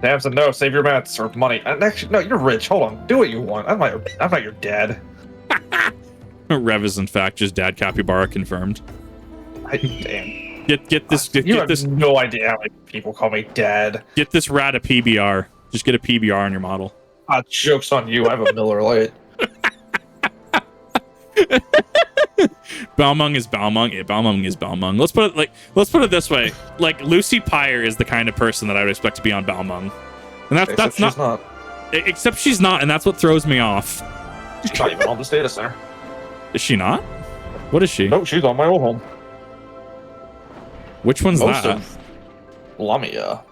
Damson, no, save your mats or money. And actually, no, you're rich. Hold on, do what you want. I'm not your dad. Rev is in fact just dad capybara confirmed. Damn. Get this. You Get have this. no idea how many people call me dad. Get this rat a PBR. Just get a PBR on your model. Joke's on you. I have a Miller Lite. Balmung is Balmung. Yeah, Balmung is Balmung. Let's put it this way. Like Lucy Pyre is the kind of person that I would expect to be on Balmung, and that's not. Except she's not, and that's what throws me off. She's not even on this data center. Is she not? What is she? No, she's on my old home. Which one's Most that? of Lamia.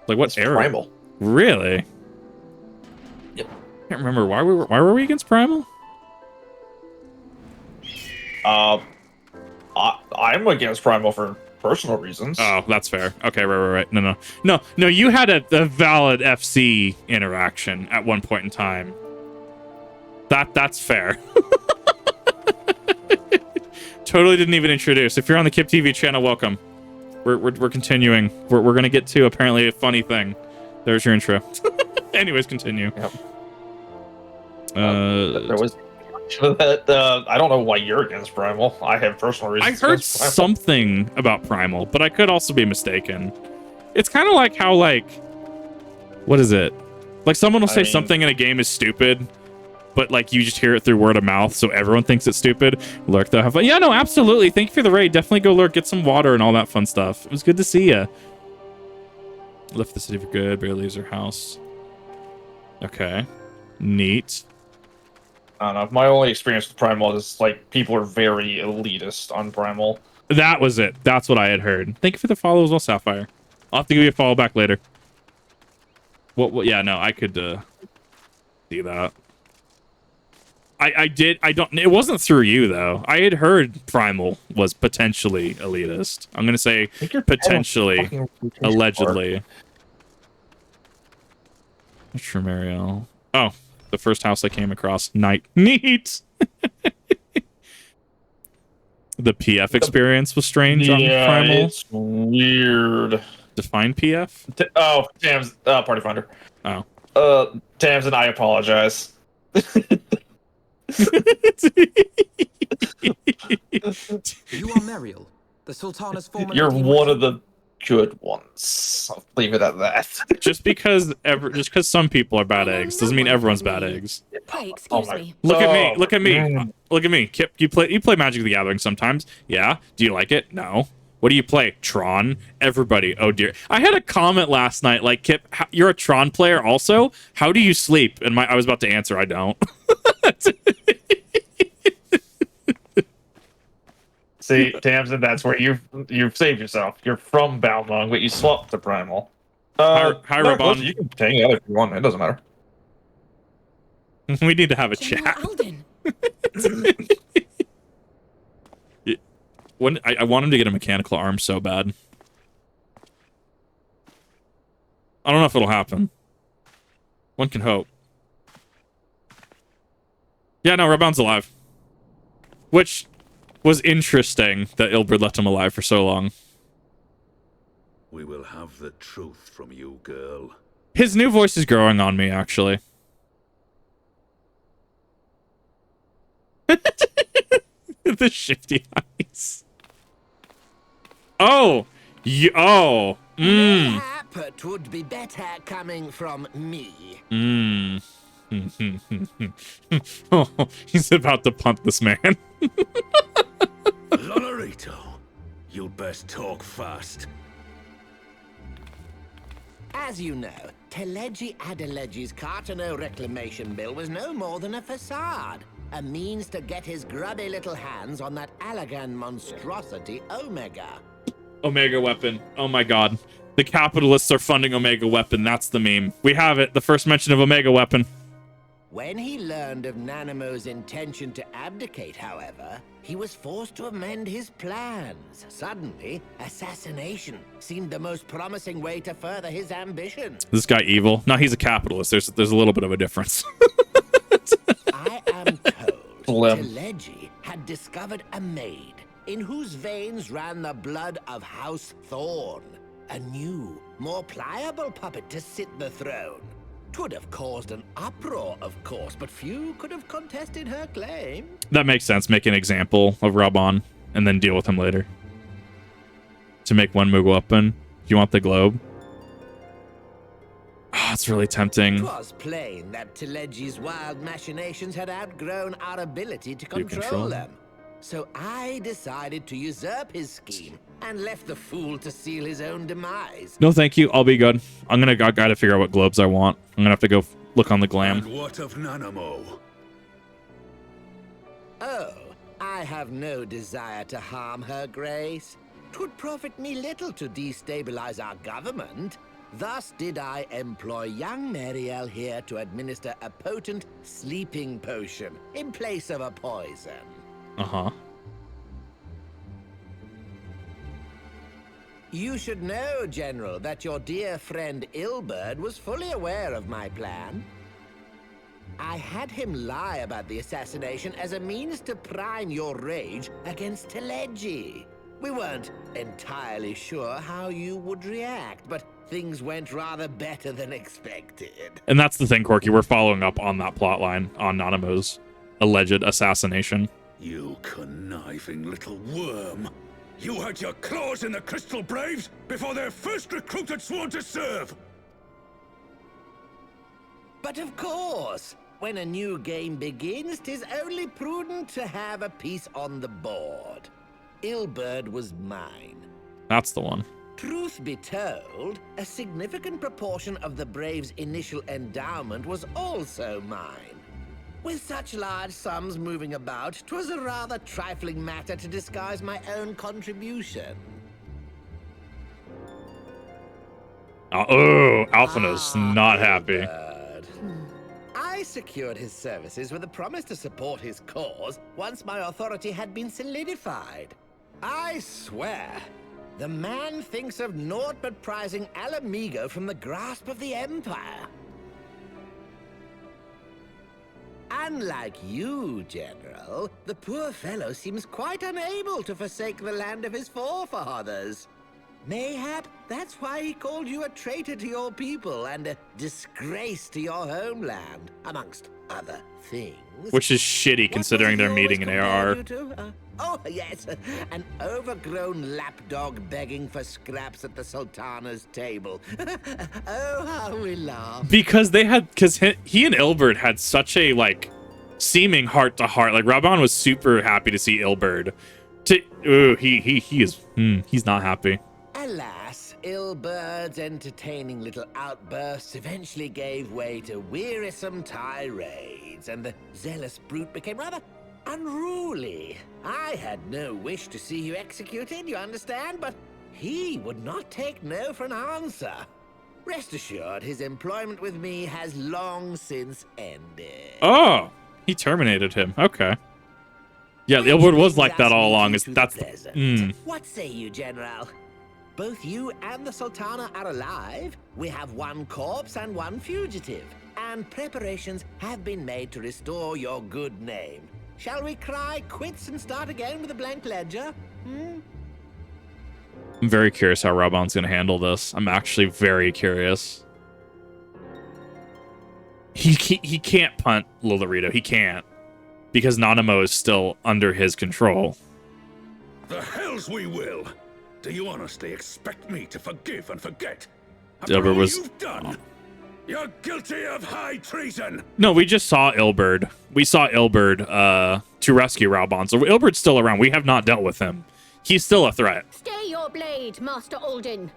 Like what It's era? Primal. Really? Yep. I can't remember why were we against Primal? I'm against Primal for personal reasons. Oh, that's fair. Okay, right. No. You had a valid FC interaction at one point in time. That's fair. Totally didn't even introduce. If you're on the Kip TV channel, welcome. We're continuing. We're gonna get to apparently a funny thing. There's your intro. Anyways, continue. Yep. There was that. I don't know why you're against Primal. I have personal reasons. I heard something about Primal, but I could also be mistaken. It's kind of like how what is it? Like someone will say something in a game is stupid, but like you just hear it through word of mouth, so everyone thinks it's stupid. Lurk, though, have fun. Yeah, no, absolutely. Thank you for the raid. Definitely go lurk, get some water and all that fun stuff. It was good to see you. Left the city for good. Barely leaves her house. Okay, neat. I don't know. My only experience with Primal is like people are very elitist on Primal. That was it. That's what I had heard. Thank you for the follow as well, Sapphire. I'll have to give you a follow back later. What? Yeah, no, I could see that. I did. I don't. It wasn't through you though. I had heard Primal was potentially elitist. I'm gonna say potentially, allegedly. Sure, Mariel. Oh, the first house I came across. Neat. The PF experience was strange on Primal. It's weird. Define PF? Tams, Party Finder. Oh. Tams and I apologize. You are Mariel, the Sultana's former. You're one of the good ones. I'll leave it at that. just because some people are bad eggs doesn't mean everyone's bad eggs. Hey, excuse me. Look at me. Kip, you play Magic the Gathering sometimes. Yeah. Do you like it? No. What do you play? Tron? Everybody. Oh dear. I had a comment last night like, Kip, you're a Tron player also? How do you sleep? And I was about to answer, I don't. See, Tamsin, that's where you've saved yourself. You're from Balmung, but you swapped to Primal. Hi, Rabon. You can hang out if you want. It doesn't matter. We need to have a General chat. Alden. I want him to get a mechanical arm so bad. I don't know if it'll happen. One can hope. Yeah, no, Rabon's alive. Which was interesting that Ilberd left him alive for so long. We will have the truth from you, girl. His new voice is growing on me, actually. The shifty eyes. Oh! It would be better coming from me. Oh, he's about to punt this man. Lonorito, you'd best talk fast. As you know, Teleji Adeleji's Cartano reclamation bill was no more than a facade. A means to get his grubby little hands on that Allagan monstrosity Omega. Omega weapon. Oh my god. The capitalists are funding Omega weapon. That's the meme. We have it. The first mention of Omega weapon. When he learned of Nanamo's intention to abdicate, however, he was forced to amend his plans. Suddenly, assassination seemed the most promising way to further his ambition. This guy evil? No, he's a capitalist. There's a little bit of a difference. I am told Teleji had discovered a maid in whose veins ran the blood of House Thorn. A new, more pliable puppet to sit the throne. 'Twould have caused an uproar, of course, but few could have contested her claim. That makes sense. Make an example of Raban and then deal with him later. To make one Moogle weapon. Do you want the globe? Oh, it's really tempting. 'Twas plain that Telegi's wild machinations had outgrown our ability to control control them. So I decided to usurp his scheme and left the fool to seal his own demise. No, thank you. I'll be good. I gotta figure out what globes I want. I'm gonna have to go look on the glam. And what of Nanamo? Oh, I have no desire to harm her grace. 'Twould profit me little to destabilize our government. Thus did I employ young Mariel here to administer a potent sleeping potion in place of a poison. Uh-huh. You should know, General, that your dear friend Ilberd was fully aware of my plan. I had him lie about the assassination as a means to prime your rage against Telegi. We weren't entirely sure how you would react, but things went rather better than expected. And that's the thing, Corky. We're following up on that plot line on Nanamo's alleged assassination. You conniving little worm. You had your claws in the Crystal Braves before their first recruit had sworn to serve. But of course, when a new game begins, 'tis only prudent to have a piece on the board. Ilberd was mine. That's the one. Truth be told, a significant proportion of the Braves' initial endowment was also mine. With such large sums moving about, 'twas a rather trifling matter to disguise my own contribution. Alphina's not happy. Ilberd. I secured his services with a promise to support his cause once my authority had been solidified. I swear, the man thinks of naught but prizing Alamigo from the grasp of the Empire. Unlike you, General, the poor fellow seems quite unable to forsake the land of his forefathers. Mayhap that's why he called you a traitor to your people and a disgrace to your homeland, amongst other things. Which is shitty considering they're meeting in AR. Oh, yes, an overgrown lapdog begging for scraps at the Sultana's table. Oh, how we laugh. Because he and Ilberd had such a, like, seeming heart-to-heart. Like, Raban was super happy to see Ilberd. He's not happy. Alas, Ilberd's entertaining little outbursts eventually gave way to wearisome tirades, and the zealous brute became rather unruly. I had no wish to see you executed, you understand, but he would not take no for an answer. Rest assured, his employment with me has long since ended. Oh, he terminated him. Okay. Yeah, Ilberd was like that all along. What say you, General? Both you and the Sultana are alive. We have one corpse and one fugitive, and preparations have been made to restore your good name. Shall we cry quits and start again with a blank ledger? I'm very curious how Raban's going to handle this. I'm actually very curious. He can't punt Lolorito. He can't. Because Nanamo is still under his control. The hells we will! Do you honestly expect me to forgive and forget? Ilberd was... You've done? You're guilty of high treason! No, we just saw Ilberd. We saw Ilberd to rescue Raban. So Ilberd's still around. We have not dealt with him. He's still a threat. Stay your blade, Master Alden.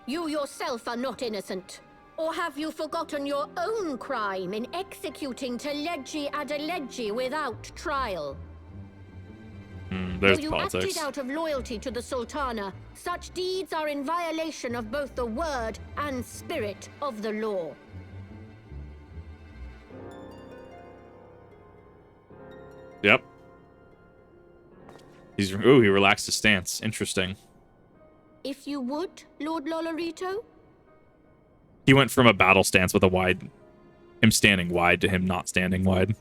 You yourself are not innocent. Or have you forgotten your own crime in executing Telegi Adelegi without trial? There's Though you politics. acted out of loyalty to the Sultana, such deeds are in violation of both the word and spirit of the law. Yep. He relaxed his stance. Interesting. If you would, Lord Lolorito? He went from a battle stance with him standing wide to him not standing wide.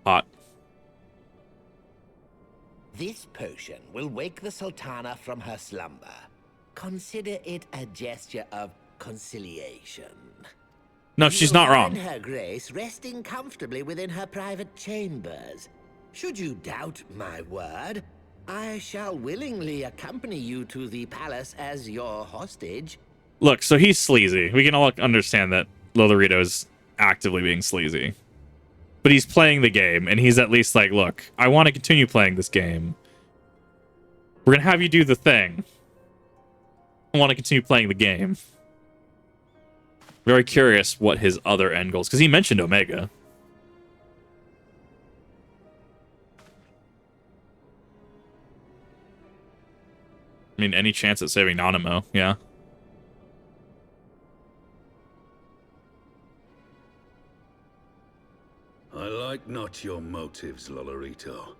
Hot. This potion will wake the Sultana from her slumber. Consider it a gesture of conciliation. No, she's not wrong. You'll find Her Grace resting comfortably within her private chambers. Should you doubt my word, I shall willingly accompany you to the palace as your hostage. Look, so he's sleazy. We can all understand that Lolorito is actively being sleazy. But he's playing the game, and he's at least like, look, I want to continue playing this game. We're going to have you do the thing. I want to continue playing the game. Very curious what his other end goals, because he mentioned Omega. I mean, any chance at saving Nanamo, yeah. I like not your motives, Lolorito.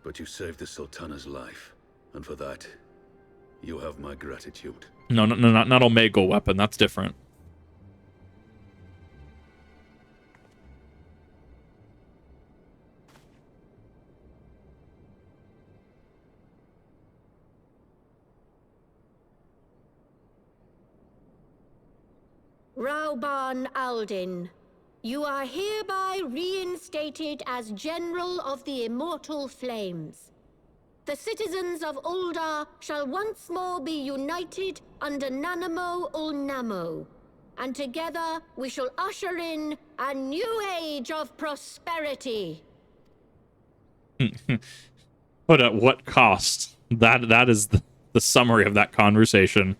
But you saved the Sultana's life, and for that, you have my gratitude. No, not Omega weapon. That's different. Rauban Aldin, you are hereby reinstated as General of the Immortal Flames. The citizens of Ul'dah shall once more be united under Nanamo Ul'Namo, and together we shall usher in a new age of prosperity. But at what cost? That is the summary of that conversation.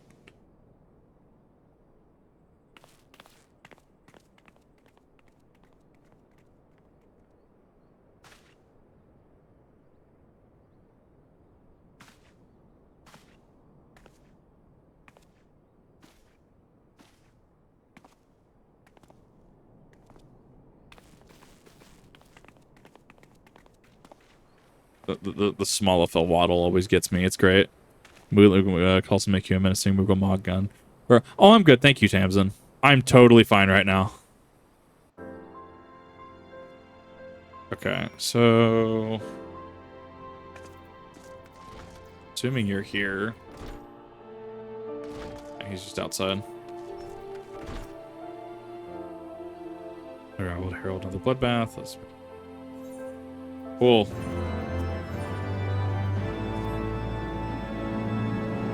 The Smallafel waddle always gets me. It's great. Can also make you a menacing Moogle Mog gun. Oh, I'm good. Thank you, Tamsin. I'm totally fine right now. Okay, so... Assuming you're here. He's just outside. Alright, we'll herald another bloodbath. That's cool.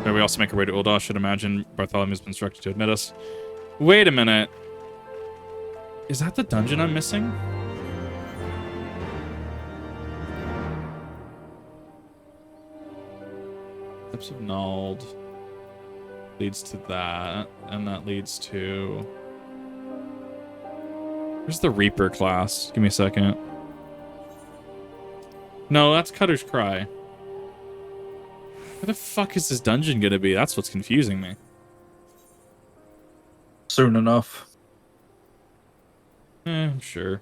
There, we also make our way to Ul'dah. Should imagine Bartholomew's been instructed to admit us. Wait a minute. Is that the dungeon I'm missing? Steps of Nald leads to that, and that leads to... Where's the Reaper class? Give me a second. No, that's Cutter's Cry. Where the fuck is this dungeon gonna be? That's what's confusing me. Soon enough. I'm sure.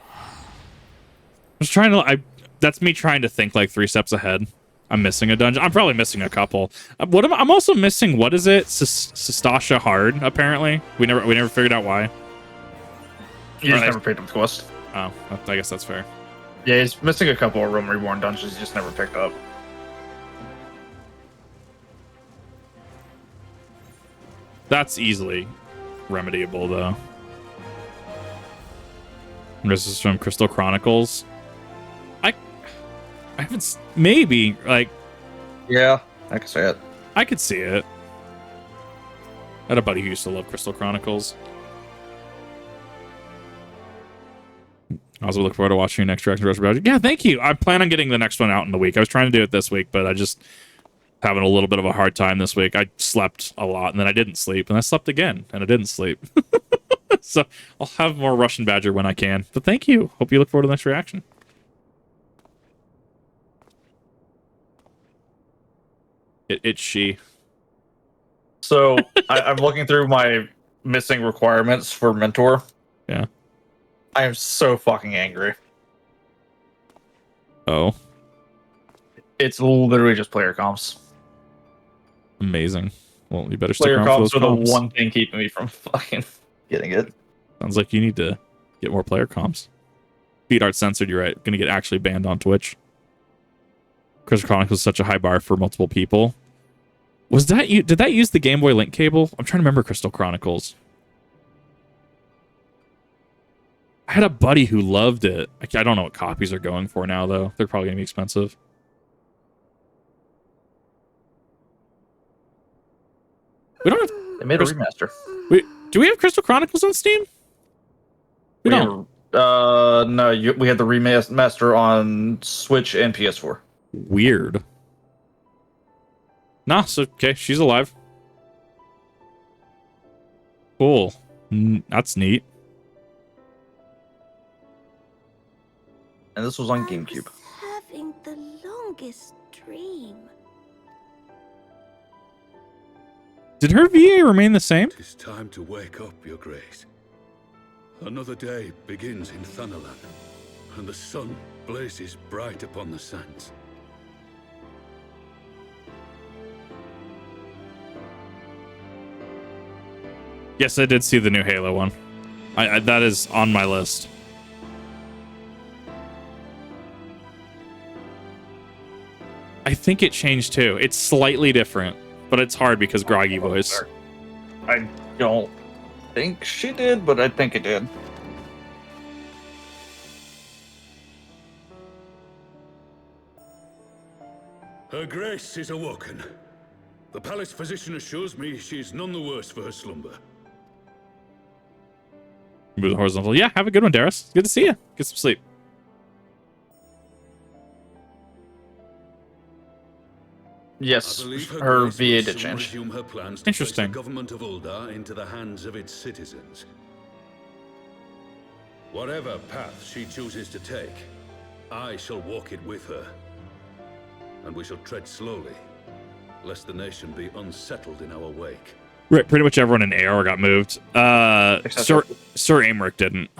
I was trying to... that's me trying to think like 3 steps ahead. I'm missing a dungeon. I'm probably missing a couple. I'm also missing, what is it? Sestasha Hard, apparently. We never figured out why. You just never picked up the quest. Oh, I guess that's fair. Yeah, he's missing a couple of Realm Reborn dungeons he just never picked up. That's easily remediable, though. This is from Crystal Chronicles. I haven't... Maybe, like... Yeah, I can say it. I could see it. I had a buddy who used to love Crystal Chronicles. I also look forward to watching your next Direction Rush Project. Yeah, thank you. I plan on getting the next one out in the week. I was trying to do it this week, but I just having a little bit of a hard time this week. I slept a lot, and then I didn't sleep, and I slept again, and I didn't sleep. So I'll have more Russian Badger when I can. But thank you. Hope you look forward to the next reaction. It's she. So I'm looking through my missing requirements for Mentor. Yeah. I am so fucking angry. Oh. It's literally just player comps. Amazing. Well, you better stick Player around for comps those are comps. the one thing keeping me from fucking getting it. Sounds like you need to get more player comps. Beat Art censored, you're right. Gonna get actually banned on Twitch. Crystal Chronicles is such a high bar for multiple people. Was that you? Did that use the Game Boy Link cable? I'm trying to remember Crystal Chronicles. I had a buddy who loved it. I don't know what copies are going for now, though. They're probably going to be expensive. We don't have... They made a remaster. Do we have Crystal Chronicles on Steam? We don't. No, we had the remaster on Switch and PS4. Weird. Nah, so, okay, she's alive. Cool. That's neat. And this was on I GameCube. was having the longest dream. Did her VA remain the same? It is time to wake up, Your Grace. Another day begins in Thanalan, and the sun blazes bright upon the sands. Yes, I did see the new Halo one. That is on my list. I think it changed too. It's slightly different, but it's hard because groggy voice. I don't think she did, but I think it did. Her Grace is awoken. The palace physician assures me she is none the worse for her slumber. Move the horizontal. Yeah, have a good one, Darius. Good to see you. Get some sleep. Yes, I believe her Grace VA will did soon change. resume her plans to Interesting. place the government of Uldar into the hands of its citizens. Whatever path she chooses to take, I shall walk it with her. And we shall tread slowly, lest the nation be unsettled in our wake. Right, pretty much everyone in AR got moved. Sir Aymeric didn't.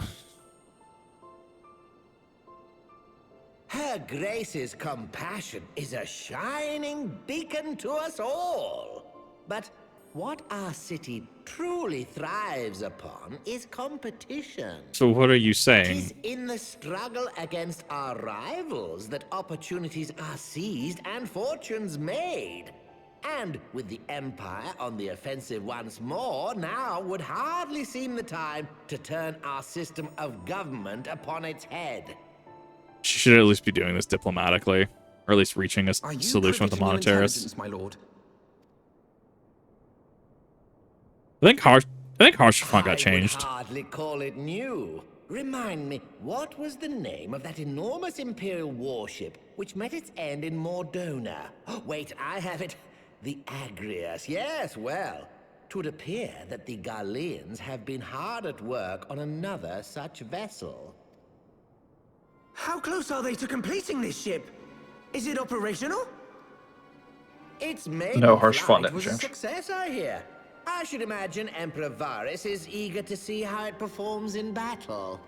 Her Grace's compassion is a shining beacon to us all. But what our city truly thrives upon is competition. So what are you It saying? is in the struggle against our rivals that opportunities are seized and fortunes made. And with the Empire on the offensive once more, now would hardly seem the time to turn our system of government upon its head. She should at least be doing this diplomatically, or at least reaching a Are you solution with the privy to new monetarists. intelligence, my lord? I think Harshafant got I changed. would hardly call it new. Remind me, what was the name of that enormous Imperial warship which met its end in Mordona? Oh, wait, I have it. The Agrias. Yes, well, 'twould appear that the Garleans have been hard at work on another such vessel. How close are they to completing this ship? Is it operational? Its main No, Harsh flight fun, was a James. success, I hear. I should imagine Emperor Varys is eager to see how it performs in battle.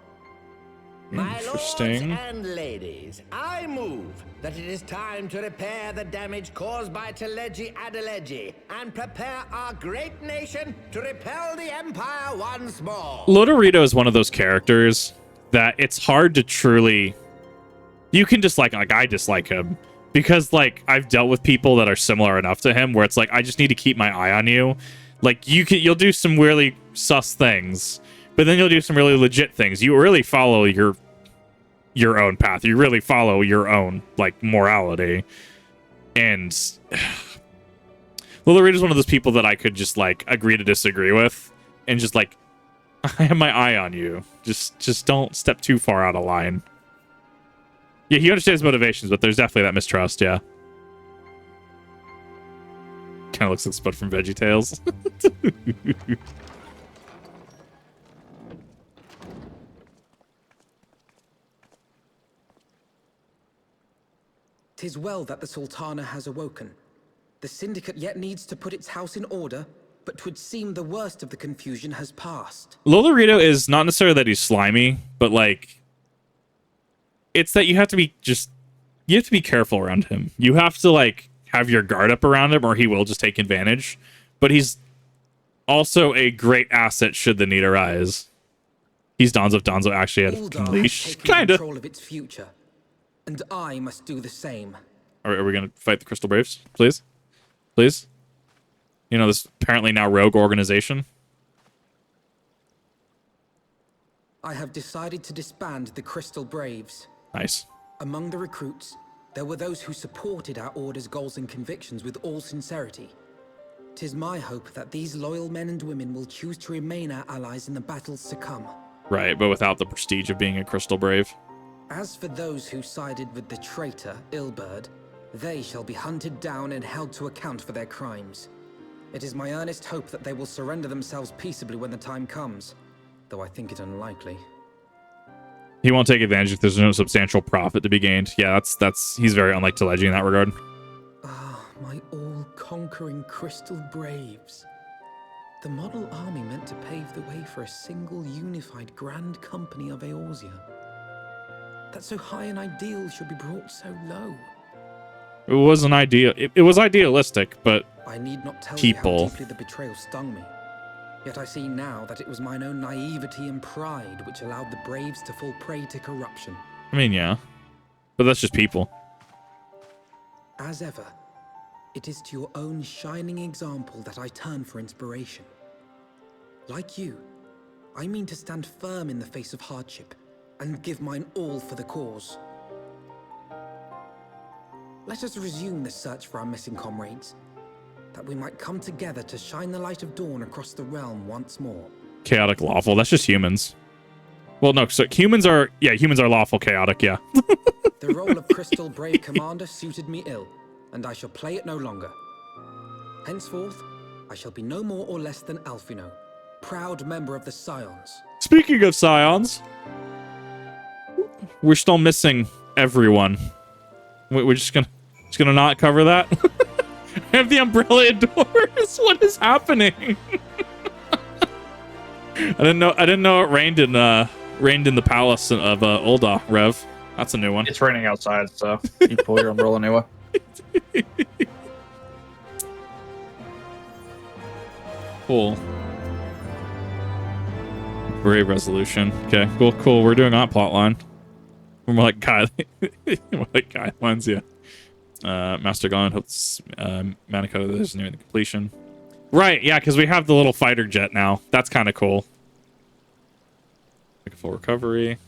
My lords Interesting. and ladies, I move that it is time to repair the damage caused by Telegi Adelegi and prepare our great nation to repel the Empire once more. Lodorito is one of those characters that it's hard to truly... You can dislike, I dislike him. Because, I've dealt with people that are similar enough to him where it's I just need to keep my eye on you. You'll do some really sus things, but then you'll do some really legit things. You really follow your own path. You really follow your own, morality. And Lodorito is one of those people that I could just, agree to disagree with. And just, I have my eye on you. Just don't step too far out of line. Yeah, he understands motivations, but there's definitely that mistrust, yeah. Kind of looks like Spud from VeggieTales. 'Tis well that the Sultana has awoken. The Syndicate yet needs to put its house in order, but 'twould seem the worst of the confusion has passed. Lodorito is not necessarily that he's slimy, but it's that you have to be careful around him. You have to have your guard up around him or he will just take advantage. But he's also a great asset should the need arise. He's Donzo if Donzo actually had a Uldar fucking has leash. taken Kinda. control of its future, and I must do the same. Are we gonna fight the Crystal Braves? Please? Please? You know, this apparently now rogue organization. I have decided to disband the Crystal Braves. Nice. Among the recruits, there were those who supported our order's goals and convictions with all sincerity. 'Tis my hope that these loyal men and women will choose to remain our allies in the battles to come. Right, but without the prestige of being a Crystal Brave. As for those who sided with the traitor, Ilberd, they shall be hunted down and held to account for their crimes. It is my earnest hope that they will surrender themselves peaceably when the time comes, though I think it unlikely. He won't take advantage if there's no substantial profit to be gained. Yeah, he's very unlike Teleji in that regard. Ah, my all-conquering Crystal Braves. The model army meant to pave the way for a single unified grand company of Eorzea. That so high an ideal should be brought so low. It was an ideal. It was idealistic, but I need not tell people. you how deeply the betrayal stung me. Yet I see now that it was mine own naivety and pride which allowed the Braves to fall prey to corruption. I mean, yeah. But that's just people. As ever, it is to your own shining example that I turn for inspiration. Like you, I mean to stand firm in the face of hardship and give mine all for the cause. Let us resume the search for our missing comrades, that we might come together to shine the light of dawn across the realm once more. Chaotic lawful. That's just humans. Well, no, so humans are lawful chaotic, yeah. The role of Crystal Brave Commander suited me ill, and I shall play it no longer. Henceforth, I shall be no more or less than Alphino, proud member of the Scions. Speaking of Scions, we're still missing everyone. We're just gonna not cover that. I have the umbrella indoors. What is happening? I didn't know it rained in the palace of Ulda, Rev. That's a new one. It's raining outside, so you pull your umbrella anyway. Cool. Brave resolution. Okay, cool. We're doing that plot line. We're more like guidelines, yeah. Master Gone hopes Manikoto is near the completion. Right, yeah, because we have the little fighter jet now. That's kind of cool. Make a full recovery.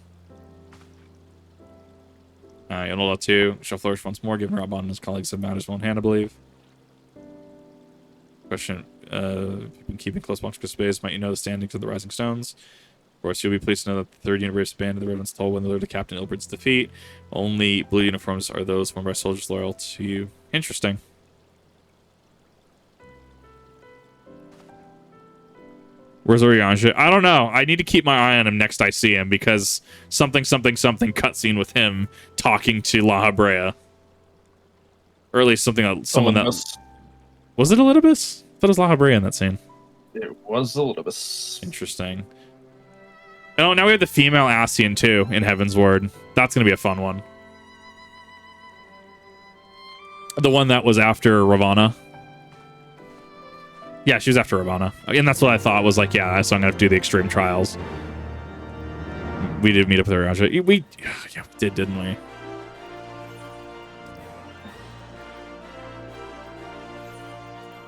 Yonola 2 shall flourish once more, given Rabban and his colleagues have matters one hand, I believe. Question, been keeping close watch of space, might you know the standings of the Rising Stones? Of course, you'll be pleased to know that the 3rd Universe band of the Revenant's Toll when they led to Captain Ilberd's defeat. Only blue uniforms are those worn by soldiers loyal to you. Interesting. Where's Oriange? I don't know. I need to keep my eye on him next I see him because something cutscene with him talking to La Habrea. Or at least someone that... Was it Elidibus? I thought it was La Habrea in that scene. It was Elidibus. Interesting. Oh, now we have the female Ascian too in Heavensward. That's going to be a fun one. The one that was after Ravana. Yeah, she was after Ravana. And that's what I thought was like, yeah, so I'm going to have to do the extreme trials. We did meet up with her. We did, didn't we?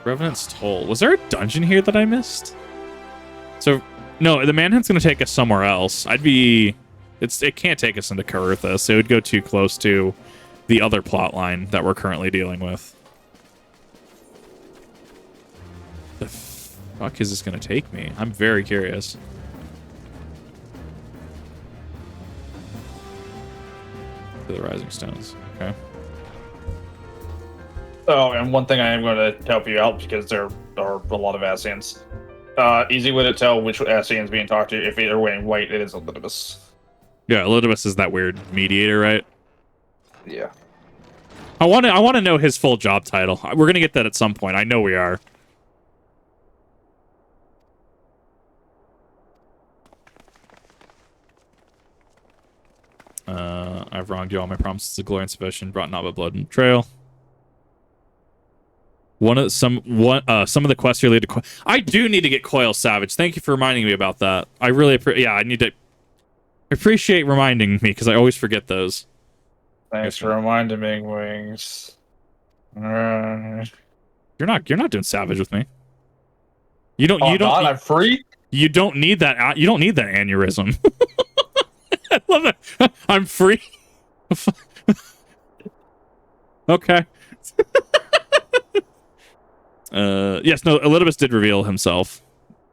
Revenant's Toll. Was there a dungeon here that I missed? So, no, the Manhunt's going to take us somewhere else. It can't take us into Carithus. It would go too close to the other plot line that we're currently dealing with. The fuck is this going to take me? I'm very curious. To the Rising Stones. Okay. Oh, and one thing I am going to help you out because there are a lot of Ascians. Easy way to tell which Ascian's being talked to. If they're wearing white, it is Elidibus. Yeah, Elidibus is that weird mediator, right? Yeah. I want to know his full job title. We're gonna get that at some point. I know we are. I've wronged you. All my promises of glory and salvation brought not but blood and betrayal. Some of the quests related to I do need to get Coil Savage. Thank you for reminding me about that. I really I need to appreciate reminding me because I always forget those. Thanks for reminding me, Wings. You're not doing savage with me. You don't. I'm free. You don't need that. You don't need that aneurysm. I love it. I'm free. Okay. Yes. No. Elidibus did reveal himself,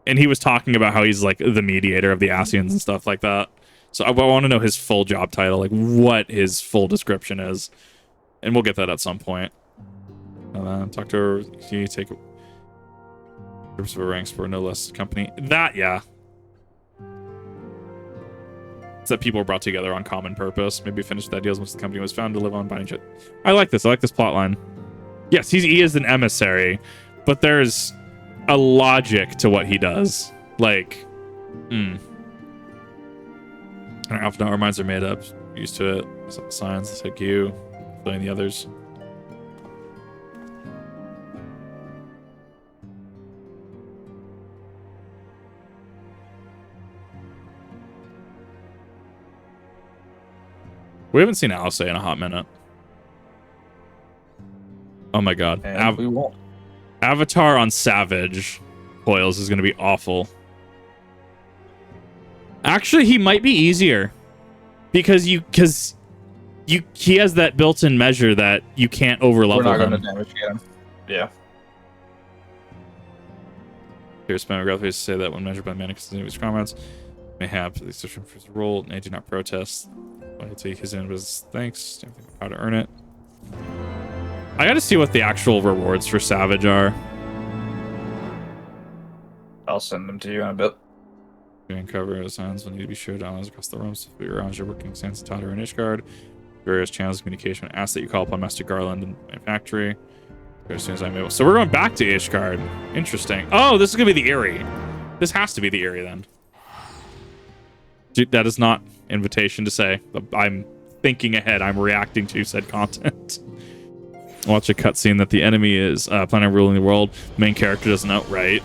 and he was talking about how he's like the mediator of the Ascians and stuff like that. So I want to know his full job title, like what his full description is, and we'll get that at some point. Talk to her. Can you take groups of ranks for no less company? That, yeah. It's that people were brought together on common purpose. Maybe finish that deals once the company was found to live on binding shit. I like this. I like this plot line. Yes, he is an emissary, but there's a logic to what he does. Like, Our alpha our minds are made up. Used to it. Signs like you, playing the others. We haven't seen Alice in a hot minute. Oh my god. We won't. Avatar on Savage Coils is going to be awful. Actually, he might be easier because he has that built-in measure that you can't overlevel him. We're not going to damage him. Yeah. Here's my graph to say that when measured by mana consistent with comrades may have the exception for his role, and I do not protest. I'll take his end was thanks. How to earn it. I got to see what the actual rewards for Savage are. I'll send them to you in a bit. Doing cover signs will need to be shared allies across the realms. Around your working Sans Tatter and Ishgard. Various channels of communication. Ask that you call upon Master Garland and my factory as soon as I'm able. So we're going back to Ishgard. Interesting. Oh, this is gonna be the Eyrie. This has to be the Eyrie then. That is not invitation to say. I'm thinking ahead. I'm reacting to said content. Watch a cutscene that the enemy is planning on ruling the world. Main character doesn't outright.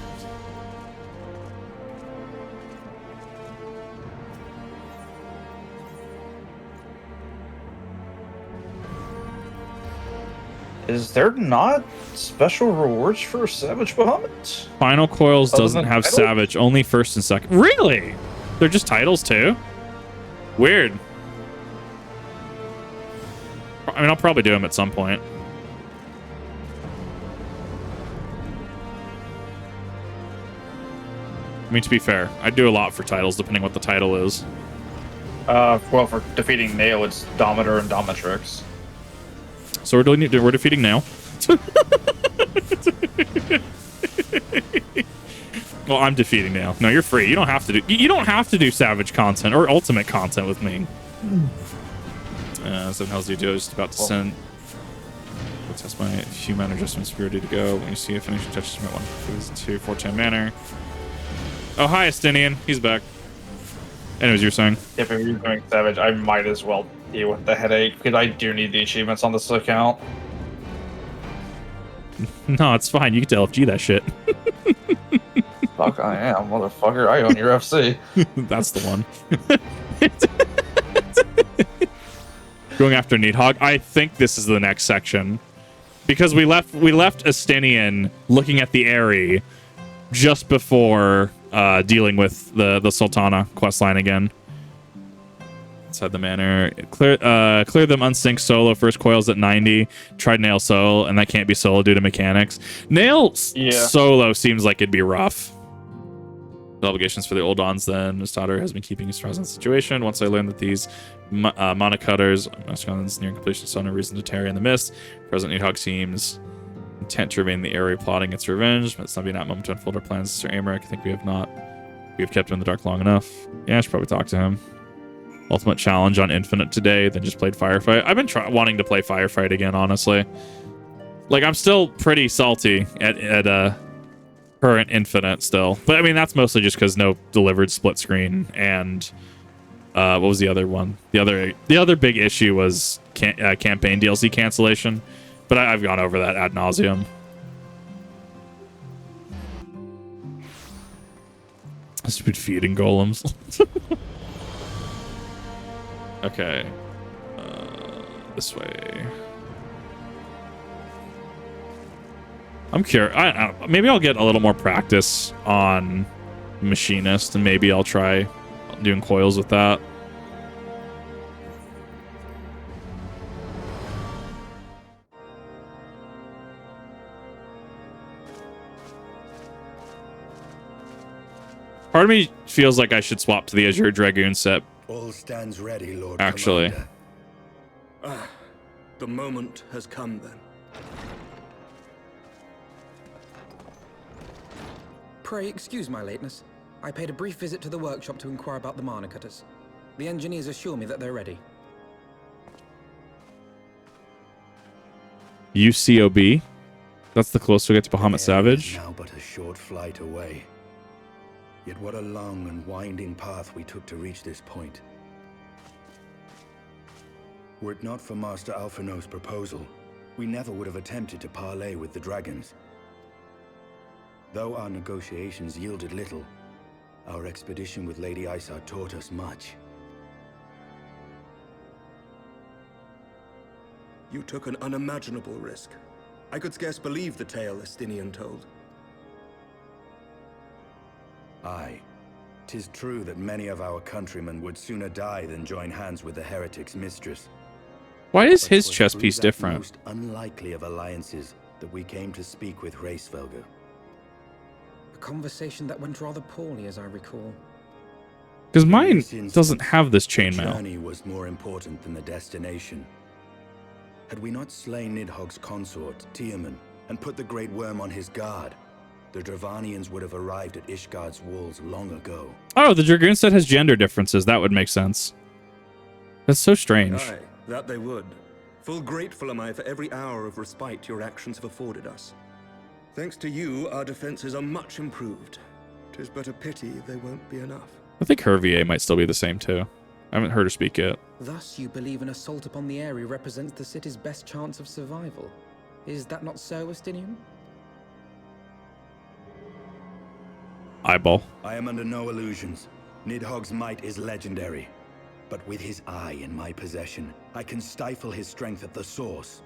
Is there not special rewards for Savage Bahamut? Final Coils doesn't have title? Savage, only first and second. Really? They're just titles too? Weird. I mean, I'll probably do them at some point. I mean, to be fair, I do a lot for titles depending what the title is. Well, for defeating Nail, it's Dominator and Dominatrix. So we're defeating Nail. Well, I'm defeating Nail. No, you're free. You don't have to do Savage content or Ultimate content with me. So how's you do? Just about to send. We'll test my human adjustments for ready to go. When you see a finishing touch, submit 1, 2, 4, manner. Oh, hi, Estinian. He's back. Anyways, you're saying? If you're doing Savage, I might as well deal with the headache because I do need the achievements on this account. No, it's fine. You can tell LFG that shit. Fuck, I am, motherfucker. I own your FC. That's the one. Going after Needhog. I think this is the next section because we left Estinian looking at the Eyrie just before dealing with the Sultana questline again. Inside the manor, clear them unsynced solo. First coils at 90. Tried Nail solo, and that can't be solo due to mechanics. Nail solo seems like it'd be rough. The obligations for the old ons then. His daughter has been keeping his present situation. Once I learned that these mana cutters, Masculine's near completion, so no reason to tarry in the mist. President Needhog seems intent to remain in the area, plotting its revenge, but it's not being that moment to unfold our plans. Sir Amaric, I think we have kept him in the dark long enough. Yeah, I should probably talk to him. Ultimate challenge on Infinite today, then just played Firefight. I've been wanting to play Firefight again, honestly. Like, I'm still pretty salty at current Infinite still. But I mean, that's mostly just because no delivered split screen. And what was the other one? The other big issue was campaign DLC cancellation. But I've gone over that ad nauseum. Stupid feeding golems. Okay. This way. I'm curious. I don't know. Maybe I'll get a little more practice on Machinist, and maybe I'll try doing coils with that. Part of me feels like I should swap to the Azure Dragoon set. All stands ready, Lord Actually. Commander. The moment has come then. Pray excuse my lateness. I paid a brief visit to the workshop to inquire about the mana cutters. The engineers assure me that they're ready. UCOB? That's the closest we get to Bahamut The area is Savage. now but a short flight away. Yet what a long and winding path we took to reach this point. Were it not for Master Alphino's proposal, we never would have attempted to parley with the dragons. Though our negotiations yielded little, our expedition with Lady Isar taught us much. You took an unimaginable risk. I could scarce believe the tale Estinian told. Aye. 'Tis true that many of our countrymen would sooner die than join hands with the heretic's mistress. Why is But his 'twas chess through piece that different? most unlikely of alliances that we came to speak with Hraesvelgr. A conversation that went rather poorly, as I recall. Because In mine this instance, doesn't have this the chainmail. journey was more important than the destination. Had we not slain Nidhogg's consort, Tiamat, and put the Great Worm on his guard, the Dravanians would have arrived at Ishgard's walls long ago. Oh, the Dragoon set has gender differences. That would make sense. That's so strange. Aye, that they would. Full grateful am I for every hour of respite your actions have afforded us. Thanks to you, our defenses are much improved. 'Tis but a pity they won't be enough. I think her VA might still be the same too. I haven't heard her speak yet. Thus, you believe an assault upon the area represents the city's best chance of survival. Is that not so, Estinian? Eyeball. I am under no illusions. Nidhogg's might is legendary. But with his eye in my possession, I can stifle his strength at the source.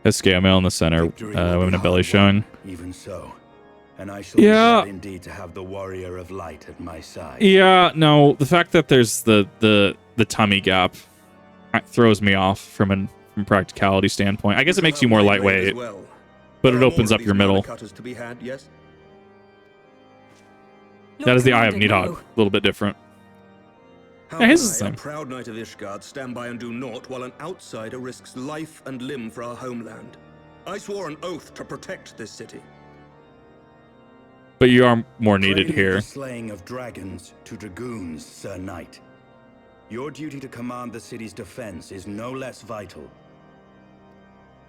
Has scale mail in the center. Victory will Women be of belly hard showing. won, even so. And I shall Yeah. be glad indeed to have the warrior of light at my side. Yeah, no. The fact that there's the tummy gap throws me off from practicality standpoint. I guess it makes you more lightweight, As well. but There it are opens more up of your these middle. mana cutters to be had, yes? That is the Eye of Nidhogg. A little bit different. How Yeah, his is I, the a same. proud knight of Ishgard, stand by and do naught while an outsider risks life and limb for our homeland. I swore an oath to protect this city. But you are more needed Training here. The slaying of dragons to dragoons, Sir Knight. Your duty to command the city's defense is no less vital.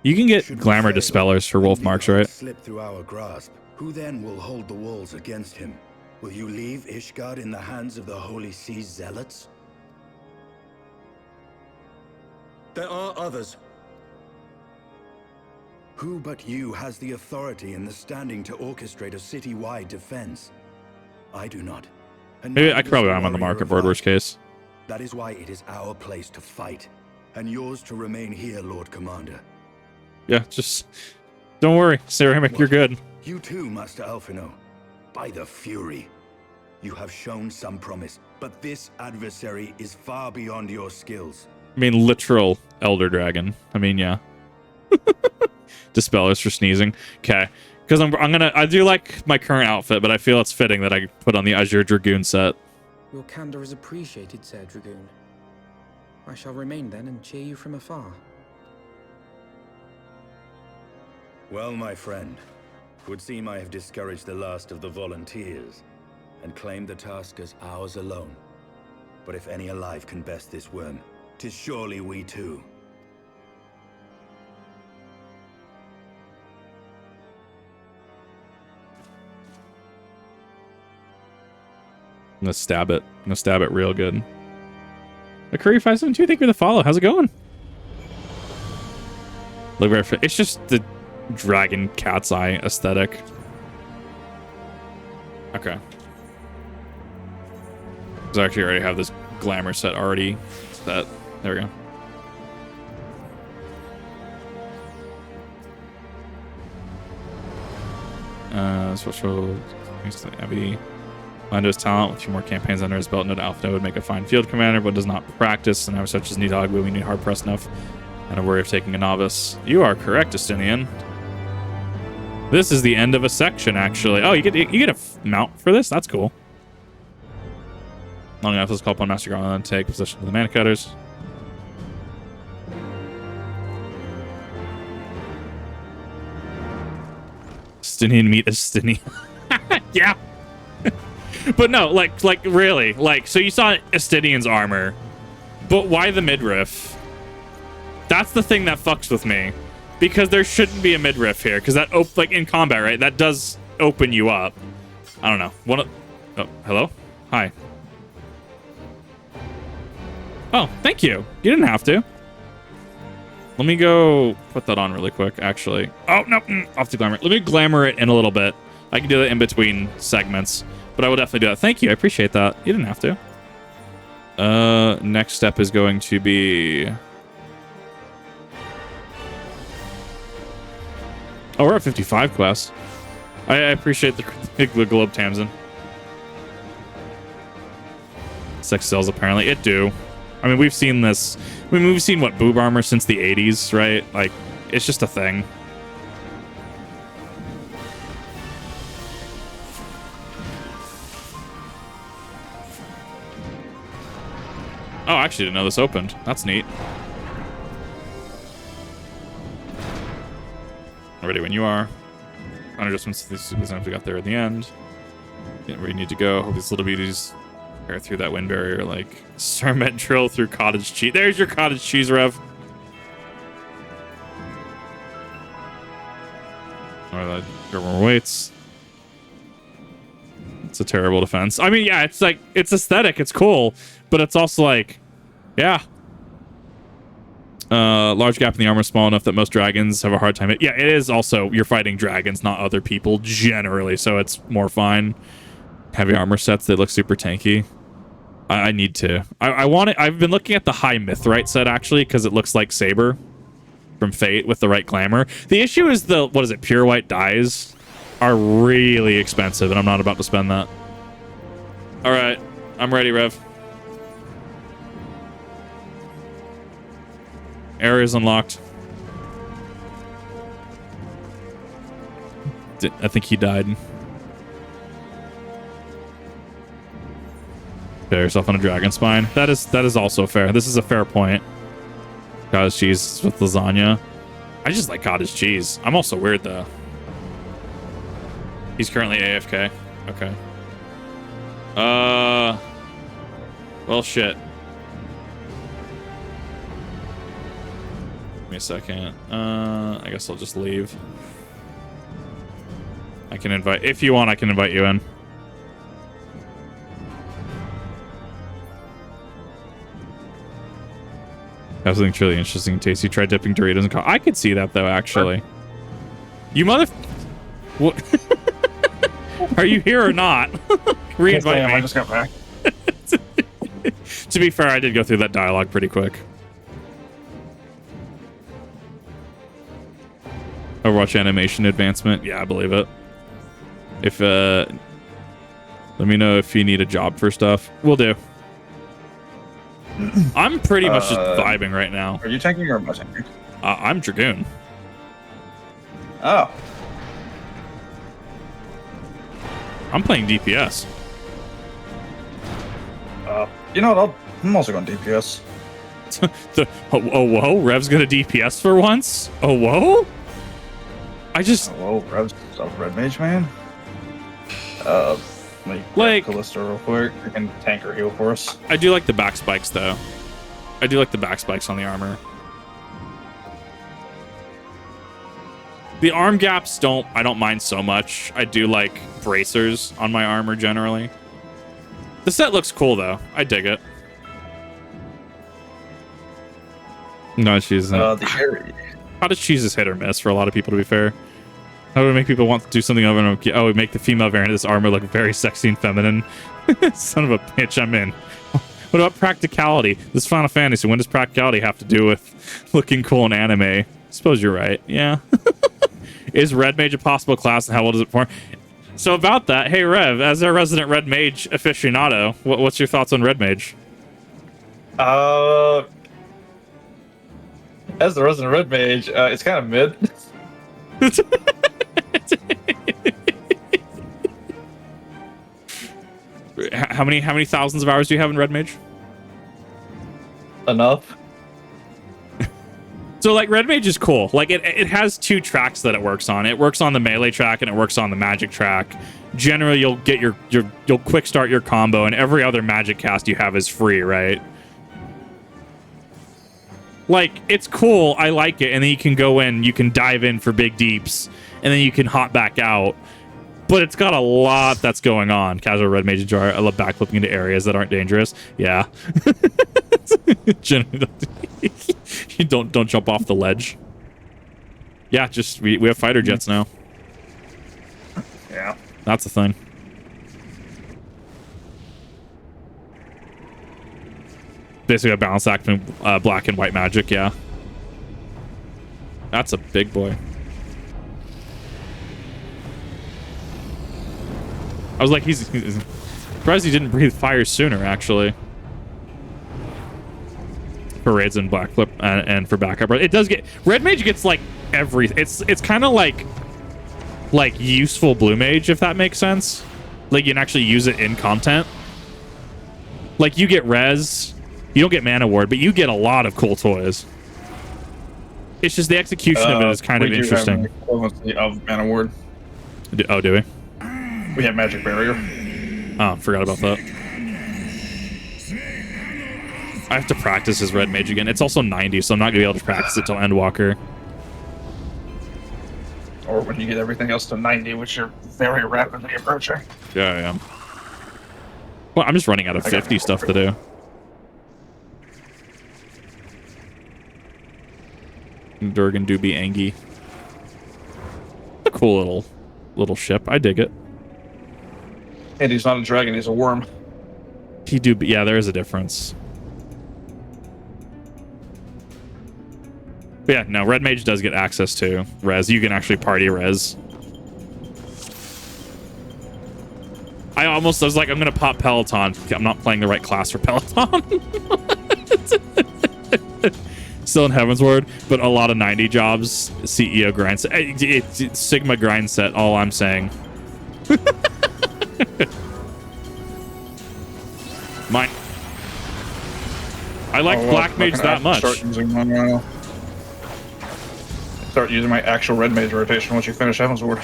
You can get Should we glamour fail, dispellers for and wolf marks, Nidhogg right? slip through our grasp, who then will hold the walls against him? Will you leave Ishgard in the hands of the Holy Sea's zealots? There are others. Who but you has the authority and the standing to orchestrate a city-wide defense? I do not. And Maybe neither I could does probably the am on the warrior market of board, light. worst case. That is why it is our place to fight, and yours to remain here, Lord Commander. Yeah, just don't worry, Ceramic, you're good. You too, Master Alphino. By the Fury. You have shown some promise, but this adversary is far beyond your skills. I mean, literal Elder Dragon. I mean, yeah. Dispellers for sneezing. Okay. Because I do like my current outfit, but I feel it's fitting that I put on the Azure Dragoon set. Your candor is appreciated, Sir Dragoon. I shall remain then and cheer you from afar. Well, my friend, would seem I have discouraged the last of the volunteers, and claimed the task as ours alone. But if any alive can best this worm, 'tis surely we too. I'm gonna stab it. I'm gonna stab it real good. The Curry 572, thank you for the follow. How's it going? Look very fit. It's just the dragon cat's eye aesthetic. Okay. Because I actually already have this glamour set already set. There we go. Social Abby. Under his talent, with a few more campaigns under his belt, no doubt Alpha would make a fine field commander, but does not practice. And I was such as Nidhogg, we need hard pressed enough. And a worry of taking a novice. You are correct, Justinian. This is the end of a section, actually. Oh, you get a mount for this? That's cool. Long enough, let's call upon Master Garland and take possession of the Mana Cutters. Justinian meet Justinian. Yeah. But no, like really, like, so you saw Estinian's armor, but why the midriff? That's the thing that fucks with me, because there shouldn't be a midriff here, because that like in combat, right? That does open you up. I don't know. Oh, hello? Hi. Oh, thank you. You didn't have to. Let me go put that on really quick, actually. Oh, no, off to glamour. Let me glamour it in a little bit. I can do that in between segments. But I will definitely do that. Thank you. I appreciate that. You didn't have to. Next step is going to be... Oh, we're at 55 quests. I appreciate the globe, Tamsin. Sex sells, apparently. It do. I mean, we've seen this. I mean, we've seen, what, boob armor since the 80s, right? Like, it's just a thing. Oh, I actually didn't know this opened. That's neat. Ready when you are. Fine adjustments to these we got there at the end. Get where you need to go. Hope these little beauties tear through that wind barrier like Starmet drill through cottage cheese. There's your cottage cheese, Rev. Or the Gerber waits. It's a terrible defense. I mean, yeah, it's like, it's aesthetic. It's cool. But it's also like, yeah. Large gap in the armor, small enough that most dragons have a hard time. Yeah, it is also, you're fighting dragons, not other people, generally, so it's more fine. Heavy armor sets, they look super tanky. I need to. I want it. I've been looking at the high Mithrite set, actually, because it looks like Saber from Fate with the right glamour. The issue is the, what is it, pure white dyes are really expensive, and I'm not about to spend that. All right, I'm ready, Rev. Area is unlocked. I think he died. Put yourself on a dragon spine. That is also fair. This is a fair point. Cottage cheese with lasagna. I just like cottage cheese. I'm also weird though. He's currently AFK. Okay. Well, shit. Give me a second. I guess I'll just leave. I can invite, if you want, I can invite you in. Have something truly interesting and tasty. Try dipping Doritos in coffee. I could see that though, actually. You mother... What? Are you here or not? Re-invite me. I just got back. To be fair, I did go through that dialogue pretty quick. Overwatch animation advancement. Yeah, I believe it. If, let me know if you need a job for stuff. Will do. I'm pretty much just vibing right now. Are you tanking or am I tanking? I'm Dragoon. Oh. I'm playing DPS. You know what? I'm also going DPS. Oh, whoa. Rev's gonna DPS for once? Oh, whoa? I just... Oh, whoa. Rev's a red mage, man. Let me like Callista real quick. You can tank or heal for us. I do like the back spikes though. I do like the back spikes on the armor. The arm gaps I don't mind so much. I do like bracers on my armor generally. The set looks cool though. I dig it. No, she's cottage cheese is hit or miss for a lot of people, to be fair. How would it make people want to do something other than, oh, make the female variant of this armor look very sexy and feminine? Son of a bitch, I'm in. What about practicality? This Final Fantasy, when does practicality have to do with looking cool in anime? I suppose you're right, yeah. Is Red Mage a possible class, and how well does it perform? So about that, hey Rev, as our resident Red Mage aficionado, what's your thoughts on Red Mage? As the resident Red Mage, it's kind of mid. How many thousands of hours do you have in Red Mage? Enough. So like Red Mage is cool. Like it has two tracks that it works on. It works on the melee track and it works on the magic track. Generally, you'll get you'll quick start your combo, and every other magic cast you have is free, right? Like, it's cool. I like it. And then you can go in, you can dive in for big deeps, and then you can hop back out. But it's got a lot that's going on. Casual Red Mage Jar. I love backflipping into areas that aren't dangerous. Yeah. don't jump off the ledge. Yeah, just we have fighter jets now. Yeah. That's the thing. Basically a balance act between black and white magic, yeah. That's a big boy. I was like, he's surprised he didn't breathe fire sooner, actually. For raids and black flip and for backup. It does get... Red Mage gets, like, everything. It's kind of like useful Blue Mage, if that makes sense. Like, you can actually use it in content. Like, you get res... You don't get Mana Ward, but you get a lot of cool toys. It's just the execution of it is kind of interesting. Of Mana Ward. Oh, do we? We have Magic Barrier. Oh, forgot about that. I have to practice as Red Mage again. It's also 90, so I'm not going to be able to practice it till Endwalker. Or when you get everything else to 90, which you're very rapidly approaching. Yeah, I am. Well, I'm just running out of 50 stuff to do. Durgan Doobie Angie. A cool little ship. I dig it. And he's not a dragon, he's a worm. He do, yeah, there is a difference. But yeah, no, Red Mage does get access to res. You can actually party res. I was like, I'm gonna pop Peloton. I'm not playing the right class for Peloton. Still in Heavensward, but a lot of 90 jobs. CEO grind set. It's Sigma grind set, all I'm saying. Mine. I like Black Mage that much. Start using my actual Red Mage rotation once you finish Heavensward.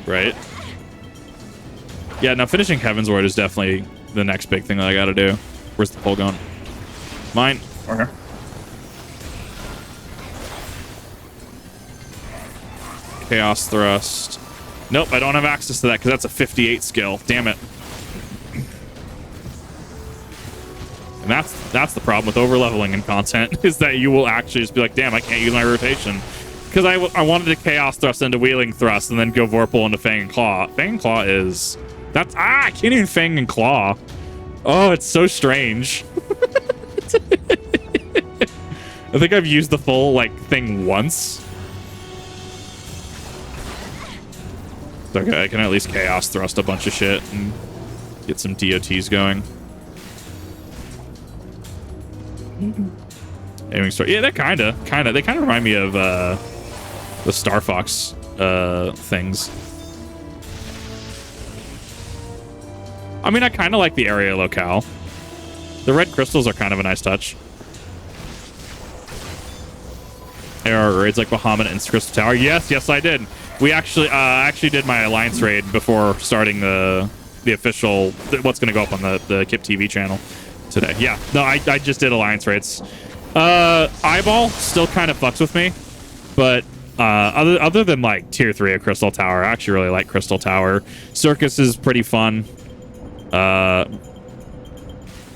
Right. Yeah, now finishing Heavensward is definitely the next big thing that I gotta do. Where's the pole going? Mine. Okay. Chaos Thrust. Nope, I don't have access to that because that's a 58 skill. Damn it. And that's the problem with over-leveling in content, is that you will actually just be like, damn, I can't use my rotation. Because I wanted to Chaos Thrust into Wheeling Thrust and then go Vorpal into Fang and Claw. Fang and Claw is... I can't even Fang and Claw. Oh, it's so strange. I think I've used the full, like, thing once. Okay, I can at least Chaos Thrust a bunch of shit and get some DOTs going. Aiming Star. Yeah, that kind of. They kind of remind me of the Star Fox things. I mean, I kind of like the area locale. The red crystals are kind of a nice touch. AR raids like Bahamut and Crystal Tower. Yes, I did. We actually did my alliance raid before starting the official what's going to go up on the Kip TV channel today. Yeah, no, I just did alliance raids. Eyeball still kind of fucks with me, but other than like tier 3 of Crystal Tower, I actually really like Crystal Tower. Circus is pretty fun.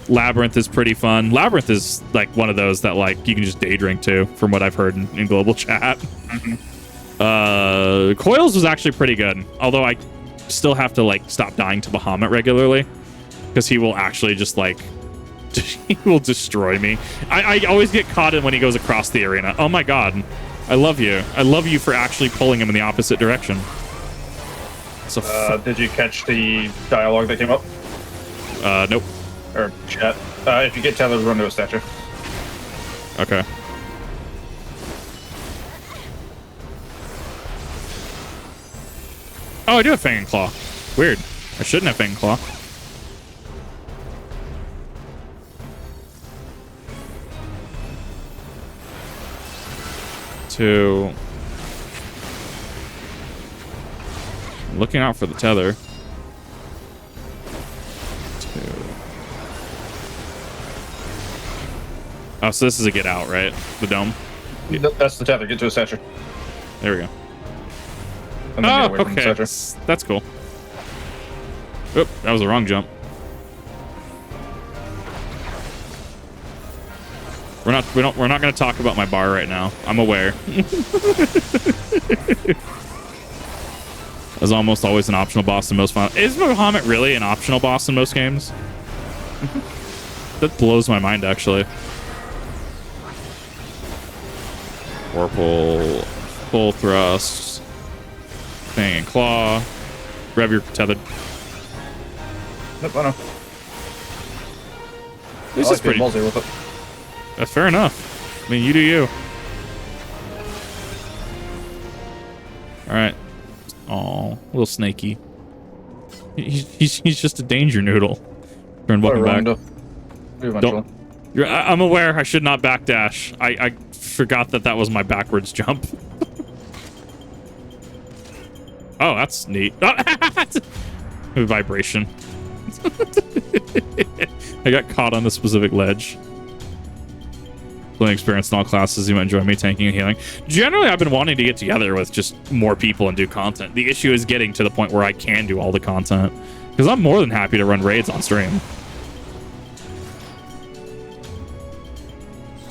Labyrinth is pretty fun. Labyrinth is like one of those that like you can just day drink to, from what I've heard in global chat. Coils was actually pretty good, although I still have to like stop dying to Bahamut regularly because he will actually just like he will destroy me. I always get caught in when he goes across the arena. Oh my god, I love you. I love you for actually pulling him in the opposite direction. So did you catch the dialogue that came up? Nope. Or chat? If you get tethered, run to a statue. Okay. Oh, I do have Fang and Claw. Weird. I shouldn't have Fang and Claw. Two. Looking out for the tether. Two. Oh, so this is a get out, right? The dome? That's the tether. Get to a statue. There we go. And then Oh, get away from the okay. statue. That's cool. Oop, that was the wrong jump. We're not going to talk about my bar right now. I'm aware. As almost always an optional boss in most Final. Is Bahamut really an optional boss in most games? That blows my mind, actually. Warple, full thrust, Fang and Claw. Rev, you're tethered. Nope, I know. This I is pretty ballsy with it. Fair enough. I mean, you do you. All right. Oh, little snaky. He's just a danger noodle. Turn welcome back. Eventually. I'm aware. I should not backdash. I forgot that was my backwards jump. Oh, that's neat. Vibration. I got caught on the specific ledge. Playing experience in all classes. You might enjoy me tanking and healing. Generally, I've been wanting to get together with just more people and do content. The issue is getting to the point where I can do all the content. Because I'm more than happy to run raids on stream.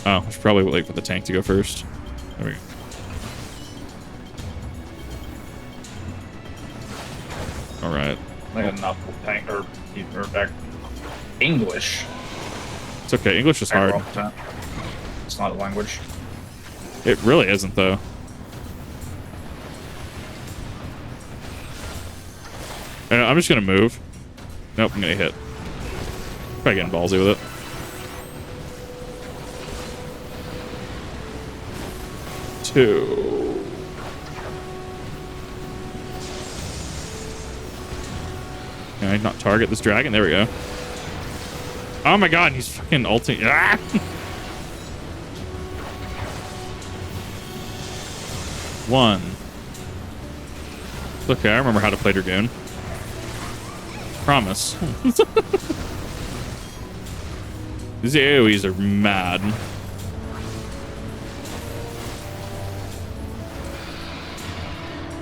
Oh, I should probably wait for the tank to go first. There we go. All right. I got enough tank or back. English. It's okay. English is hard. It's not a language. It really isn't, though. I'm just gonna move. Nope, I'm gonna hit. Probably getting ballsy with it. Two. Can I not target this dragon? There we go. Oh my god, he's fucking ulting. Ah! One. It's okay, I remember how to play Dragoon. Promise. These AoEs are mad.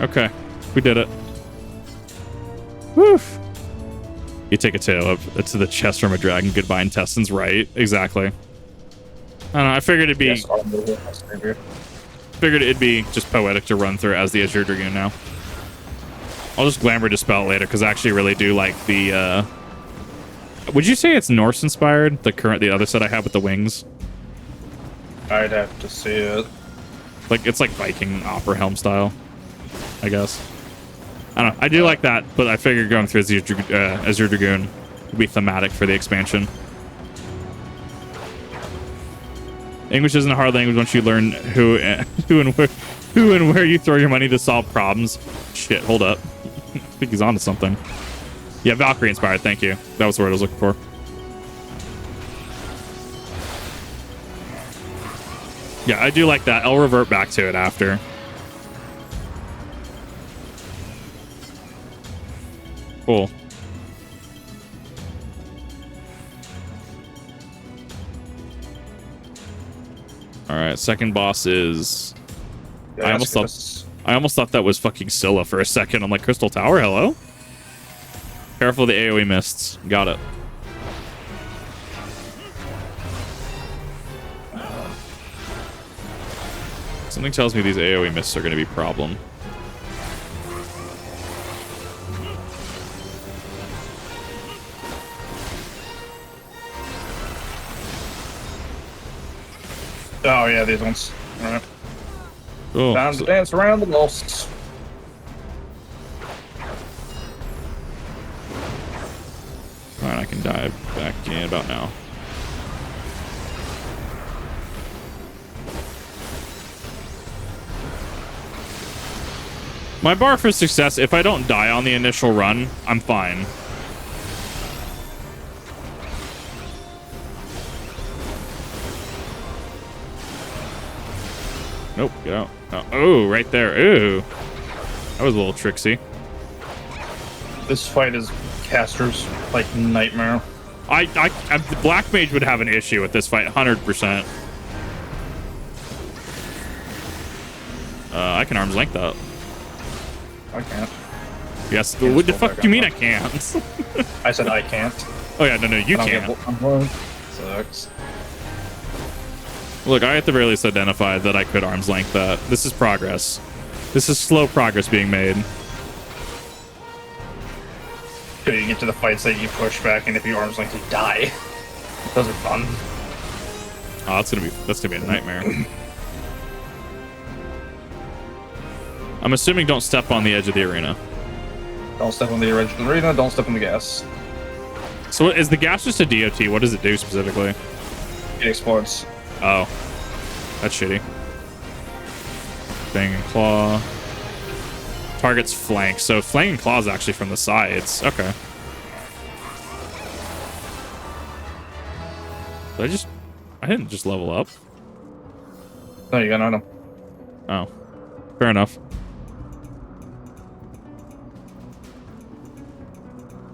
Okay, we did it. Woof. You take a tail up to the chest from a dragon. Goodbye intestines. Right, exactly. I don't know. I figured it'd be. Yes, Figured it'd be just poetic to run through as the Azure Dragoon now. I'll just glamour dispel it later because I actually really do like the. Would you say it's Norse inspired? The other set I have with the wings. I'd have to see it. Like it's like Viking opera helm style, I guess. I don't know. I do like that, but I figured going through Azure Dragoon would be thematic for the expansion. English isn't a hard language once you learn who and where you throw your money to solve problems. Shit, hold up. I think he's onto something. Yeah, Valkyrie inspired. Thank you. That was the word I was looking for. Yeah, I do like that. I'll revert back to it after. Cool. All right, second boss is. Yeah, I almost thought that was fucking Scylla for a second. I'm like, Crystal Tower, hello. Careful of the AoE mists. Got it. Something tells me these AoE mists are going to be a problem. Oh yeah, these ones. All right. Oh, Time to dance around the boss. Alright, I can dive back in about now. My bar for success, if I don't die on the initial run, I'm fine. Nope, get out. Oh, right there. Ooh. That was a little tricksy. This fight is caster's like nightmare. The Black Mage would have an issue with this fight, 100%. I can arm's length up. I can't. Yes. What the fuck do you mean I can't? I said I can't. Oh yeah, no, you can't. Sucks. Look, I at the very least identified that I could arm's length that. This is progress. This is slow progress being made. You get to the fights that you push back, and if you arm's length, you die. Those are fun. Oh, that's gonna be a nightmare. I'm assuming don't step on the edge of the arena. Don't step on the edge of the arena. Don't step on the gas. So is the gas just a DOT? What does it do specifically? It explodes. Oh, that's shitty. Fang and claw. Target's flank. So flank and claw is actually from the sides. Okay. I didn't just level up. No, you got no. Oh, fair enough.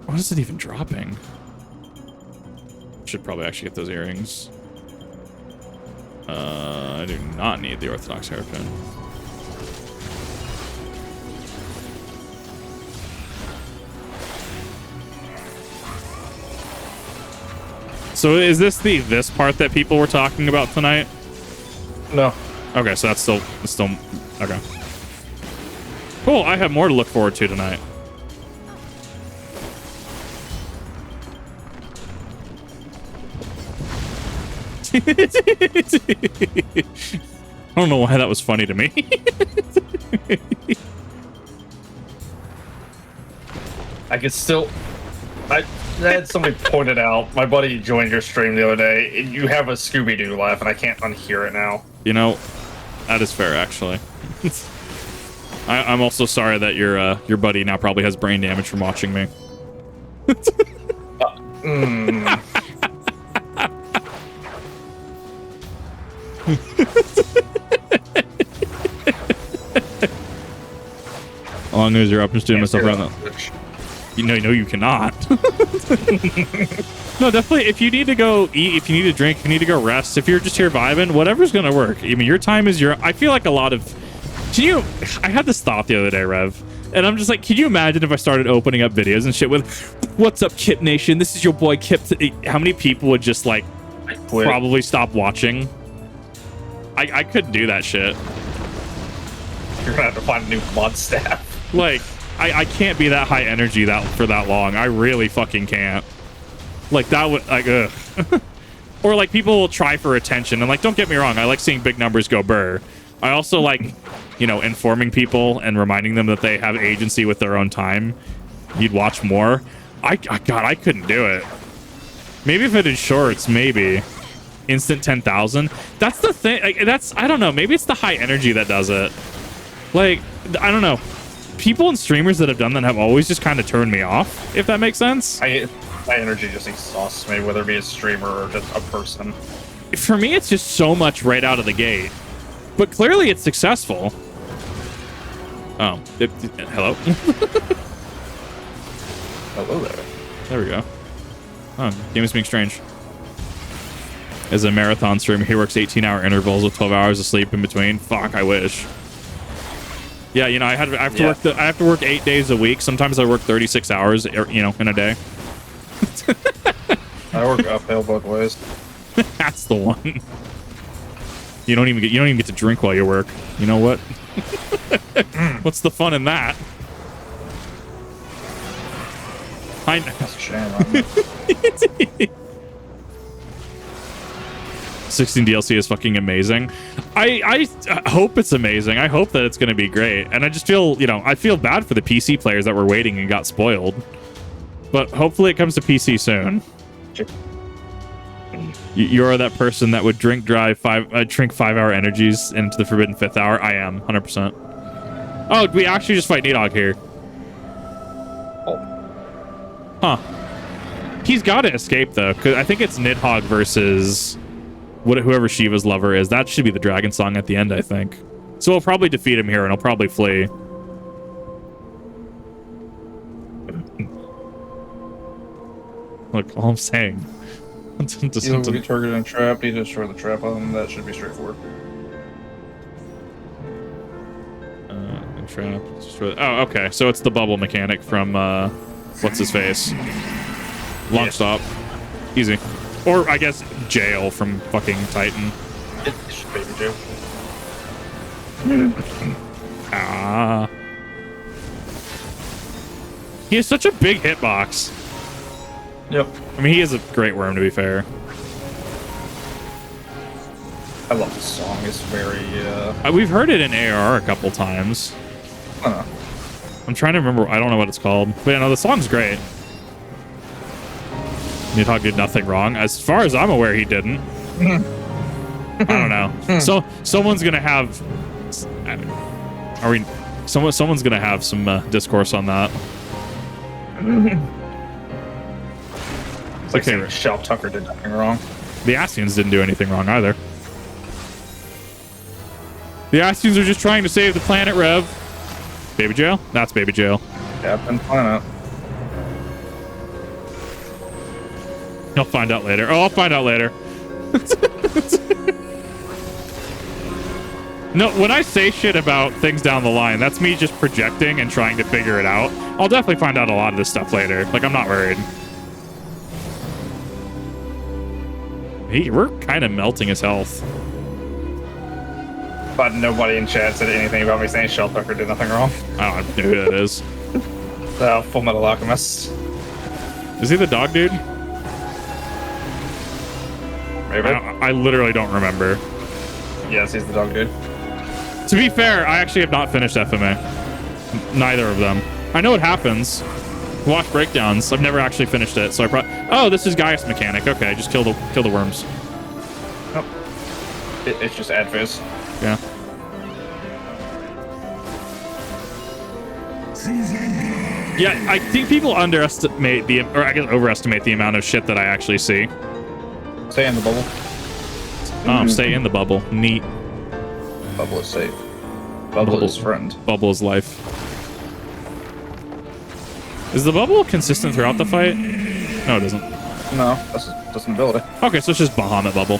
What is it even dropping? Should probably actually get those earrings. I do not need the Orthodox hairpin. So is this this part that people were talking about tonight? No. Okay, so that's still okay. Cool. I have more to look forward to tonight. I don't know why that was funny to me. I could still. I had somebody pointed out. My buddy joined your stream the other day. You have a Scooby-Doo laugh, and I can't unhear it now. You know, that is fair, actually. I'm also sorry that your buddy now probably has brain damage from watching me. As long as you're up and doing myself around that. You know, you cannot. No, definitely. If you need to go eat, if you need to drink, if you need to go rest, if you're just here vibing, whatever's gonna work. I mean, your time is your. I feel like a lot of. I had this thought the other day, Rev, and I'm just like, can you imagine if I started opening up videos and shit with, "What's up, Kip Nation? This is your boy Kip." How many people would just like probably stop watching? I couldn't do that shit. You're gonna have to find a new mod staff. Like, I can't be that high energy for that long. I really fucking can't. Like, that would, like, ugh. Or, like, people will try for attention. And, like, don't get me wrong. I like seeing big numbers go burr. I also like, you know, informing people and reminding them that they have agency with their own time. You'd watch more. God, I couldn't do it. Maybe if I did shorts, maybe. Instant 10,000. That's the thing. Like, I don't know. Maybe it's the high energy that does it. Like, I don't know. People and streamers that have done that have always just kind of turned me off, if that makes sense. My energy just exhausts me, whether it be a streamer or just a person. For me, it's just so much right out of the gate. But clearly it's successful. Oh, hello? Hello there. There we go. Oh, game is being strange. As a marathon streamer, he works 18-hour intervals with 12 hours of sleep in between. Fuck, I wish. Yeah, you know, I have to work 8 days a week. Sometimes I work 36 hours, you know, in a day. I work uphill both ways. That's the one. You don't even get to drink while you work. You know what? What's the fun in that? That's a shame. 16 DLC is fucking amazing. I hope it's amazing. I hope that it's going to be great. And I just feel, I feel bad for the PC players that were waiting and got spoiled. But hopefully it comes to PC soon. You're that person that would drink 5-hour energies into the Forbidden 5th hour. I am, 100%. Oh, we actually just fight Nidhogg here. Huh. He's got to escape, though, because I think it's Nidhogg versus whoever Shiva's lover is. That should be the dragon song at the end, I think. So we'll probably defeat him here, and he'll probably flee. Look, all I'm saying. You will be targeted and trapped. You destroy the trap on them. That should be straightforward. Trap. Oh, okay. So it's the bubble mechanic from what's his face? Long stop. Easy. Or I guess jail from fucking Titan. It's baby jail. Ah. He has such a big hitbox. Yep. I mean, he is a great worm, to be fair. I love this song. It's very, We've heard it in AR a couple times. I'm trying to remember. I don't know what it's called. But yeah, no, the song's great. Nidhogg did nothing wrong. As far as I'm aware, he didn't. I don't know. So someone's gonna have. Someone's gonna have some discourse on that. It's like saying Shell Tucker did nothing wrong. The Ascians didn't do anything wrong either. The Ascians are just trying to save the planet, Rev. Baby jail? That's baby jail. Captain Planet. I'll find out later. Oh, I'll find out later. No, when I say shit about things down the line, that's me just projecting and trying to figure it out. I'll definitely find out a lot of this stuff later. Like, I'm not worried. We're kind of melting his health. But nobody in chat said anything about me saying Shell Tucker did nothing wrong. I don't know who that is. Full Metal Alchemist. Is he the dog dude? Maybe. I literally don't remember. Yes, he's the dog dude. To be fair, I actually have not finished FMA. Neither of them. I know what happens. Watch breakdowns. I've never actually finished it, so I probably. Oh, this is Gaius mechanic. Okay, just kill the worms. Oh. It's just Adviz. Yeah. Yeah, I think people underestimate or I guess overestimate the amount of shit that I actually see. Stay in the bubble. Stay in the bubble. Neat. Bubble is safe. Bubble is friend. Bubble is life. Is the bubble consistent throughout the fight? No, it isn't. No, that's an ability. Okay, so it's just Bahamut bubble.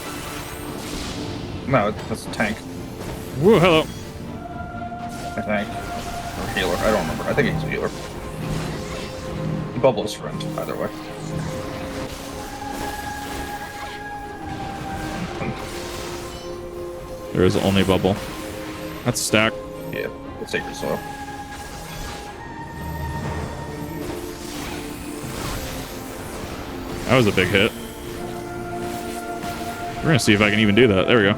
No, that's a tank. Woo, hello. I think. Or healer. I don't remember. I think he's a healer. Bubble is friend, either way. There is only bubble. That's a stack. Yeah, it's Sacred Soil. That was a big hit. We're gonna see if I can even do that. There we go.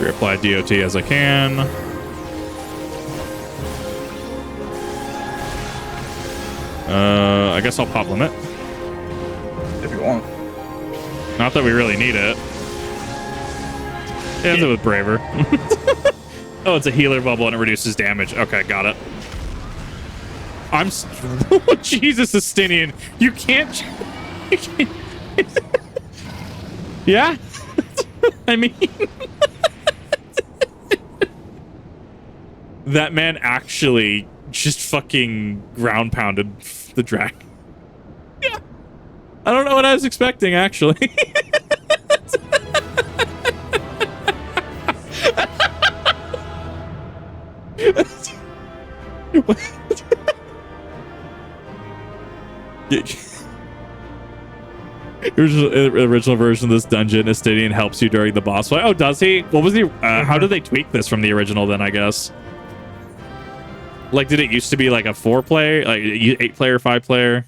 Reapply DOT as I can. I guess I'll pop limit. If you want. Not that we really need it. Ends it with Braver. Oh, it's a healer bubble and it reduces damage. Okay, got it. Oh, Jesus, Estinian. You can't. Yeah? I mean. That man actually just fucking ground pounded the dragon. Yeah. I don't know what I was expecting, actually. Original version of this dungeon, Estinian helps you during the boss fight. Oh, does he? What was the? How did they tweak this from the original? Then I guess. Like, did it used to be like a 4-player, like 8-player, 5-player?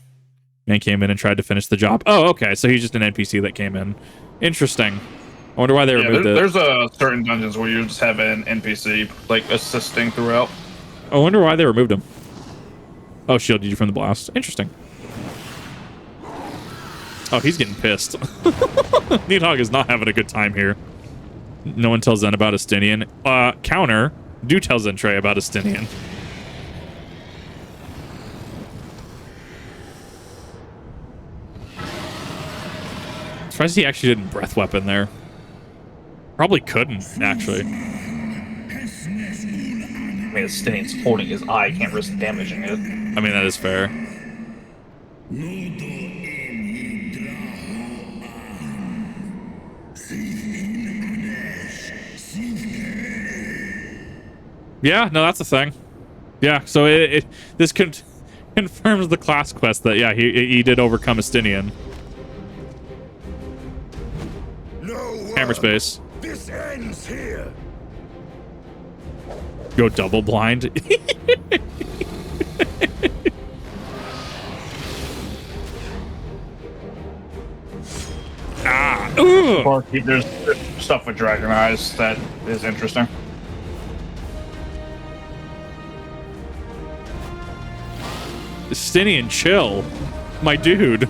Man came in and tried to finish the job. Oh, okay. So he's just an NPC that came in. Interesting. I wonder why they removed it. There's certain dungeons where you just have an NPC like assisting throughout. I wonder why they removed him. Oh, shielded you from the blast. Interesting. Oh, he's getting pissed. Needhog is not having a good time here. No one tells Zen about Estinian. Counter. Do tell Zentrey about Estinian. Surprised he actually didn't breath weapon there. Probably couldn't, actually. I mean, Estinian's holding his eye, can't risk damaging it. I mean, that is fair. Yeah, no, that's a thing. Yeah, so this confirms the class quest that, yeah, he did overcome Estinian. Hammer space. This ends here. Go double blind. Or there's stuff with dragon eyes that is interesting. Estinian, chill. My dude.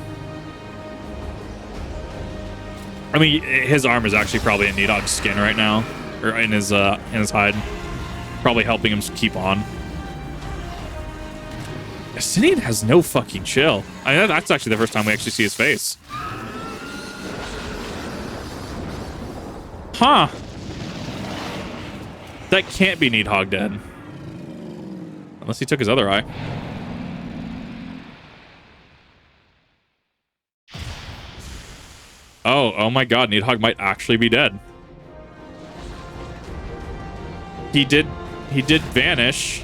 I mean, his arm is actually probably in Needhog's skin right now, or in his hide, probably helping him keep on. Estinian has no fucking chill. I mean, that's actually the first time we actually see his face. Huh? That can't be Needhog dead, unless he took his other eye. Oh my god, Needhog might actually be dead. He did vanish.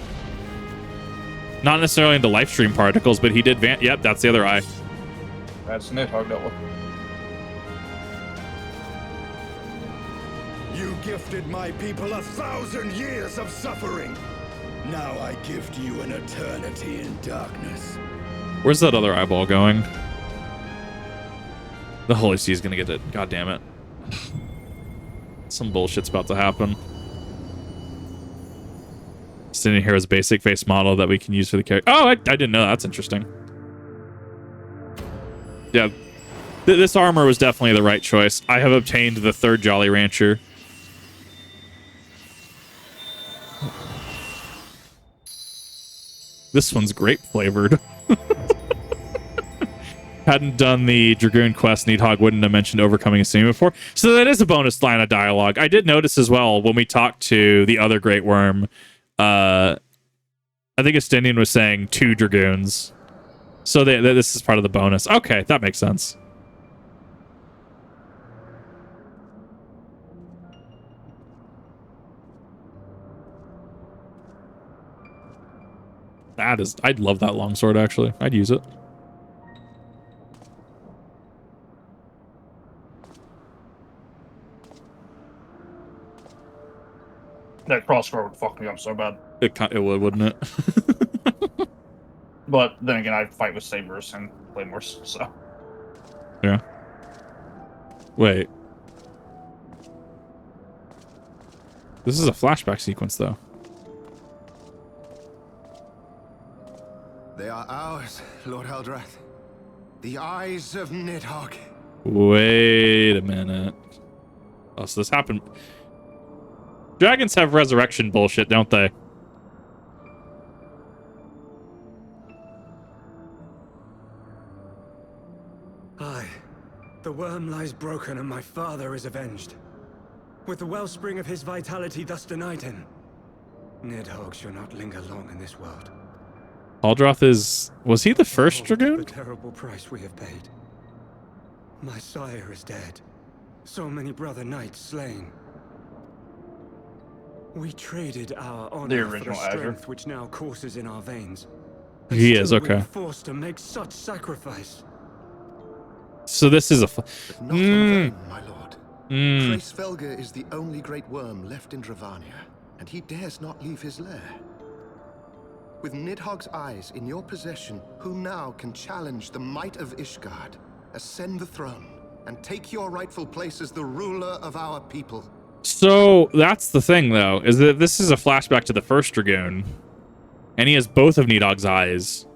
Not necessarily in the live stream particles, but he did yep, that's the other eye. That's Needhog that one. You gifted my people 1,000 years of suffering. Now I gift you an eternity in darkness. Where's that other eyeball going? The Holy Sea is gonna get it. God damn it. Some bullshit's about to happen. Sitting here as a basic face model that we can use for the character. Oh, I didn't know. That's interesting. Yeah. This armor was definitely the right choice. I have obtained the 3rd Jolly Rancher. This one's grape flavored. Hadn't done the Dragoon quest, Needhog wouldn't have mentioned overcoming a scene before. So that is a bonus line of dialogue. I did notice as well when we talked to the other Great Worm, I think Estinian was saying 2 Dragoons. So this is part of the bonus. Okay, that makes sense. I'd love that longsword, actually. I'd use it. That crossbow would fuck me up so bad. It would, wouldn't it? But then again, I'd fight with sabers and claymores, so. Yeah. Wait. This is a flashback sequence, though. They are ours, Lord Eldrath. The eyes of Nidhogg. Wait a minute. Oh, so this happened. Dragons have resurrection bullshit, don't they? Aye. The worm lies broken and my father is avenged. With the wellspring of his vitality thus denied him, Nidhogg shall not linger long in this world. Aldroth is... Was he the first Dragoon? The terrible price we have paid. My sire is dead. So many brother knights slain. We traded our honor for the strength which now courses in our veins. He is, okay. We are forced to make such sacrifice. So this is a... Not in vain, my lord. Trace Velga is the only great worm left in Dravania, and he dares not leave his lair. With Nidhogg's eyes in your possession, who now can challenge the might of Ishgard, ascend the throne, and take your rightful place as the ruler of our people? So that's the thing, though, is that this is a flashback to the first Dragoon, and he has both of Nidhogg's eyes.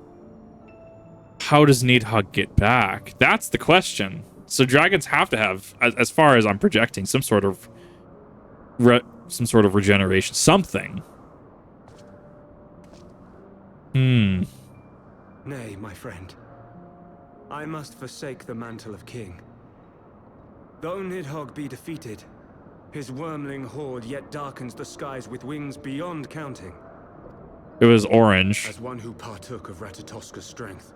How does Nidhogg get back? That's the question. So dragons have to have, as far as I'm projecting, some sort of regeneration, something. Nay, my friend. I must forsake the mantle of king. Though Nidhogg be defeated, his wormling horde yet darkens the skies with wings beyond counting. It was orange. As one who partook of Ratatoska's strength,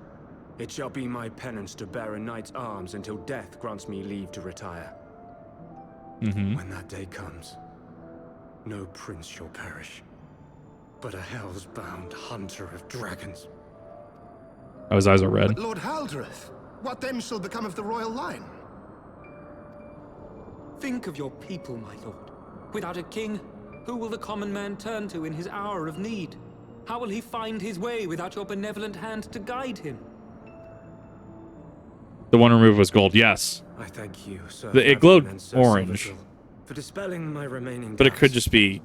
it shall be my penance to bear a knight's arms until death grants me leave to retire. When that day comes, no prince shall perish, but a hell's-bound hunter of dragons. Oh, his eyes are red. But Lord Haldreth, what then shall become of the royal line? Think of your people, my lord. Without a king, who will the common man turn to in his hour of need? How will he find his way without your benevolent hand to guide him? The one removed was gold, yes. I thank you, Sir. It glowed orange. For dispelling my remaining But it doubts. could just be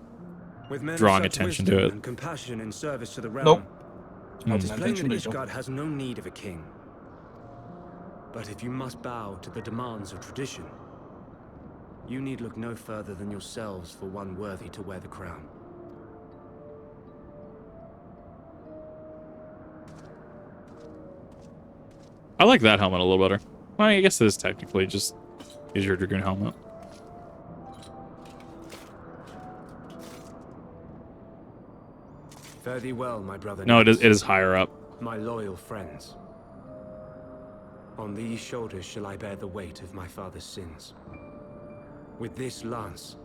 With men of drawing such attention wisdom to it. and compassion in service to the realm. Nope. It is plain that Ishgard has no need of a king. But if you must bow to the demands of tradition, you need look no further than yourselves for one worthy to wear the crown. I like that helmet a little better. Well, I guess it is technically just is your Dragoon helmet. Fare thee well, my brother. No, it knights, is higher up. my loyal friends. On these shoulders shall I bear the weight of my father's sins. With this lance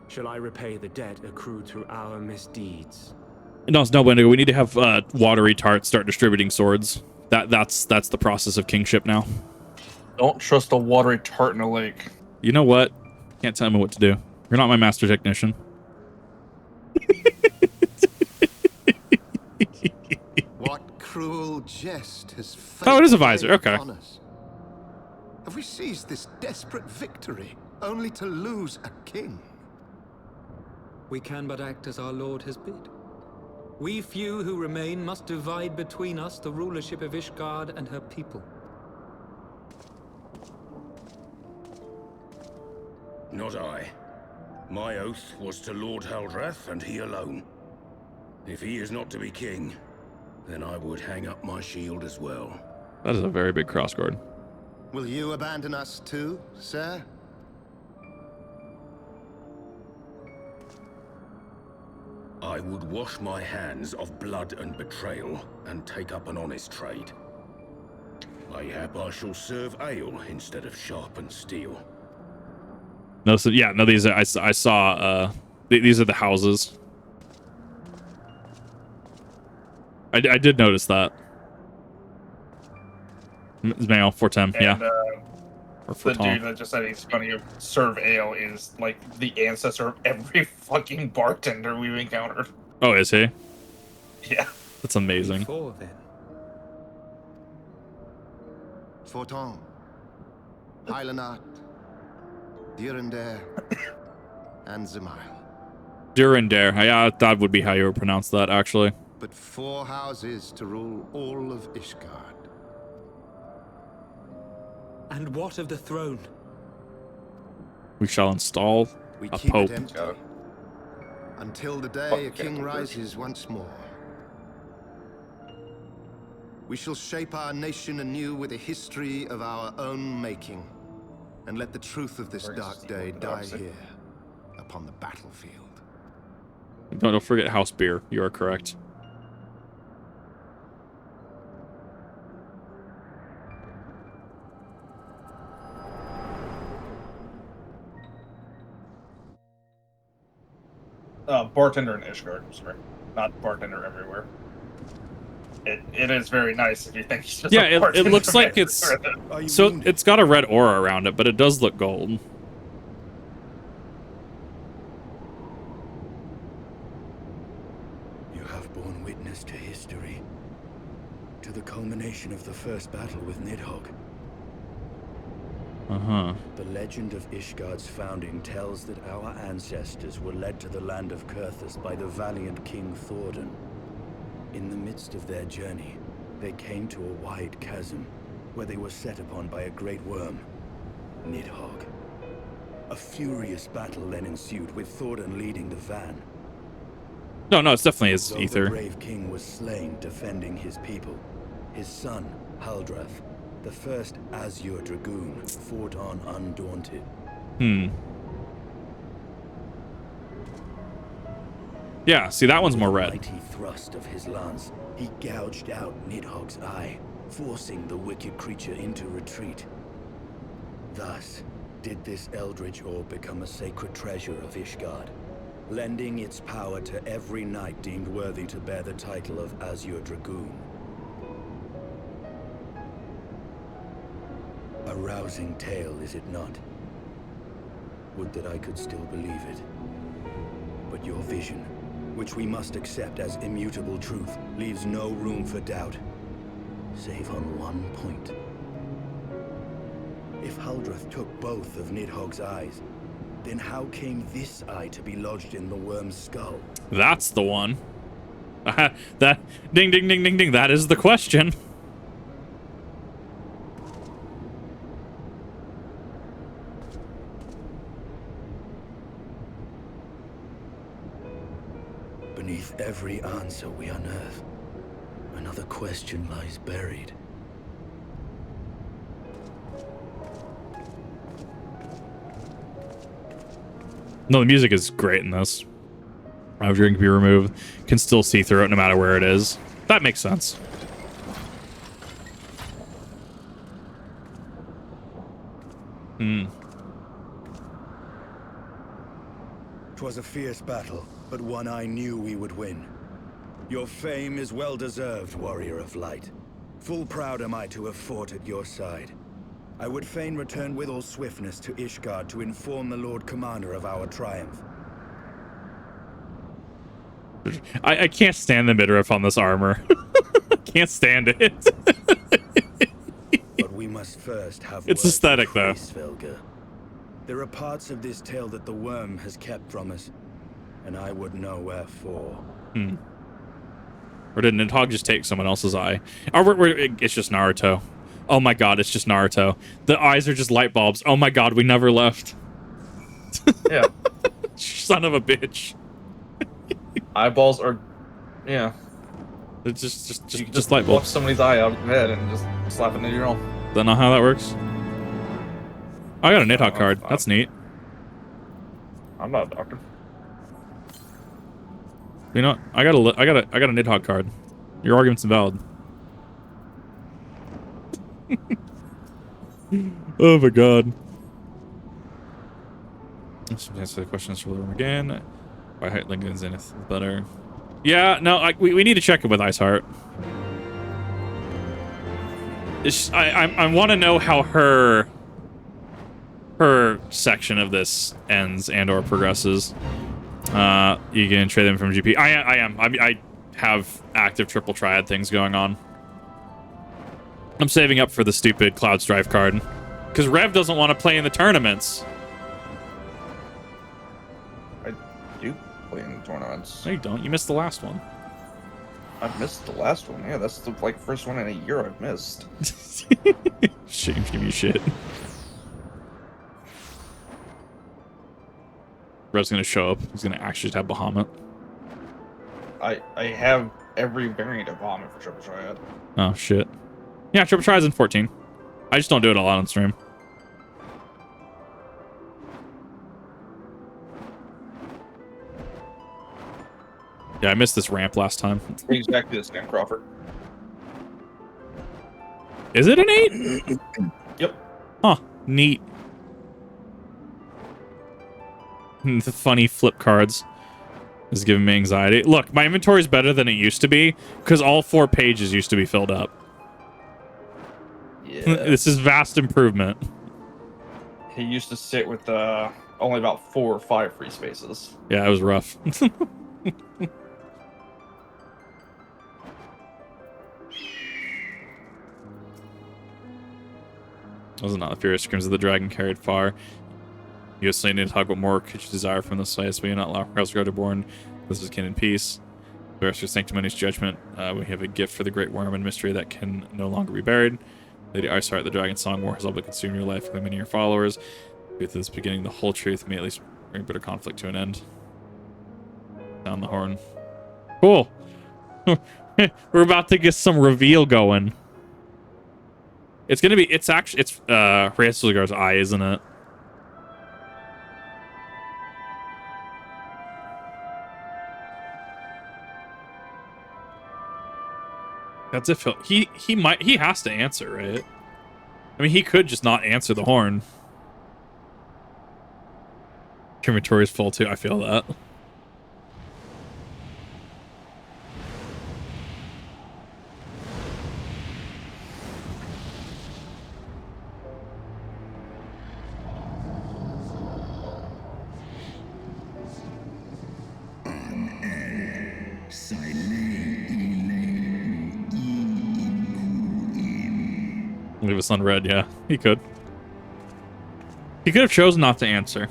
shall I repay the debt accrued through our misdeeds. No, it's no Wendigo. We need to have watery tarts start distributing swords. That's the process of kingship now. Don't trust a watery tart in a lake. You know what? Can't tell me what to do. You're not my master technician. What cruel jest has Oh, it is a fate visor. played Okay. upon us? Have we seized this desperate victory only to lose a king? We can but act as our lord has bid. We few who remain must divide between us the rulership of Ishgard and her people. Not I. My oath was to Lord Haldrath, and he alone. If he is not to be king, then I would hang up my shield as well. That is a very big crossguard. Will you abandon us too, sir? I would wash my hands of blood and betrayal, and take up an honest trade. Mayhap I shall serve ale instead of sharpened steel. No, so yeah, no. These are, I saw. These are the houses. I did notice that. Male 410, yeah. Or The dude that just said he's going to serve ale is like the ancestor of every fucking bartender we've encountered. Oh, is he? Yeah. That's amazing. Before then. Forton, Hylanat, Durandare, and Zemail. Durandare. Yeah, that would be how you would pronounce that, actually. But 4 houses to rule all of Ishgard. And what of the throne? We shall install We a keep pope. it empty until the day a king rises once more. We shall shape our nation anew with a history of our own making, and let the truth of this dark day die here, upon the battlefield. Don't forget house beer. You are correct. Bartender in Ishgard, sorry. Not bartender everywhere. It is very nice if you think he's just Yeah, a it bartender looks like it's... So it's got a red aura around it, but it does look gold. You have borne witness to history. To the culmination of the first battle with Nidhogg. Uh-huh. The legend of Ishgard's founding tells that our ancestors were led to the land of Kurthus by the valiant King Thordan. In the midst of their journey, they came to a wide chasm, where they were set upon by a great worm, Nidhogg. A furious battle then ensued, with Thordan leading the van. No, it's definitely his Though ether. the brave king was slain defending his people, his son, Haldrath, the first Azure Dragoon, fought on undaunted. Yeah, see, that one's more red. With a mighty thrust of his lance, he gouged out Nidhogg's eye, forcing the wicked creature into retreat. Thus, did this eldritch orb become a sacred treasure of Ishgard, lending its power to every knight deemed worthy to bear the title of Azure Dragoon. A rousing tale, is it not? Would that I could still believe it. But your vision, which we must accept as immutable truth, leaves no room for doubt, save on one point. If Haldrath took both of Nidhogg's eyes, then how came this eye to be lodged in the worm's skull? That's the one. That ding ding ding ding ding. That is the question. Beneath every answer we unearth, another question lies buried. No, the music is great in this. If drink can be removed, can still see through it no matter where it is. That makes sense. Hmm. 'Twas a fierce battle, but one I knew we would win. Your fame is well deserved, warrior of light. Full proud am I to have fought at your side. I would fain return with all swiftness to Ishgard to inform the Lord Commander of our triumph. I can't stand the midriff on this armor. I can't stand it. But we must first have It's word aesthetic, from though. Hraesvelgr. There are parts of this tale that the worm has kept from us, and I would know wherefore. Or did Nidhogg just take someone else's eye? Or it's just Naruto. Oh my god, it's just Naruto. The eyes are just light bulbs. Oh my god, we never left. Yeah. Son of a bitch. Eyeballs are, yeah. It's You just light pluck bulbs. somebody's eye out of the head and just slap it into your own. Is that not how that works? I got a Nidhogg card. That's neat. I'm not a doctor. You know what? I got a Nidhogg card. Your argument's invalid. Oh my god. Let's answer the questions for the room again. Why height Lincoln and Zenith is better? Yeah, no, we need to check it with Iceheart. I want to know how her section of this ends and or progresses. You can trade them from GP. I have active triple triad things going on. I'm saving up for the stupid Cloud Strife card because Rev doesn't want to play in the tournaments. I do play in the tournaments. No, you don't. You missed the last one. I've missed the last one. Yeah, that's the first one in a year I've missed. Shame, give you shit. Rev's gonna show up. He's gonna actually have Bahamut. I have every variant of Bahamut for Triple Triad. Oh shit. Yeah, Triple Triad's in 14. I just don't do it a lot on stream. Yeah, I missed this ramp last time. Exactly the same, Crawford. Is it an 8? Yep. Huh. Neat. The funny flip cards is giving me anxiety. Look, my inventory is better than it used to be because all 4 pages used to be filled up. Yeah. This is vast improvement. He used to sit with only about 4 or 5 free spaces. Yeah, it was rough. Was it not the furious screams of the dragon carried far? You have slain Nidhogg, what more could you desire from this place? Will you not allow House to be born? This is kin in peace. We rest your sanctimonious judgment. We have a gift for the great worm and mystery that can no longer be buried. Lady Isart, the dragon song war has all but consumed your life, including many of your followers. With this beginning, the whole truth may at least bring bitter conflict to an end. Down the horn. Cool. We're about to get some reveal going. It's gonna be. It's actually. It's Hraesvelgar's eye, isn't it? That's if he has to answer, right? I mean, he could just not answer the horn. Inventory's full too. I feel that. Leave us unread, yeah. He could. He could have chosen not to answer.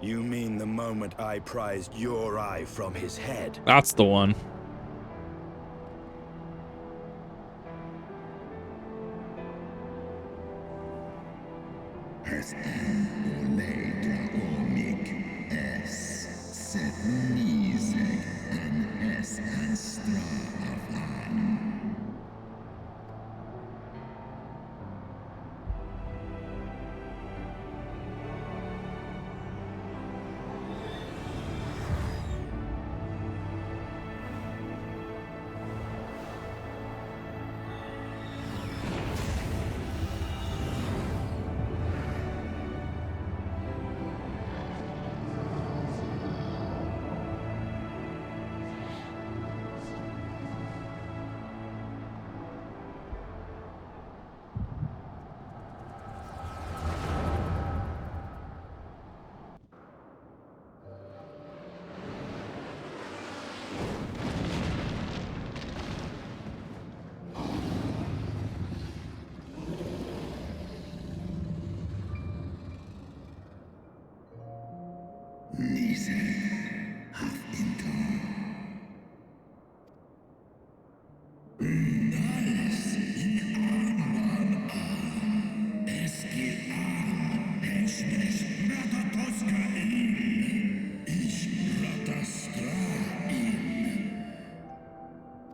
You mean the moment I prized your eye from his head? That's the one.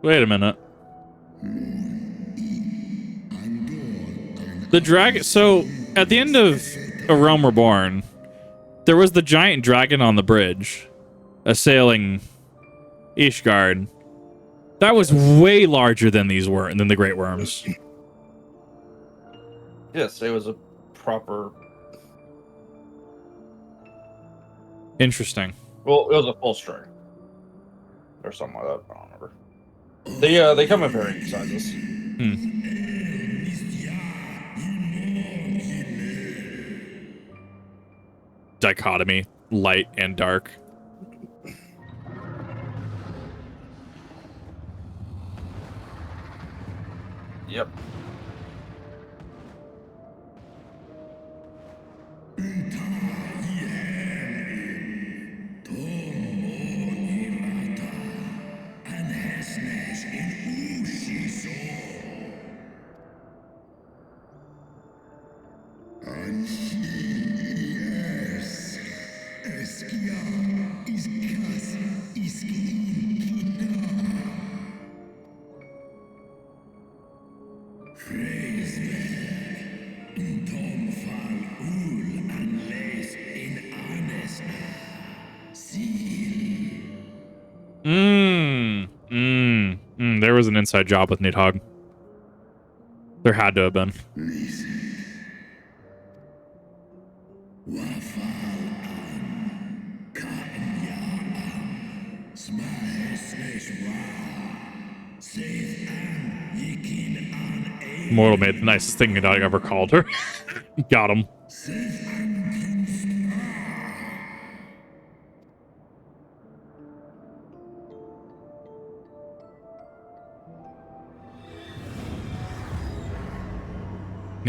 Wait a minute. The dragon. So at the end of A Realm Reborn, there was the giant dragon on the bridge, assailing Ishgard. That was way larger than than the Great Worms. Yes, it was a proper. Interesting. Well, it was a full string, or something like that. I don't remember. They come in varying sizes. Dichotomy, light and dark. Yep. There was an inside job with Nidhogg. There had to have been. Mortal made the nicest thing Nidhogg ever called her. Got him.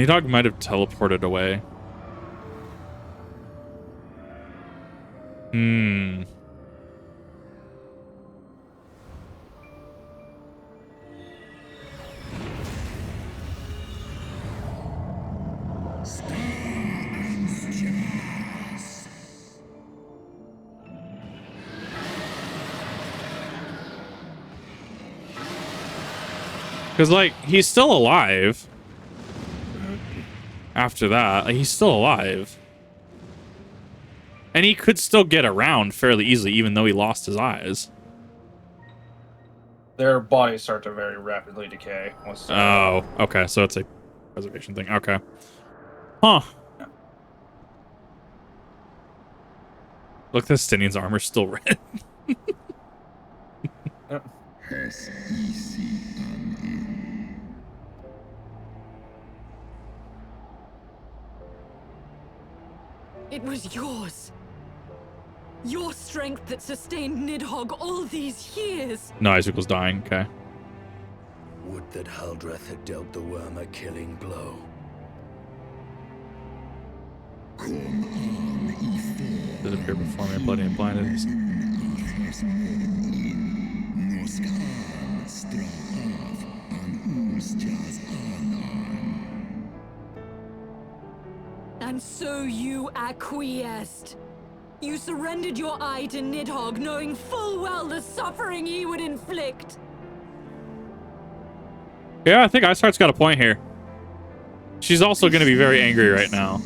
Nidhogg might have teleported away. Hmm. Because, like, he's still alive. After that, like, he's still alive. And he could still get around fairly easily, even though he lost his eyes. Their bodies start to very rapidly decay. Oh, okay. So it's a preservation thing. Okay. Huh. Yeah. Look, the Stinian's armor's still red. Yep. It was yours. Your strength that sustained Nidhogg all these years. No, Isaac's dying. Okay. Would that Haldreth had dealt the worm a killing blow. Disappear before me, bloody and blinded. And so you acquiesced. You surrendered your eye to Nidhogg, knowing full well the suffering he would inflict. Yeah, I think Iceheart's got a point here. She's also going to be very angry right now.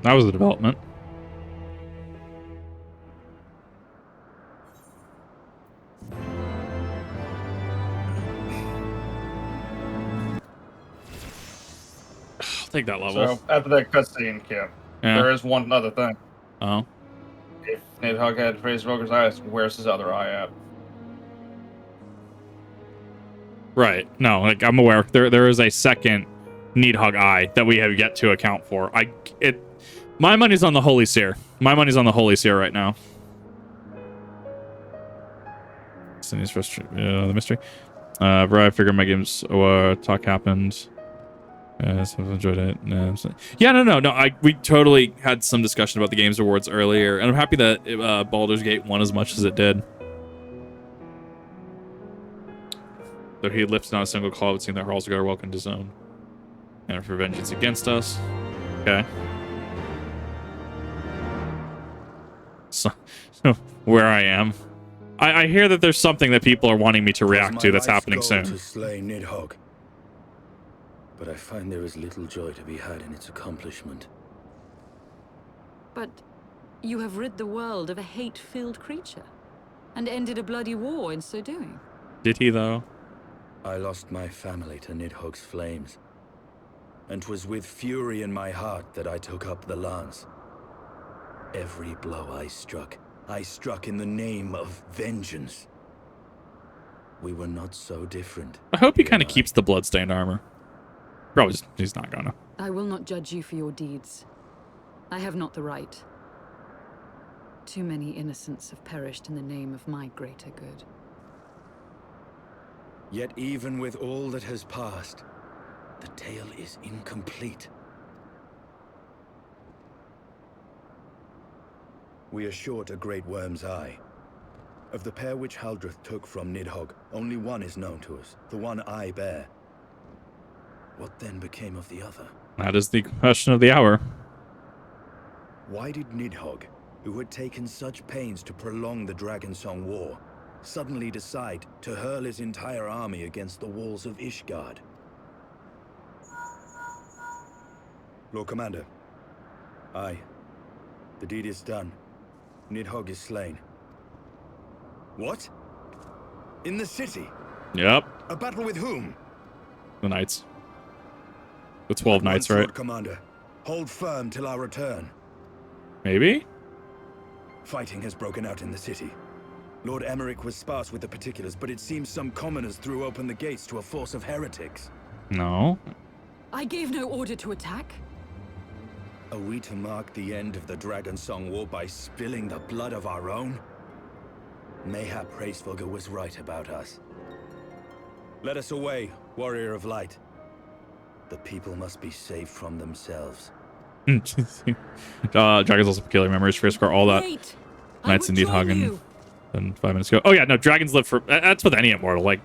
That was the development. I'll take that level. So after that cutscene, yeah, there is one other thing. Oh. If Nidhogg had raised Roger's eyes, where's his other eye at? Right. No, like I'm aware there is a second Nidhogg eye that we have yet to account for. My money's on the Holy Seer. My money's on the Holy Seer right now. Cindy's frustrated. The mystery. I figured my game's talk happened. So I've enjoyed it. Yeah, no. We totally had some discussion about the Games Awards earlier, and I'm happy that Baldur's Gate won as much as it did. Though he lifted not a single claw, it would seem that Hraulsgar welcomed his own. And for vengeance against us. Okay. So where I am. I hear that there's something that people are wanting me to react to that's happening soon. To slay Nidhogg. But I find there is little joy to be had in its accomplishment. But you have rid the world of a hate-filled creature, and ended a bloody war in so doing. Did he, though? I lost my family to Nidhogg's flames. And 'twas with fury in my heart that I took up the lance. Every blow I struck in the name of vengeance. We were not so different. I hope he kind of keeps the bloodstained armor. Probably he's not gonna. I will not judge you for your deeds. I have not the right. Too many innocents have perished in the name of my greater good. Yet even with all that has passed, the tale is incomplete. We are short a great worm's eye. Of the pair which Haldreth took from Nidhogg, only one is known to us, the one I bear. What then became of the other? That is the question of the hour. Why did Nidhogg, who had taken such pains to prolong the Dragonsong War, suddenly decide to hurl his entire army against the walls of Ishgard? Lord Commander. Aye. The deed is done. Nidhogg is slain. What? In the city? Yep. A battle with whom? The knights. The 12 knights, right? Lord Commander. Hold firm till our return. Maybe? Fighting has broken out in the city. Lord Emmerich was sparse with the particulars, but it seems some commoners threw open the gates to a force of heretics. No. I gave no order to attack. Are we to mark the end of the Dragonsong War by spilling the blood of our own? Mayhap Hraesvelgr was right about us. Let us away, Warrior of Light. The people must be saved from themselves. Dragons also peculiar memories for Iskar, all that. Wait, Knights indeed Hagen. Then 5 minutes ago. Oh yeah, no, dragons live for. That's with any immortal. Like.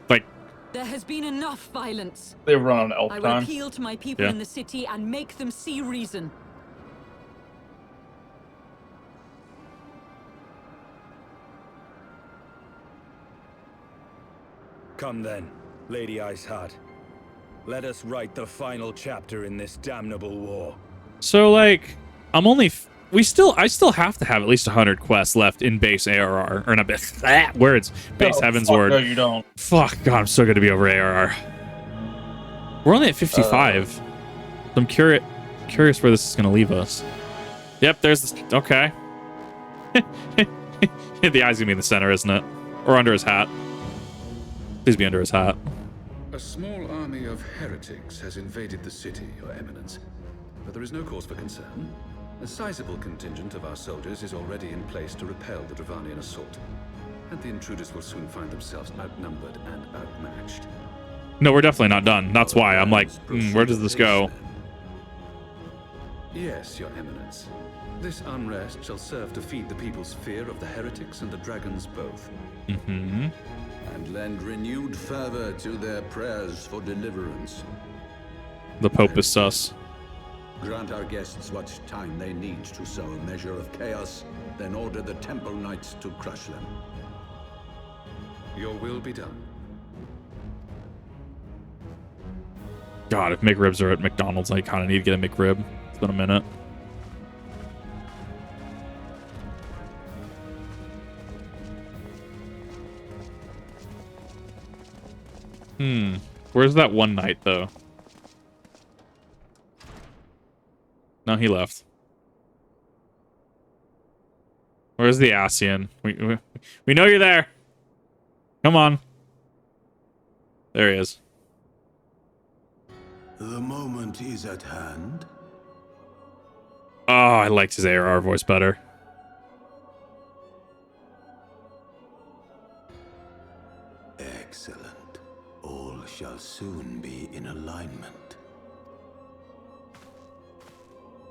There has been enough violence. They run on elf I will time. appeal to my people in the city and make them see reason. Come then, Lady Iceheart. Let us write the final chapter in this damnable war. So like, I'm only. I still have to have at least 100 quests left in base ARR or not base words base Heavensward. No, you don't. Fuck God, I'm still gonna be over ARR. We're only at 55. So I'm curious where this is gonna leave us. Yep, there's this. Okay. The eye's gonna be in the center, isn't it? Or under his hat. Please be under his hat. A small army of heretics has invaded the city, Your Eminence. But there is no cause for concern. A sizable contingent of our soldiers is already in place to repel the Dravanian assault. And the intruders will soon find themselves outnumbered and outmatched. No, we're definitely not done. That's why I'm like, where does this go? Yes, Your Eminence. This unrest shall serve to feed the people's fear of the heretics and the dragons both. Mm-hmm. And lend renewed fervor to their prayers for deliverance. The Pope is sus. Grant our guests what time they need to sow a measure of chaos, then order the Temple Knights to crush them. Your will be done. God, if McRibs are at McDonald's, I kind of need to get a McRib. It's been a minute. Where's that one knight, though? No, he left. Where's the Ascian? We know you're there. Come on. There he is. The moment is at hand. Oh, I liked his ARR voice better. Excellent. All shall soon be in alignment.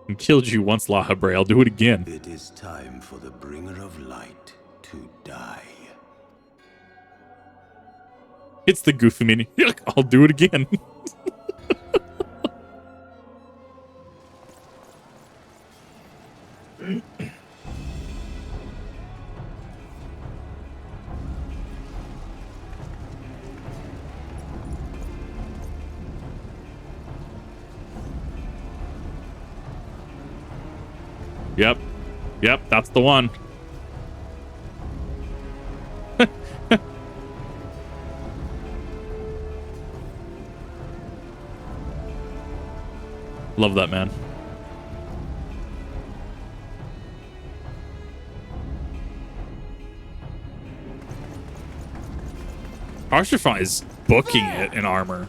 I killed you once, Lahabre. I'll do it again. It is time for the bringer of light to die. It's the goofy mini. I'll do it again. Yep, that's the one. Love that, man. Arshafon is booking it in armor.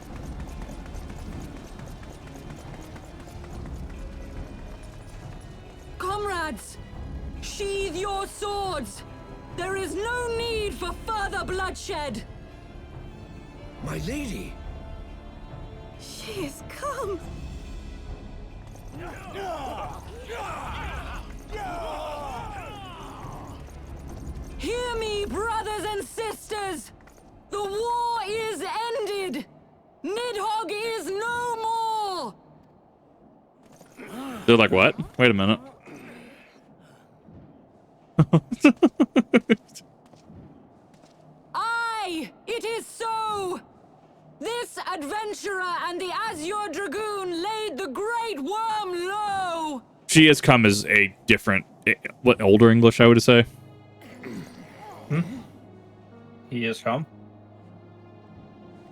Comrades, sheathe your swords. There is no need for further bloodshed. My lady! She has come. Hear me, brothers and sisters! The war is ended! Nidhogg is no more! They're like, what? Wait a minute. Aye, it is so! This adventurer and the Azure Dragoon laid the great worm low! She has come as a different, what, older English, I would say. He has come?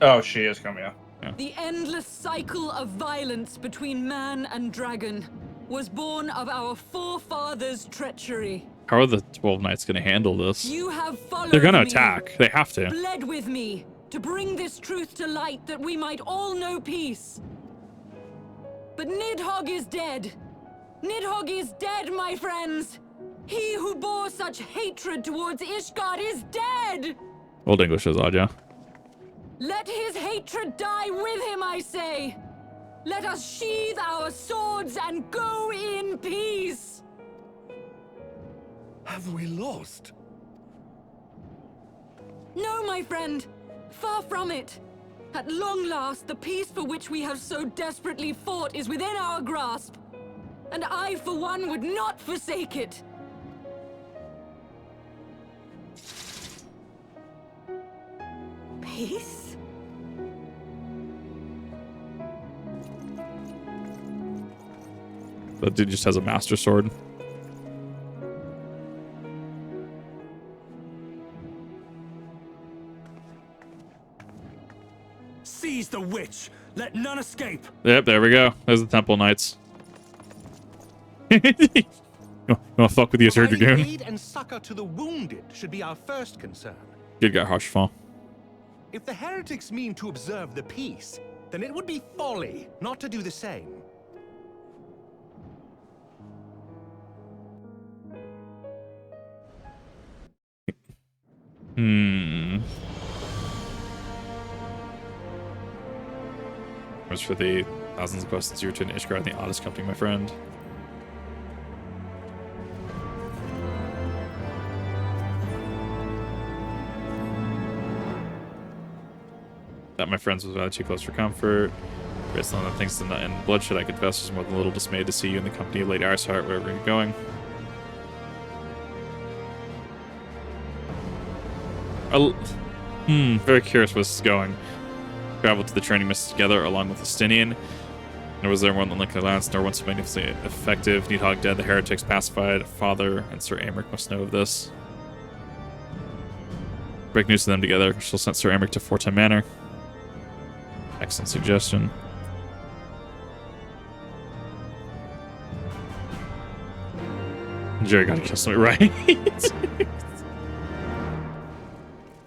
Oh, she has come, yeah. The endless cycle of violence between man and dragon was born of our forefathers' treachery. How are the 12 Knights going to handle this? You have followed They're going to me, attack. They have to. bled with me to bring this truth to light that we might all know peace. But Nidhogg is dead. Nidhogg is dead, my friends. He who bore such hatred towards Ishgard is dead. Old English is odd, yeah. Let his hatred die with him, I say. Let us sheathe our swords and go in peace. Have we lost? No, my friend. Far from it. At long last, the peace for which we have so desperately fought is within our grasp. And I, for one, would not forsake it. Peace? That dude just has a master sword. Seize the witch! Let none escape! Yep, there we go. There's the Temple Knights. You wanna fuck with the Azure Dragoon? Aid and succor to the wounded should be our first concern. Good guy, Harshfall. If the heretics mean to observe the peace, then it would be folly not to do the same. As for the thousands of questions you return to Ishgard and the oddest company, my friend. That, my friends, was rather too close for comfort. Based on the things and bloodshed, I confess, was more than a little dismayed to see you in the company of Lady Iceheart, wherever you're going. Very curious where this is going. Traveled to the training missions together along with Justinian. Nor was there more than Lincoln Lance, nor once so magnificently effective. Nidhogg dead, the heretics pacified. Father and Sir Aymeric must know of this. Break news to them together. She'll send Sir Aymeric to Fortin Manor. Excellent suggestion. Jerry gotta kill somebody, right?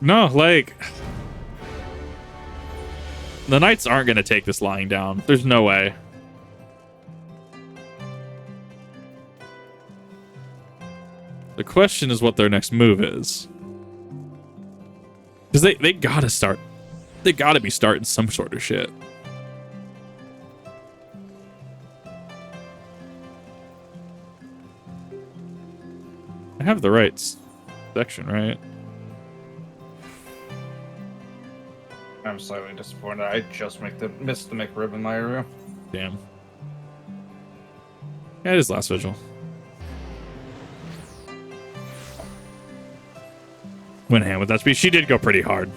No, like... The Knights aren't gonna take this lying down. There's no way. The question is what their next move is. Because they gotta start... They gotta be starting some sort of shit. I have the right section, right? I'm slightly disappointed. I just missed the McRib in my area. Damn. Yeah, it is last vigil. Went hand with that speed. She did go pretty hard.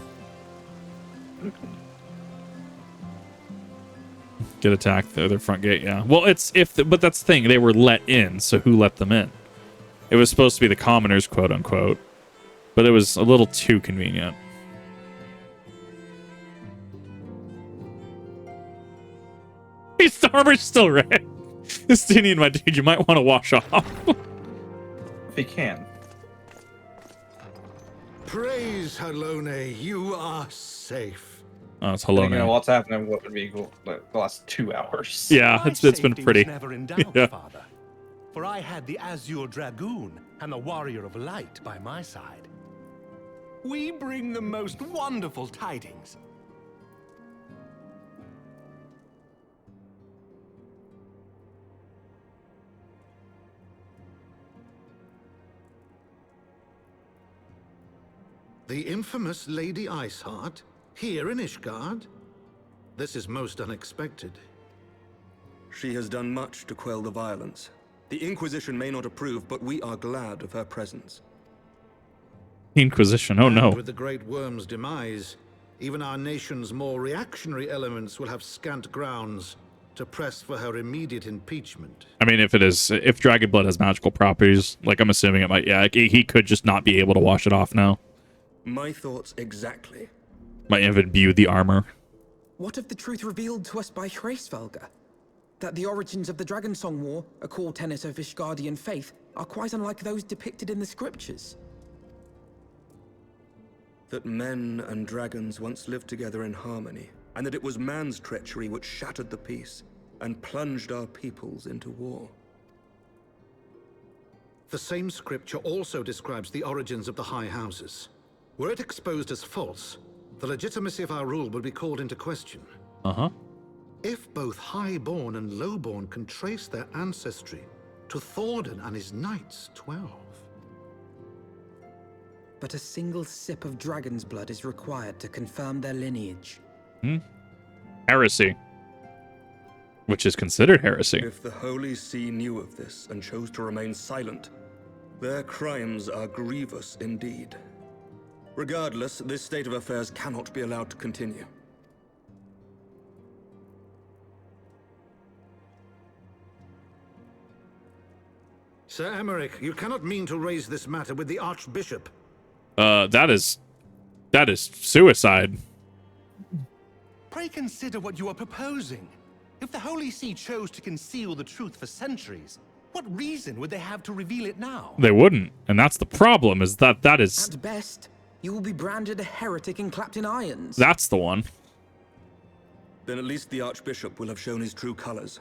Get attacked their front gate, yeah. Well, but that's the thing. They were let in, so who let them in? It was supposed to be the commoners, quote unquote, but it was a little too convenient. His armor's still red. Justinian, my dude, you might want to wash off. If he can. Praise Halone, you are safe. Oh, it's Halone. You know what's happening? What would be cool? The last 2 hours. Yeah, it's been pretty. Never in doubt, Yeah. Father. For I had the Azure Dragoon and the Warrior of Light by my side. We bring the most wonderful tidings. The infamous Lady Iceheart? Here in Ishgard? This is most unexpected. She has done much to quell the violence. The Inquisition may not approve, but we are glad of her presence. Inquisition, oh no. And with the Great Worm's demise, even our nation's more reactionary elements will have scant grounds to press for her immediate impeachment. I mean, if Dragonblood has magical properties, like I'm assuming it might, yeah, he could just not be able to wash it off now. My thoughts exactly. Might have imbued the armor. What of the truth revealed to us by Hraesvelga? That the origins of the Dragonsong War, a core tenet of Ishgardian faith, are quite unlike those depicted in the scriptures. That men and dragons once lived together in harmony, and that it was man's treachery which shattered the peace and plunged our peoples into war. The same scripture also describes the origins of the High Houses. Were it exposed as false, the legitimacy of our rule would be called into question. Uh-huh. If both Highborn and Lowborn can trace their ancestry to Thordan and his Knights 12. But a single sip of dragon's blood is required to confirm their lineage. Heresy. Which is considered heresy. If the Holy See knew of this and chose to remain silent, their crimes are grievous indeed. Regardless, this state of affairs cannot be allowed to continue. Sir Emmerich, you cannot mean to raise this matter with the Archbishop. That is suicide. Pray consider what you are proposing. If the Holy See chose to conceal the truth for centuries, what reason would they have to reveal it now? They wouldn't, and that's the problem, is that is... At best, you will be branded a heretic and clapped in irons. That's the one. Then at least the Archbishop will have shown his true colors.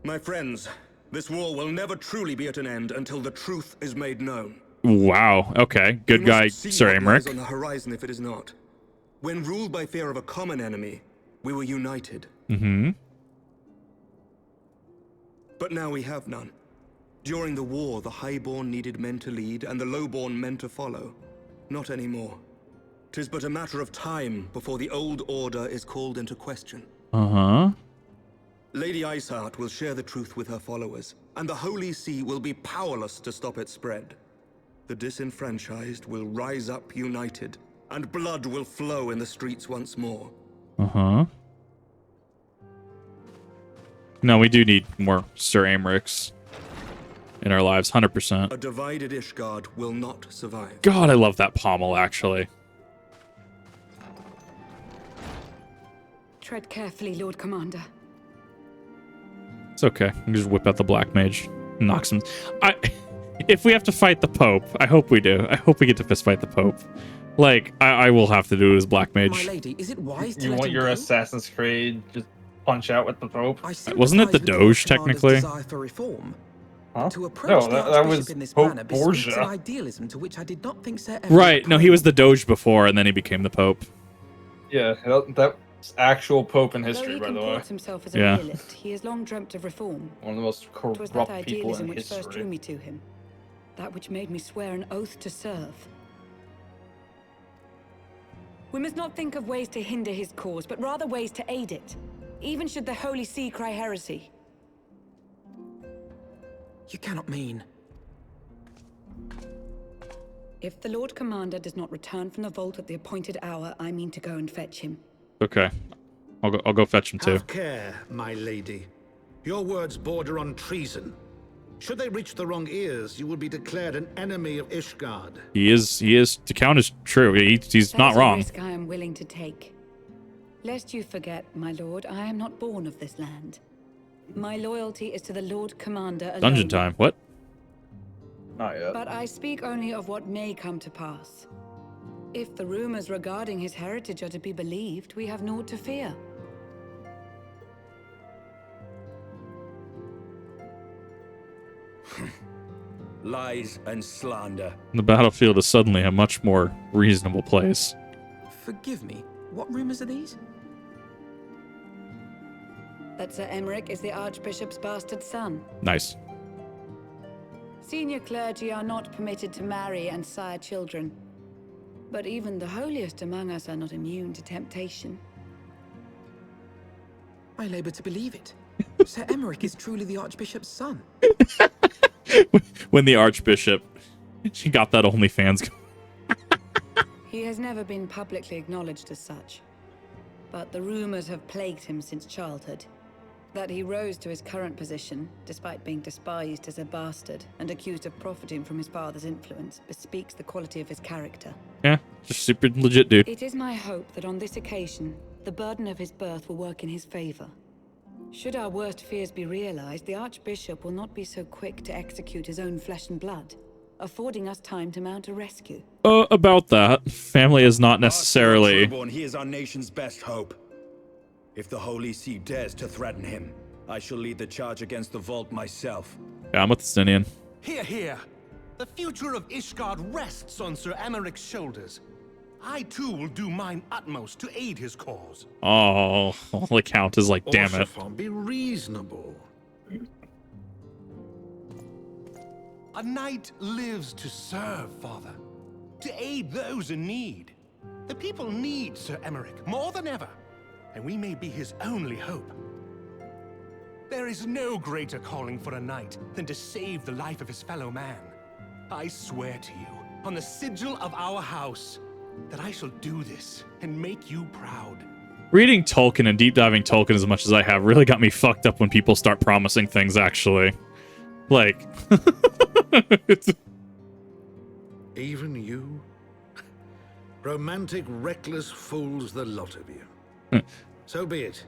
My friends, this war will never truly be at an end until the truth is made known. Wow, okay. Good guy, Sir Emmerich. On the horizon if it is not. When ruled by fear of a common enemy, we were united. Mm-hmm. But now we have none. During the war, the Highborn needed men to lead, and the Lowborn men to follow. Not anymore. 'Tis but a matter of time before the old order is called into question. Uh-huh. Lady Iceheart will share the truth with her followers, and the Holy See will be powerless to stop its spread. The disenfranchised will rise up united, and blood will flow in the streets once more. Uh-huh. No, we do need more Sir Emmerichs in our lives, 100%. A divided Ishgard will not survive. God, I love that pommel, actually. Tread carefully, Lord Commander. It's okay. We can just whip out the Black Mage. Knock some... If we have to fight the Pope, I hope we do. I hope we get to fist fight the Pope. Like, I will have to do it as Black Mage. My lady, is it wise to You let want him your go? Assassin's Creed just punch out with the Pope? Wasn't it the Doge, technically? Desire for reform. Huh? To approach No, the that Archbishop was in this Pope manner bespeaks Borgia. an idealism to which I did not think Sir Emmerich Right. No, he was the Doge before, and then he became the Pope. Yeah, that's actual Pope in history, Though by he the way. comports himself as a Yeah. realist, he has long dreamt of reform. One of the most 'Twas that corrupt people idealism in which first drew history. me to him. That which made me swear an oath to serve. We must not think of ways to hinder his cause, but rather ways to aid it. Even should the Holy See cry heresy. You cannot mean. If the Lord Commander does not return from the vault at the appointed hour, I mean to go and fetch him. Okay. I'll go fetch him, too. Have care, my lady. Your words border on treason. Should they reach the wrong ears, you will be declared an enemy of Ishgard. He is, to count is true. He's not That is a wrong. risk I am willing to take. Lest you forget, my lord, I am not born of this land. My loyalty is to the Lord Commander alone. Dungeon time. What? Not yet. But I speak only of what may come to pass. If the rumors regarding his heritage are to be believed, we have naught to fear. Lies and slander. The battlefield is suddenly a much more reasonable place. Forgive me, what rumors are these? That Sir Emmerich is the Archbishop's bastard son. Nice. Senior clergy are not permitted to marry and sire children. But even the holiest among us are not immune to temptation. I labor to believe it. Sir Emmerich is truly the Archbishop's son. When the Archbishop, she got that OnlyFans. He has never been publicly acknowledged as such, but the rumors have plagued him since childhood. That he rose to his current position, despite being despised as a bastard and accused of profiting from his father's influence, bespeaks the quality of his character. Yeah, just super legit dude. It is my hope that on this occasion, the burden of his birth will work in his favor. Should our worst fears be realized, the Archbishop will not be so quick to execute his own flesh and blood, affording us time to mount a rescue. About that, family is not necessarily... He is our nation's best hope. If the Holy See dares to threaten him, I shall lead the charge against the Vault myself. Yeah, I'm with the Stinian. Hear, hear. The future of Ishgard rests on Sir Emmerich's shoulders. I too will do mine utmost to aid his cause. Oh, the Count is like, damn it. Orsifon, be reasonable. A knight lives to serve, Father. To aid those in need. The people need Sir Emmerich more than ever, and we may be his only hope. There is no greater calling for a knight than to save the life of his fellow man. I swear to you, on the sigil of our house, that I shall do this and make you proud. Reading Tolkien and deep diving Tolkien as much as I have really got me fucked up when people start promising things, actually. Like... Even you? Romantic, reckless fools, the lot of you. So be it.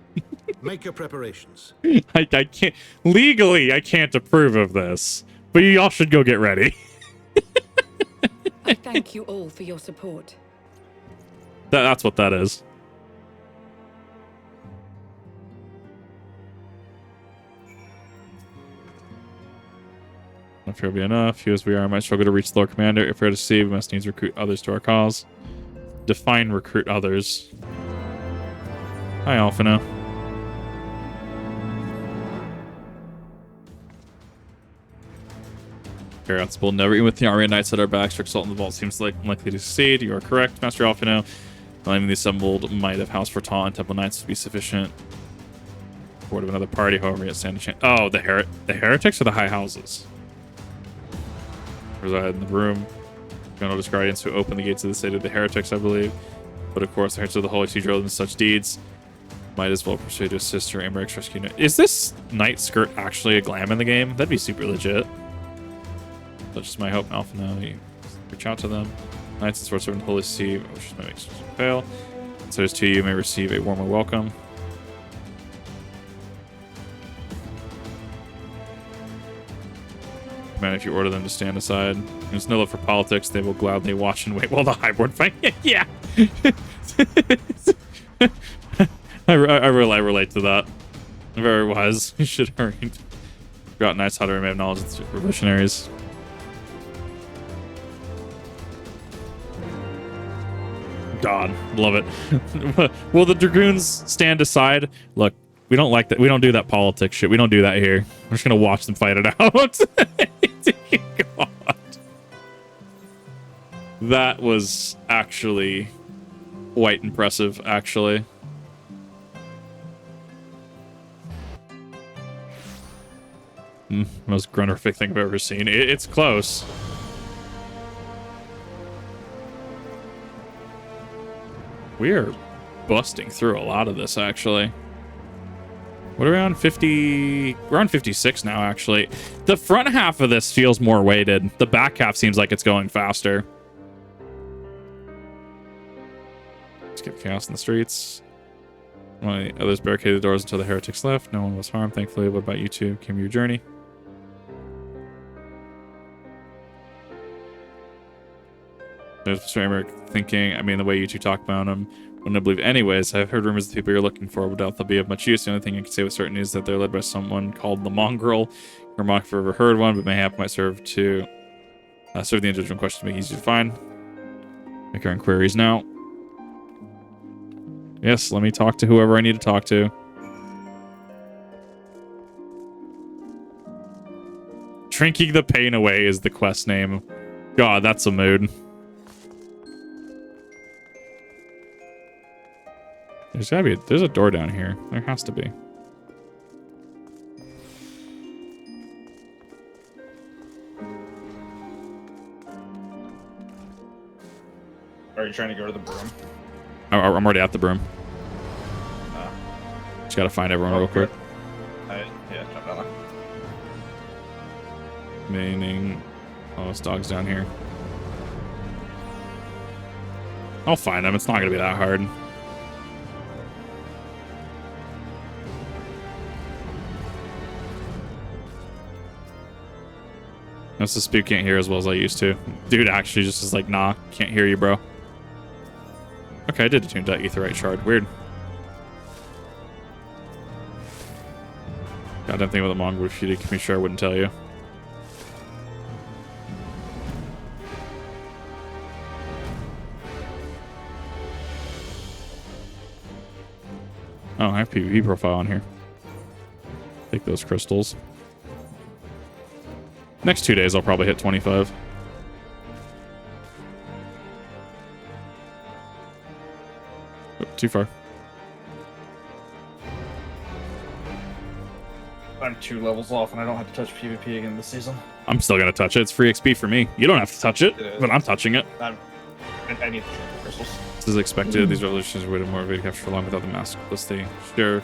Make your preparations. I can't... Legally, I can't approve of this. But y'all should go get ready. I thank you all for your support. That's what that is. If here will be enough, few as we are, might struggle to reach the Lord Commander. If we are to see, we must needs recruit others to our cause. Define recruit others. Hi, Alphino. Carry out bold never even with the Arya Knights at our backs. Strict assault in the vault seems like unlikely to succeed. You are correct, Master Alphino. Allowing the assembled might of House Fortal and Temple Knights to be sufficient. Board of another party, however, yet stand a chance. Oh, the heretics or the high houses? Reside in the room. Notice guardians who open the gates of the city of the heretics, I believe. But of course, the hearts of the Holy See drilled in such deeds. Might as well pursue to assist her Emmerich's rescue. Is this knight skirt actually a glam in the game? That'd be super legit. That's just my hope. Alpha now, you reach out to them. Knights and swords servant the Holy See, which might make fail. So to you may receive a warmer welcome. Man, if you order them to stand aside, there's no love for politics. They will gladly watch and wait while the Highborn fight. Yeah, I relate to that. Very wise. You should hurry. Forgot knights how to remain knowledge of the revolutionaries. God, love it. Will the dragoons stand aside? Look, we don't like that. We don't do that politics shit. We don't do that here. We're just gonna watch them fight it out. God. That was actually quite impressive, actually. Most grunerific thing I've ever seen. It's close. We are busting through a lot of this, actually. What are we on? 50... We're on 56 now, actually. The front half of this feels more weighted. The back half seems like it's going faster. Skip chaos in the streets. One of the others barricaded the doors until the heretics left. No one was harmed, thankfully. What about you two? Came your journey? There's Mr. Emmerich thinking, I mean, the way you two talk about him, wouldn't I believe anyways. I've heard rumors of the people you're looking for, but doubt they'll be of much use. The only thing I can say with certainty is that they're led by someone called the Mongrel. Your monk if ever heard one, but mayhap might serve to serve the individual question to make it easy to find. Make our inquiries now. Yes, let me talk to whoever I need to talk to. Drinking the Pain Away is the quest name. God, that's a mood. There's gotta be there's a door down here. There has to be. you trying to go to the broom? I'm already at the broom. Just gotta find everyone real quick. Yeah, jump down there. Meaning, oh, this dog's down here. I'll find him. It's not gonna be that hard. Notice the speed can't hear as well as I used to. Dude actually just is like, nah, can't hear you, bro. Okay, I did attune to that aetherite shard. Weird. Goddamn thing with the Mongol. If you did give me sure I wouldn't tell you. Oh, I have PvP profile on here. Take those crystals. Next 2 days, I'll probably hit 25. Oh, too far. I'm 2 levels off, and I don't have to touch PvP again this season. I'm still gonna touch it. It's free XP for me. You don't have to touch it, but I'm touching it. I need the crystals. This is expected. These revolutions were more evade capture for long without the mask. Let's stay sure.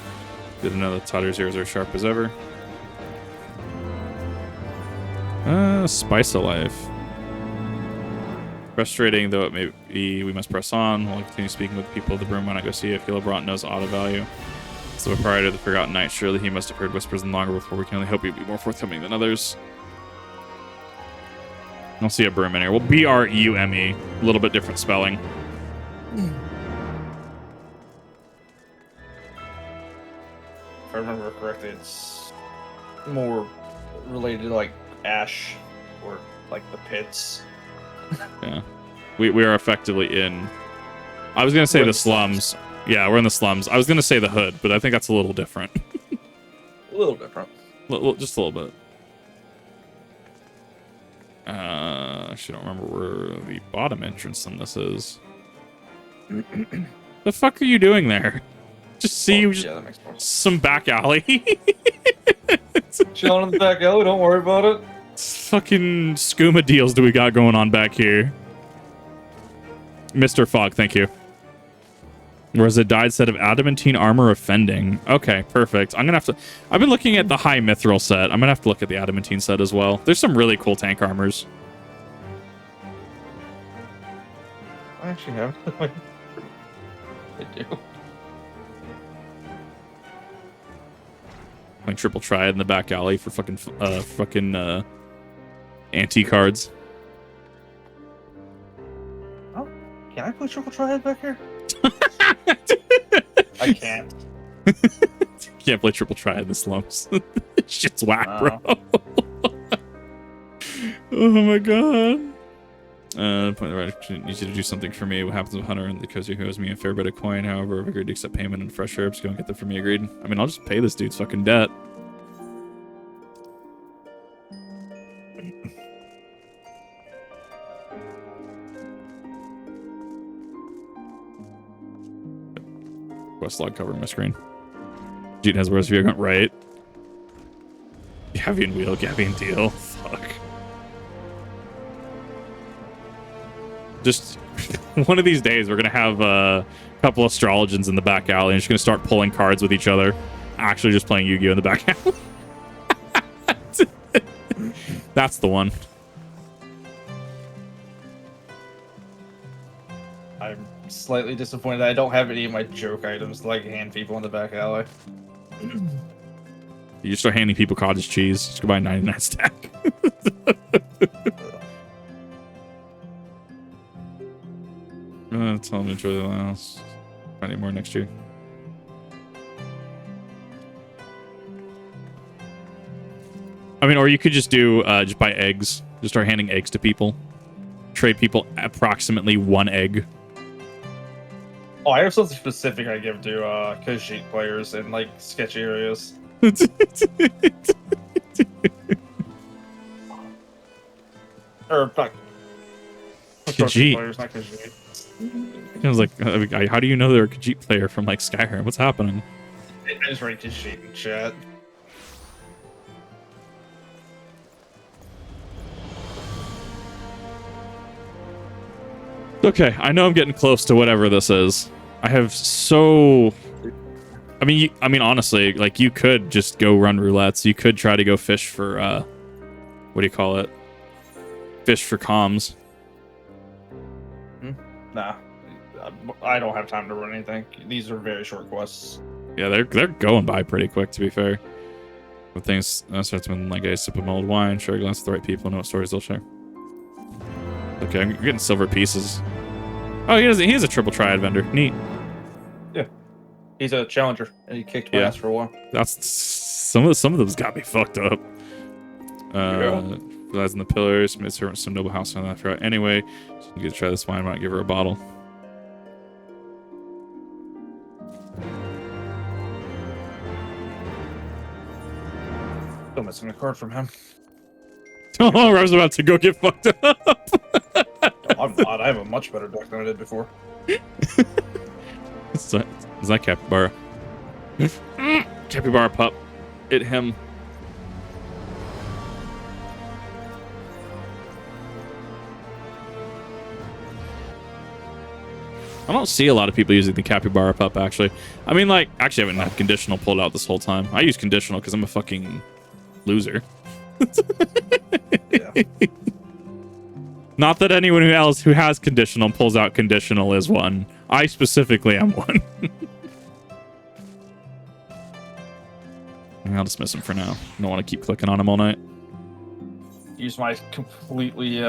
Didn't know the Totter's ears are sharp as ever. Spice of life. Frustrating though it may be, we must press on. We'll continue speaking with the people of the broom when I go see if Gillibrand knows auto value. So a proprietor of the Forgotten Knight, surely he must have heard whispers and longer before. We can only hope he'd be more forthcoming than others. I don't see a broom in here. Well, B-R-U-M-E. A little bit different spelling. If I remember correctly, it's more related to like ash or like the pits. Yeah. We are effectively in... I was going to say the slums. Yeah, we're in the slums. I was going to say the hood, but I think that's a little different. A little different. Just a little bit. Actually, I don't remember where the bottom entrance on this is. The fuck are you doing there? Just see you. Yeah, that makes more sense. Some back alley. Chilling in the back alley. Don't worry about it. Fucking skooma deals do we got going on back here? Mr. Fog, thank you. Whereas a dyed set of adamantine armor offending. Okay, perfect. I'm gonna have to... I've been looking at the high mithril set. I'm gonna have to look at the adamantine set as well. There's some really cool tank armors. I actually have. I do. Like triple triad in the back alley for fucking anti cards. Oh, can I play triple triad back here? I can't. Can't play triple triad in the slums. Shit's whack, bro. Oh my god. Point the right needs you to do something for me. What happens with Hunter and because he owes me a fair bit of coin, however, I've agreed to accept payment and fresh herbs. Go and get them for me, agreed. I mean, I'll just pay this dude's fucking debt. Quest log covering my screen. Jeet has worse view. Right. Gavian wheel, Gavian deal. Fuck. Just one of these days, we're gonna have a couple of astrologians in the back alley and just gonna start pulling cards with each other. Actually, just playing Yu-Gi-Oh in the back alley. That's the one. I'm slightly disappointed that I don't have any of my joke items to like hand people in the back alley. You just start handing people cottage cheese. Just go buy a 99 stack. Tell them to enjoy the house. Find any more next year. I mean, or you could just do just buy eggs. Just start handing eggs to people. Trade people approximately 1 egg. Oh, I have something specific I give to Khajiit players in like sketchy areas. Or not Khajiit. players, not Khajiit. I was like, how do you know they're a Khajiit player from like Skyrim? What's happening? I just write Khajiit in chat. Okay, I know I'm getting close to whatever this is. I have so... I mean, honestly, like, you could just go run roulettes. You could try to go fish for, what do you call it? Fish for comms. Nah. I don't have time to run anything. These are very short quests. Yeah, they're going by pretty quick, to be fair. With things, starts when, like, I sip of mulled wine, share a glass with the right people, know what stories they'll share. Okay, I'm getting silver pieces. Oh, he has a triple triad vendor. Neat. Yeah. He's a challenger, and he kicked my ass for a while. That's some of them's got me fucked up. Realizing the pillars, made servant some noble house on that throughout. Anyway, so you get to try this wine, might give her a bottle. Still missing a card from him. Oh, I was about to go get fucked up. I'm not. I have a much better deck than I did before. Is that Capybara? Capybara pup. Hit him. I don't see a lot of people using the Capybara pup, actually. I mean, like, actually, I haven't had conditional pulled out this whole time. I use conditional because I'm a fucking loser. Yeah. Not that anyone else who has conditional pulls out conditional is one. I specifically am one. I'll dismiss him for now. I don't want to keep clicking on him all night. Use my completely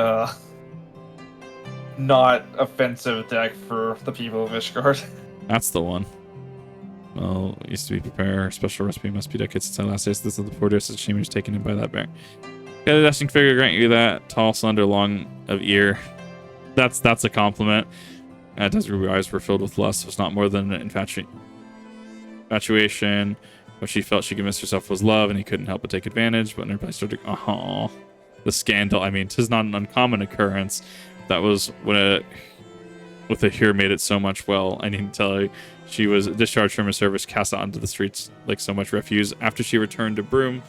not offensive deck for the people of Ishgard. That's the one. Well, it used to be prepare. Special recipe must be decades since I last tasted this. The poor dish that she was taken in by that bear. Yeah, the dashing figure grant you that tall, slender, long of ear. That's a compliment. Desert Ruby eyes were filled with lust. It was not more than an infatuation. What she felt she could miss herself was love, and he couldn't help but take advantage. But everybody started, the scandal. I mean, 'tis not an uncommon occurrence. That was when with the here made it so much well. I need to tell you, she was discharged from her service, cast out onto the streets like so much refuse. After she returned to Broome,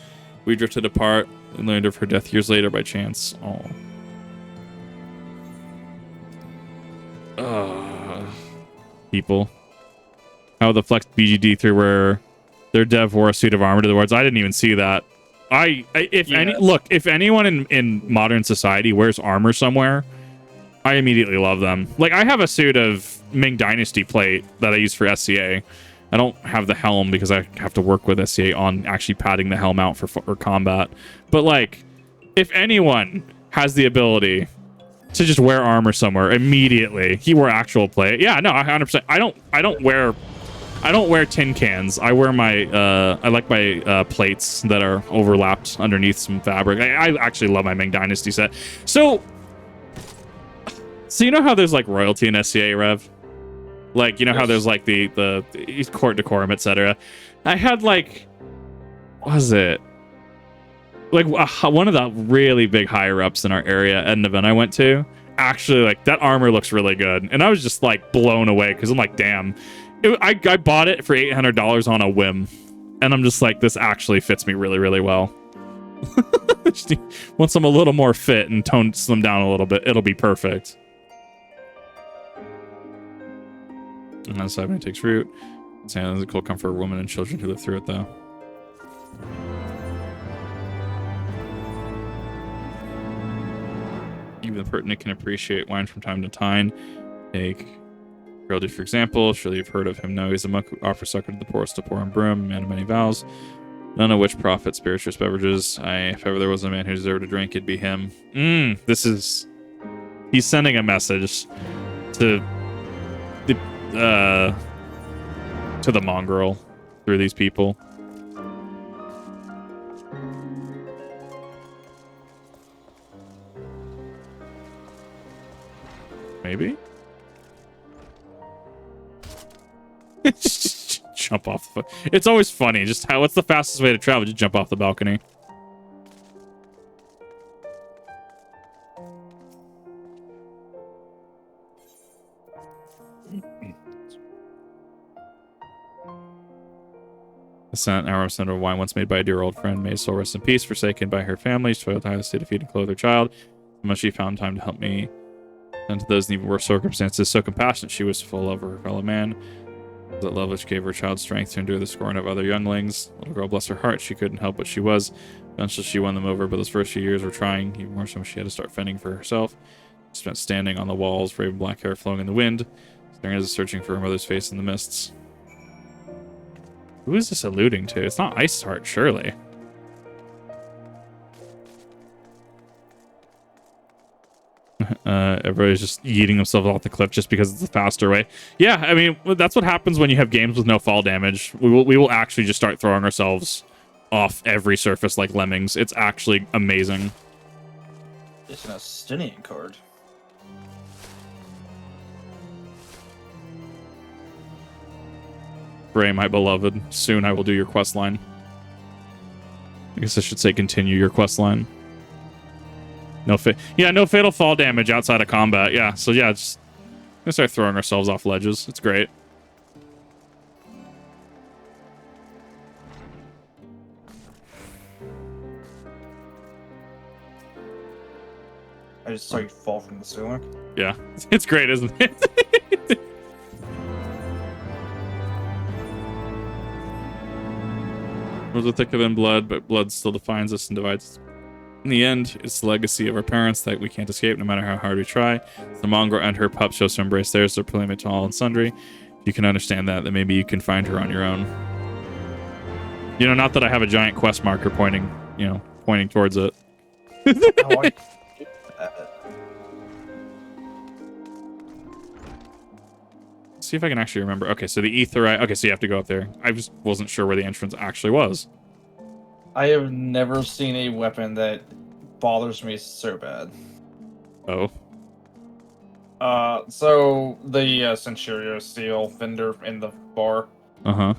we drifted apart and learned of her death years later by chance. People. How the Flex BGD through where their dev wore a suit of armor to the wards. I didn't even see that. If anyone in modern society wears armor somewhere, I immediately love them. Like, I have a suit of Ming Dynasty plate that I use for SCA. I don't have the helm because I have to work with SCA on actually padding the helm out for combat. But, like, if anyone has the ability to just wear armor somewhere immediately, he wore actual plate. Yeah, no, 100%. I don't wear tin cans. I wear my I like my plates that are overlapped underneath some fabric. I actually love my Ming Dynasty set. So you know how there's like royalty in SCA, Rev? Like, you know how there's like the court decorum, etc. I had like, what was it? Like one of the really big higher ups in our area at an event I went to. Actually, like, that armor looks really good, and I was just like blown away because I'm like, damn. I bought it for $800 on a whim, and I'm just like, this actually fits me really, really well. Once I'm a little more fit and tones them down a little bit, it'll be perfect. And that's how it takes root. It's a cold comfort for women and children who live through it, though. Even the pertinent can appreciate wine from time to time. Take Heraldry, for example. Surely you've heard of him. No, he's a monk who offers succor to the poorest to poor and Broome, man of many vows, none of which profit spirituous beverages. If ever there was a man who deserved a drink, it'd be him. He's sending a message to the mongrel through these people. Maybe? Jump off the... It's always funny. Just what's the fastest way to travel? Just jump off the balcony. A cent, hour of center of wine once made by a dear old friend. May his soul rest in peace, forsaken by her family. She toiled to hide the state of feed and clothe her child. How much she found time to help me And to those in even worse circumstances, so compassionate she was, full of her fellow man. That love which gave her child strength to endure the scorn of other younglings. Little girl, bless her heart, she couldn't help what she was. Eventually she won them over, but those first few years were trying, even more so when she had to start fending for herself. She spent standing on the walls, raven black hair flowing in the wind, staring as searching for her mother's face in the mists. Who is this alluding to? It's not Iceheart, surely. Everybody's just yeeting themselves off the cliff just because it's the faster way. Yeah, I mean, that's what happens when you have games with no fall damage. We will actually just start throwing ourselves off every surface like lemmings. It's actually amazing. It's an Astinian card. Bray, my beloved, soon I will do your quest line. I guess I should say continue your quest line. No fatal fall damage outside of combat. Yeah, so yeah, just gonna start throwing ourselves off ledges. It's great. I just saw you fall from the ceiling. Yeah, it's great, isn't it? Words are thicker than blood, but blood still defines us and divides us. In the end, it's the legacy of our parents that we can't escape no matter how hard we try. The mongrel and her pup chose to embrace theirs, so proclaim it to all and sundry. If you can understand that, then maybe you can find her on your own. You know, not that I have a giant quest marker pointing towards it. See if I can actually remember. Okay, so the Aetheryte. Okay, so you have to go up there. I just wasn't sure where the entrance actually was. I have never seen a weapon that bothers me so bad. Oh. So the Centurio Steel vendor in the bar. Uh-huh.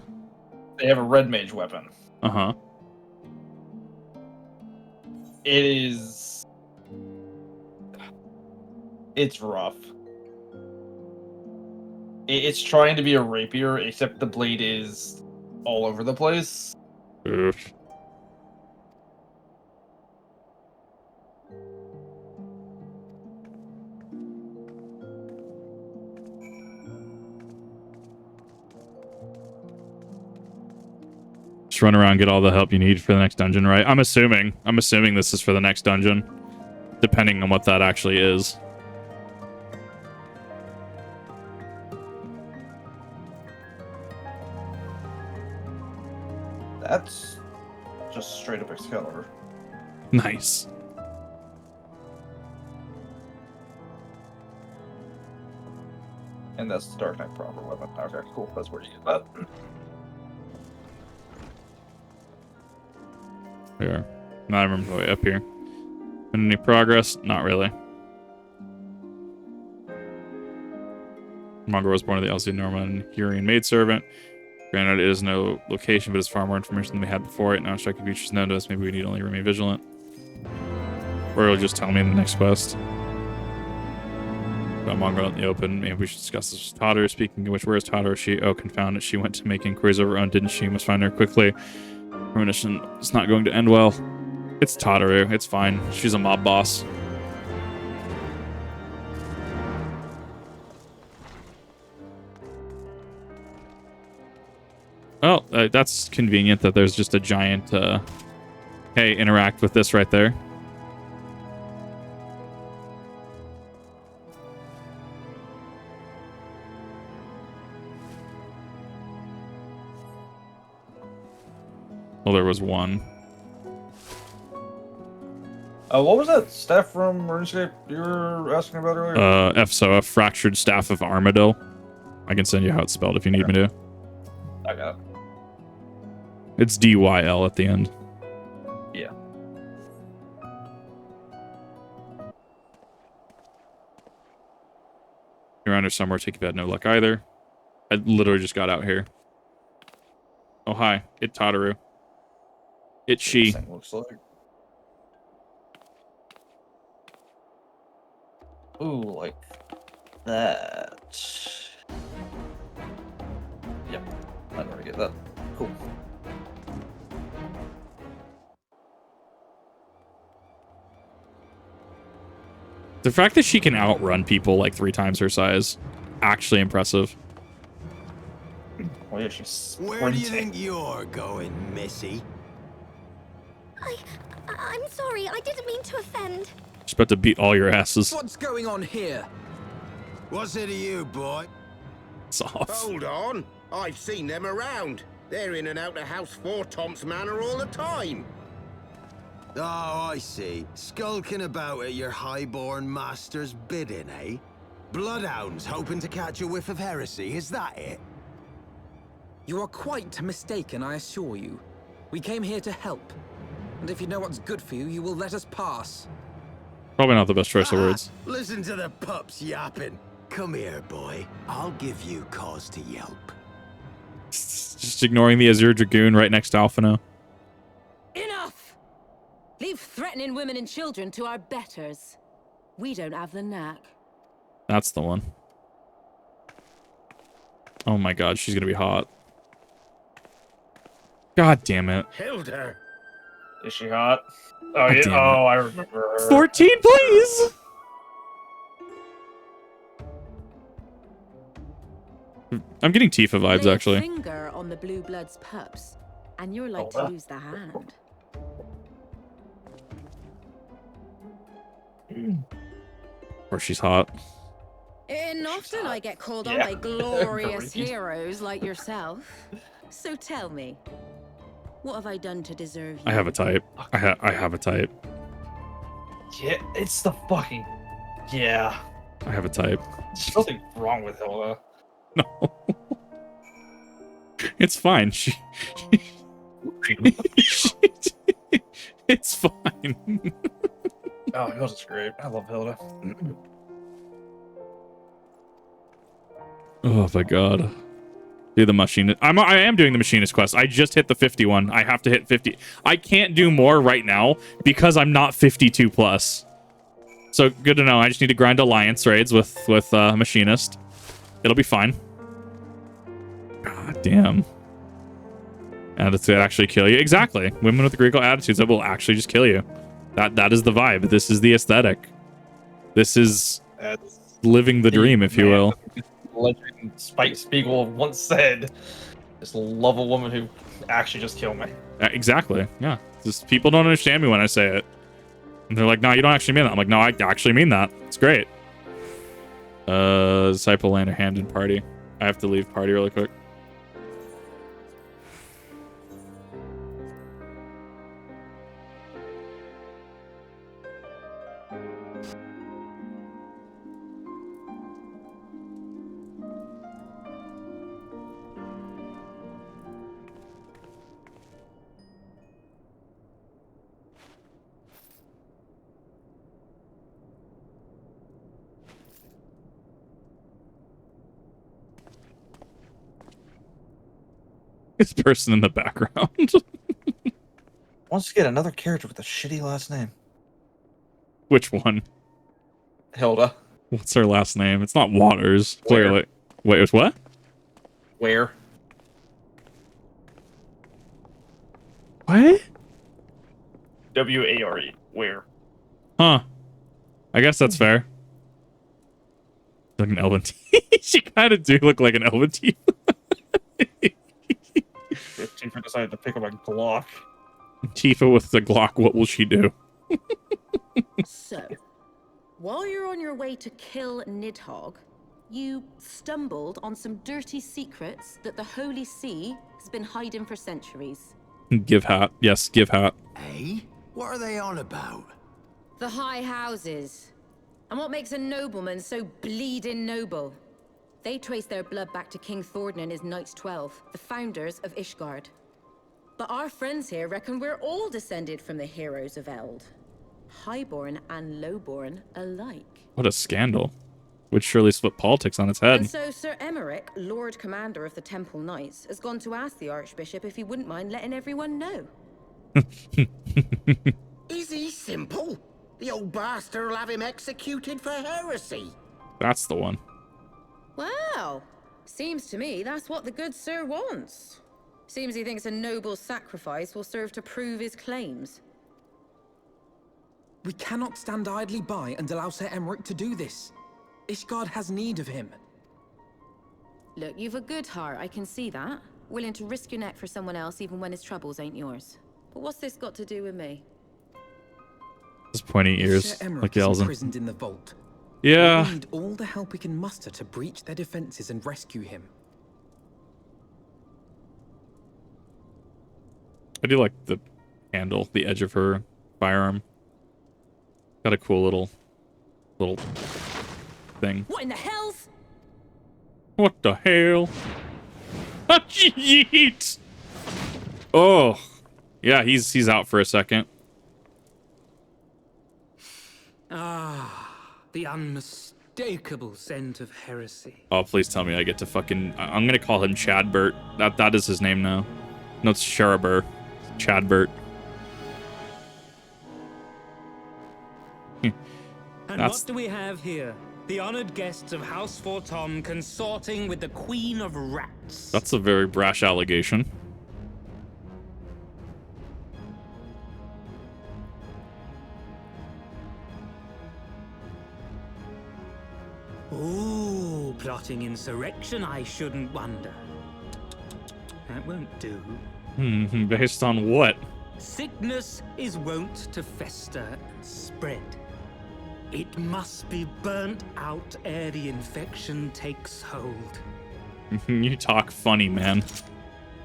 They have a red mage weapon. Uh-huh. It's rough. It's trying to be a rapier, except the blade is all over the place. Oof. Just run around, get all the help you need for the next dungeon, right? I'm assuming this is for the next dungeon, depending on what that actually is. That's just straight up Excalibur. Nice. And that's the Dark Knight proper weapon. Okay, cool. That's where you get that. Here. Now I remember the way up here. Any progress? Not really. Mongrel was born of the Elsie Norman Hurian maidservant. Granted, it is no location, but it's far more information than we had before it. Now striking features known to us. Maybe we need only remain vigilant. Or it'll just tell me in the next quest. Got Mongrel out in the open. Maybe we should discuss this with Totter. Speaking of which, where is Totter? She, oh, confound it. She went to make inquiries of her own, didn't she? Must find her quickly. Premonition is not going to end well. It's Tataru. It's fine. She's a mob boss. Oh, that's convenient that there's just a giant, hey, interact with this right there. Well, there was one. What was that staff from RuneScape you were asking about earlier? A fractured staff of Armadil. I can send you how it's spelled if you need me to. I got it. It's DYL at the end. Yeah. You're under somewhere. Take you bad. No luck either. I literally just got out here. Oh, hi. It's Tataru. It's she. Looks like. Ooh, like that. Yep. I'm gonna get that. Cool. The fact that she can outrun people like 3 times her size, actually impressive. Oh yeah, she's Where do you think you're going, Missy? I'm sorry, I didn't mean to offend. She's about to beat all your asses. What's going on here? What's it to you, boy? It's off. Hold on. I've seen them around. They're in and out of House Four Tom's Manor all the time. Oh, I see. Skulking about at your highborn master's bidding, eh? Bloodhounds hoping to catch a whiff of heresy, is that it? You are quite mistaken, I assure you. We came here to help. And if you know what's good for you, you will let us pass. Probably not the best choice of words. Listen to the pups yapping. Come here, boy. I'll give you cause to yelp. Just ignoring the Azure Dragoon right next to Alphino. Enough! Leave threatening women and children to our betters. We don't have the knack. That's the one. Oh my god, she's gonna be hot. God damn it. Hilda. Is she hot? Oh yeah. Oh, I remember her. 14, please. I'm getting Tifa vibes, Lay a actually. finger on the Blue Bloods pups, and you're like to lose the hand. Or she's hot. And often I get called on Yeah. by glorious Very. heroes like yourself. So tell me, what have I done to deserve you? I have a type. I have a type. Yeah, it's the fucking. Yeah. I have a type. There's nothing wrong with Hilda. No. It's fine. It's fine. Oh, Hilda's great. I love Hilda. Oh my god. Do the machinist. I am doing the machinist quest. I just hit the 51. I have to hit 50. I can't do more right now because I'm not 52 plus. So good to know. I just need to grind alliance raids with machinist. It'll be fine. God damn. And it's actually kill you. Exactly. Women with Greek attitudes that will actually just kill you. That is the vibe. This is the aesthetic. This is living the dream, if you will. Legend Spike Spiegel once said, "Just love a woman who actually just kill me." Exactly. Yeah. Just people don't understand me when I say it. And they're like, no, you don't actually mean that. I'm like, no, I actually mean that. It's great. Disciple Lander hand in party. I have to leave party really quick. This person in the background. Wants to get another character with a shitty last name. Which one? Hilda. What's her last name? It's not Waters. Clearly. Wait, it's what? Where? What? W-A-R-E. Where? Huh. I guess that's fair. Like an elven She kind of do look like an elven Tifa. If Tifa decided to pick up a Glock. Tifa with the Glock, what will she do? So, while you're on your way to kill Nidhogg, you stumbled on some dirty secrets that the Holy See has been hiding for centuries. Give hat. Yes, give hat. Eh? What are they on about? The High Houses. And what makes a nobleman so bleeding noble? They trace their blood back to King Thordan and his Knights 12, the founders of Ishgard. But our friends here reckon we're all descended from the heroes of Eld. Highborn and lowborn alike. What a scandal. Would surely split politics on its head. And so Sir Emmerich, Lord Commander of the Temple Knights, has gone to ask the Archbishop if he wouldn't mind letting everyone know. Is he simple? The old bastard will have him executed for heresy. That's the one. Well, seems to me that's what the good sir wants. Seems he thinks a noble sacrifice will serve to prove his claims. We cannot stand idly by and allow Sir Emmerich to do this. Ishgard has need of him. Look, you've a good heart, I can see that. Willing to risk your neck for someone else even when his troubles ain't yours. But what's this got to do with me? His pointy ears, Sir Emmerich like is Yelzen. imprisoned in the vault. Yeah. We need all the help we can muster to breach their defenses and rescue him. I do like the handle, the edge of her firearm. Got a cool little thing. What in the hell's? What the hell? Yeet! Oh, yeah, he's out for a second. Ah, the unmistakable scent of heresy. Oh, please tell me I get to fucking... I'm gonna call him Chadbert. That is his name now. No, it's Sharaber. Chadbert. And what do we have here? The honored guests of House Fortom consorting with the Queen of Rats. That's a very brash allegation. Ooh, plotting insurrection, I shouldn't wonder. That won't do. Based on what? Sickness is wont to fester and spread. It must be burnt out ere the infection takes hold. You talk funny, man.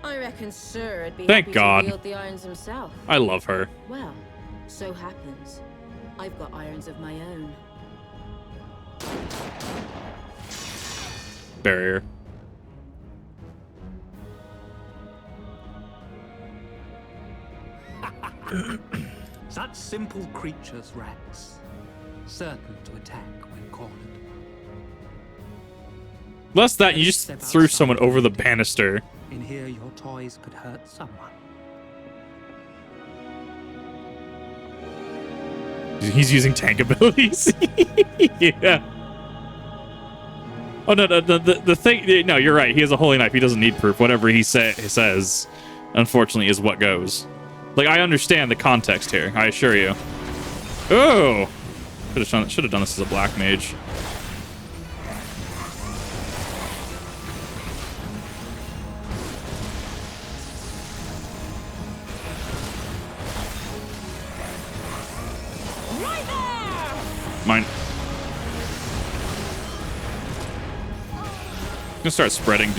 I reckon Sir would be Thank happy God. to wield the irons himself. I love her. Well, so happens. I've got irons of my own. Barrier. Such simple creatures, rats. Certain to attack when cornered. Less that, you just threw someone over the banister. In here, your toys could hurt someone. He's using tank abilities. Yeah. Oh, no, the thing... No, you're right. He has a holy knife. He doesn't need proof. Whatever he says, unfortunately, is what goes. Like, I understand the context here. I assure you. Oh! Should have done this as a black mage. Right there! Mine. I'm gonna start spreading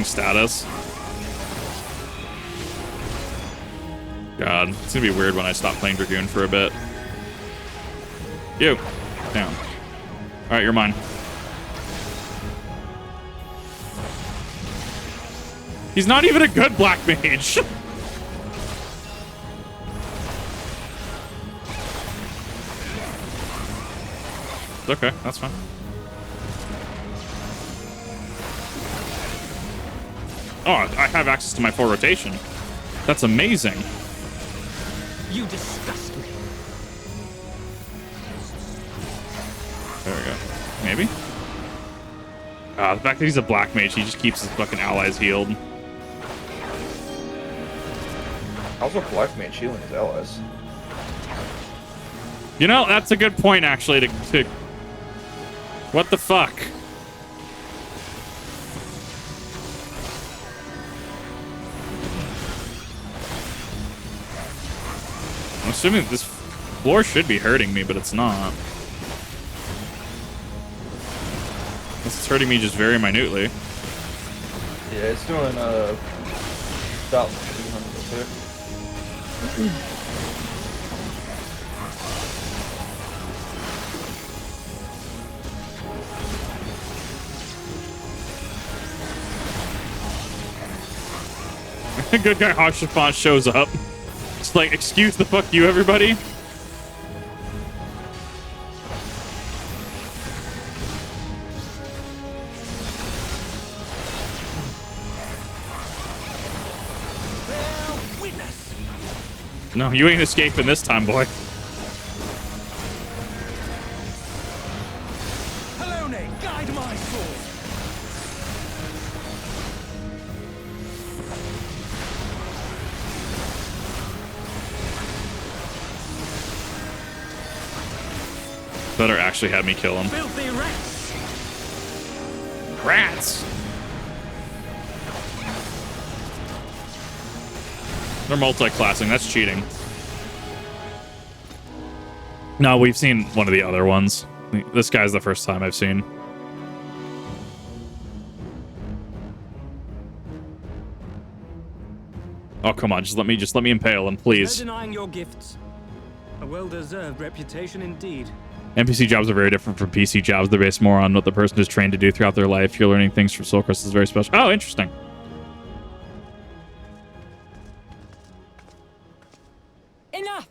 status. God, it's gonna be weird when I stop playing Dragoon for a bit. You. Down. Alright, you're mine. He's not even a good black mage. Okay, that's fine. Oh, I have access to my full rotation. That's amazing. You disgust me. There we go. Maybe? The fact that he's a black mage, he just keeps his fucking allies healed. How's a black mage healing his allies? You know, that's a good point, actually, to... What the fuck? I'm assuming this floor should be hurting me, but it's not. It's hurting me just very minutely. Yeah, it's doing about 200 Good guy Hoshafon shows up. It's like, excuse the fuck you, everybody. No, you ain't escaping this time, boy. Helone, guide my sword. Better actually have me kill him. Filthy rats! Rats! They're multi-classing. That's cheating. No, we've seen one of the other ones. This guy's the first time I've seen. Oh, come on. Just let me impale him, please. No denying your gifts. A well-deserved reputation indeed. NPC jobs are very different from PC jobs. They're based more on what the person is trained to do throughout their life. You're learning things from Soul Crest is very special. Oh, interesting. Enough!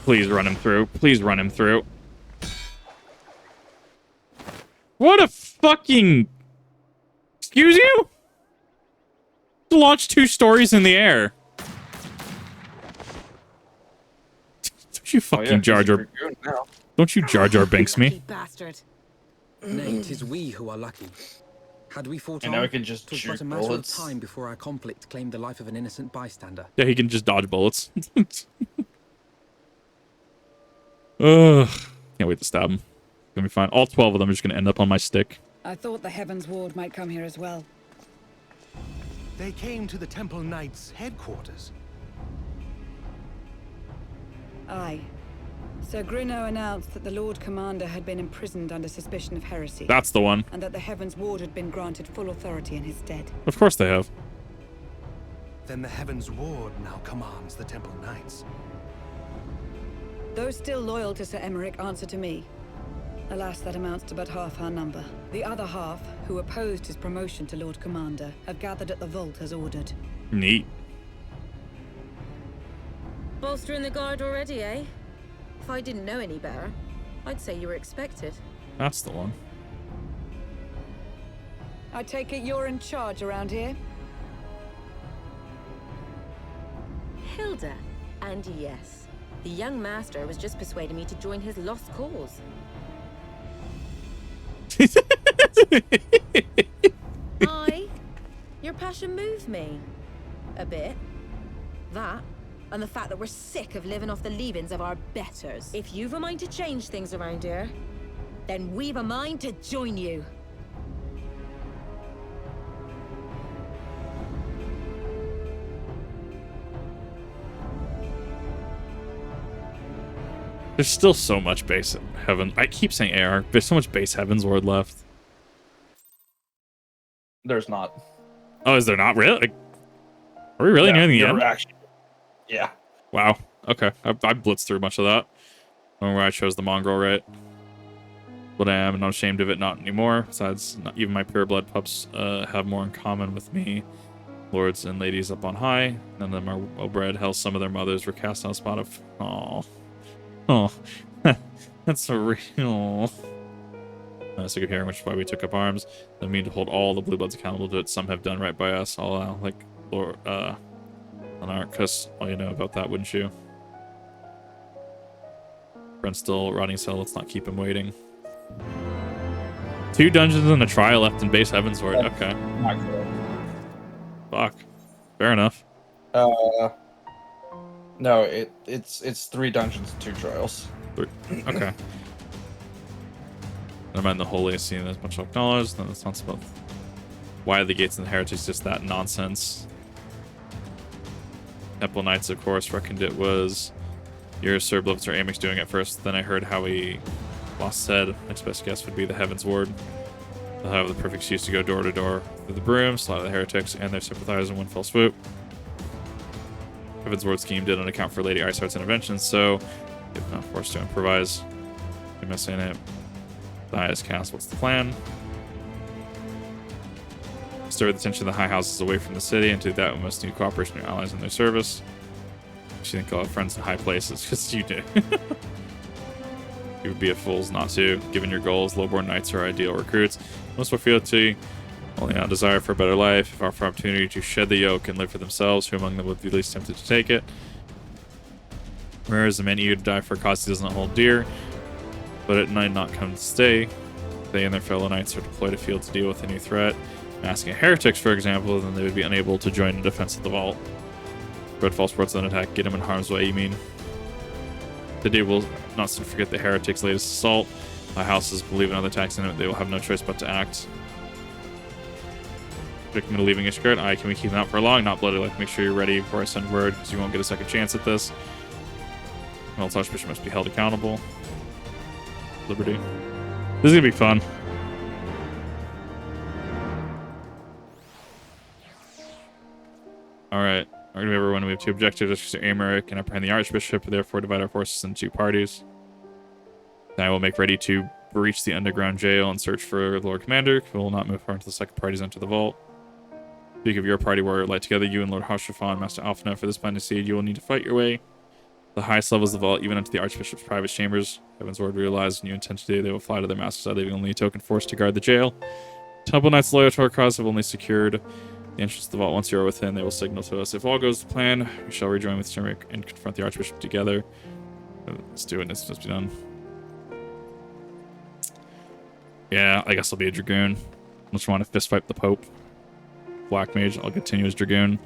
Please run him through. Please run him through. What a fucking... Excuse you? To launch 2 stories in the air. Don't you fucking Jar Jar... Don't you Jar Jar Binks me. Bastard. Nay, 'tis we who are lucky. Had we fought And on, now we can just 'twas shoot but a matter bullets. of time before our conflict claimed the life of an innocent bystander. Yeah, he can just dodge bullets. Ugh. Can't wait to stab him. Gonna be fine. All 12 of them are just gonna end up on my stick. I thought the Heavensward might come here as well. They came to the Temple Knights' headquarters. Aye. Sir Grinno announced that the Lord Commander had been imprisoned under suspicion of heresy. That's the one. And that the Heavensward had been granted full authority in his stead. Of course they have. Then the Heavensward now commands the Temple Knights. Those still loyal to Sir Emmerich answer to me. Alas, that amounts to but half our number. The other half, who opposed his promotion to Lord Commander, have gathered at the vault as ordered. Neat. Bolstering the guard already, eh? If I didn't know any better, I'd say you were expected. That's the one. I take it you're in charge around here? Hilda. And yes, the young master was just persuading me to join his lost cause. Aye, your passion moved me. A bit. That, and the fact that we're sick of living off the leavings of our betters. If you've a mind to change things around here, then we've a mind to join you. There's still so much base heaven. I keep saying AR. There's so much base Heavensward left. There's not. Oh, is there not really? Like, are we really near the end? Actually, yeah. Wow. Okay. I blitzed through much of that. Where I chose the mongrel, right? But I am not ashamed of it, not anymore. Besides, not even my pureblood pups have more in common with me. Lords and ladies up on high. None of them are well bred. Hell, some of their mothers were cast on a spot of... Aww. Oh, that's so real. Sick of hearing, which is why we took up arms. I mean to hold all the blue bloods accountable to it. Some have done right by us. All like Lord Anarchus. All you know about that, wouldn't you? Brent's still rotting cell. Let's not keep him waiting. 2 dungeons and a trial left in base Heavensward. Okay. Fuck. Fair enough. No, it's 3 dungeons and 2 trials. 3. Okay. Never mind the holy scene as much acknowledged. Then it's not about why the gates and the heretics, just that nonsense. Temple Knights, of course, reckoned it was your Sir Blitz or Amix doing it first. Then I heard how he lost said next best guess would be the Heavensward. They'll have the perfect excuse to go door to door through the broom, slaughter the heretics and their sympathizers in one fell swoop. Heavensward scheme didn't account for Lady Iceheart's intervention, so if not forced to improvise. Am I saying it? The highest cast, what's the plan? Stir the tension of the high houses away from the city, and to do that we must need cooperation of allies in their service. You think I'll have friends in high places, because you do. You would be a fools not to, given your goals. Lowborn knights are ideal recruits. Most will feel to only on desire for a better life, if offer opportunity to shed the yoke and live for themselves, who among them would be least tempted to take it? Rare is the man eager to die for a cause he does not hold dear, but it might not come to stay. They and their fellow knights are deployed afield to deal with a new threat. Asking heretics, for example, then they would be unable to join in defense of the vault. Spread false reports on attack. Get him in harm's way, you mean? The day will not soon forget the heretics' latest assault. My houses believe in other attacks in it. They will have no choice but to act. Predicament of leaving Ishgard. Aye, can we keep them out for long? Not bloody like. Make sure you're ready before I send word, because you won't get a second chance at this. Well, Archbishop must be held accountable. Liberty. This is gonna be fun. Alright. We're gonna be everyone. We have 2 objectives to Amaric and apprehend the Archbishop, therefore divide our forces into 2 parties. Then I will make ready to breach the underground jail and search for the Lord Commander. We will not move far until the second parties enter the vault. Speak of your party warrior light together, you and Lord Hoshafan, Master Alphina. For this plan to succeed, you will need to fight your way the highest levels of the vault, even into the Archbishop's private chambers. Heavensward realized when you intend to do, they will fly to their master's side, leaving only a token force to guard the jail. Temple Knights loyal to our cause have only secured the entrance to the vault. Once you are within, they will signal to us. If all goes to plan, we shall rejoin with Shimrick and confront the Archbishop together. Let's do it. It's supposed to be done. Yeah, I guess I'll be a Dragoon. Unless you want to fist fight the Pope. Black Mage, I'll continue as Dragoon.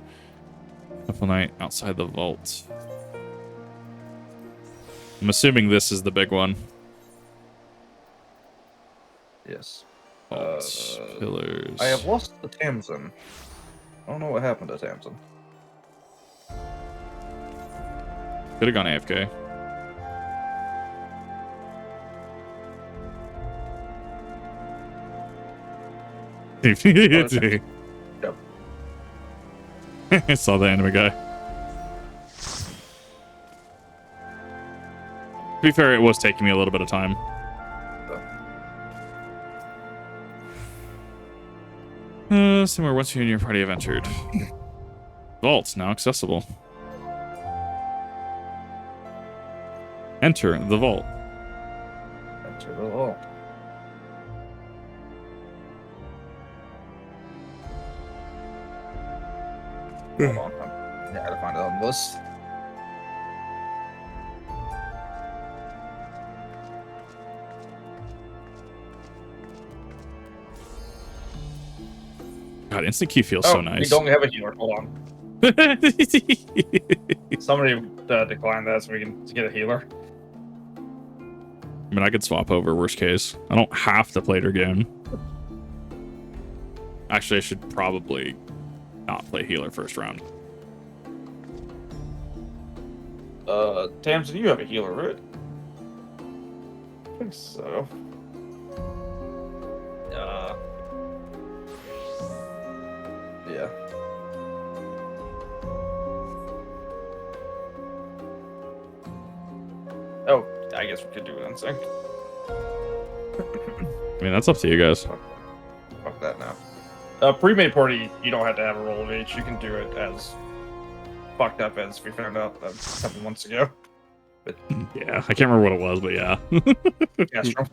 Temple Knight outside the vault. I'm assuming this is the big one. Yes. Pillars. I have lost the Tamsin. I don't know what happened to Tamsin. Could have gone AFK. Yep. I saw the anime guy. To be fair, it was taking me a little bit of time. Somewhere once you and your party have entered. Vaults now accessible. Enter the vault. Enter the vault. Hold on. I gotta find it on the list. God, instant key feels so nice. We don't have a healer. Hold on. Somebody decline that so we can get a healer. I mean, I could swap over, worst case. I don't have to play Dragoon. Actually, I should probably not play healer first round. Tamsin, you have a healer, right? I think so. Yeah. Oh, I guess we could do it in sync. I mean, that's up to you guys. Fuck that now. Pre-made party, you don't have to have a roll of H. You can do it as fucked up as we found out a couple months ago. But yeah, I can't remember what it was, but yeah. Castrum.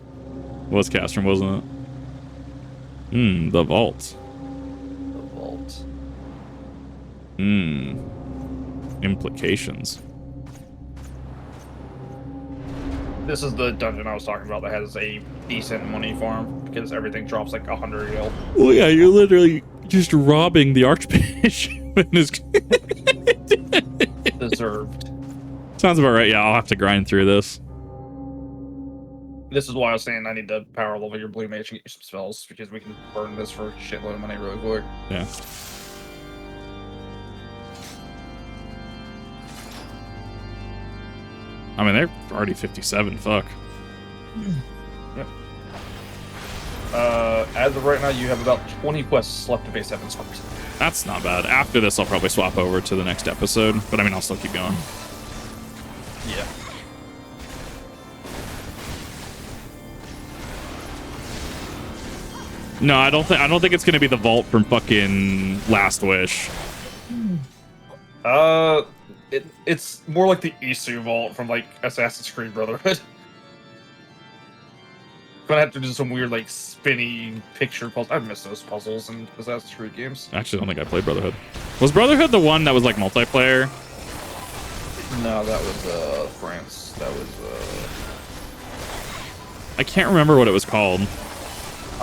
It was Castrum, wasn't it? The vault. The vault. Implications. This is the dungeon I was talking about that has a decent money farm because everything drops like 100 gil. Well, yeah, you're literally just robbing the Archbishop. Deserved. Sounds about right. Yeah, I'll have to grind through this. This is why I was saying I need to power level your blue mage and get you some spells because we can burn this for a shitload of money really quick. Yeah. I mean, they're already 57. Fuck. Yep. As of right now, you have about 20 quests left to base Heavensward. That's not bad. After this, I'll probably swap over to the next episode. But I mean, I'll still keep going. Yeah. No, I don't think it's gonna be the vault from fucking Last Wish. It's more like the Isu vault from like Assassin's Creed Brotherhood. Gonna have to do some weird like spinny picture puzzles. I've missed those puzzles in Assassin's Creed games. Actually, I don't think I played Brotherhood. Was Brotherhood the one that was like multiplayer? No, that was France. That was I can't remember what it was called.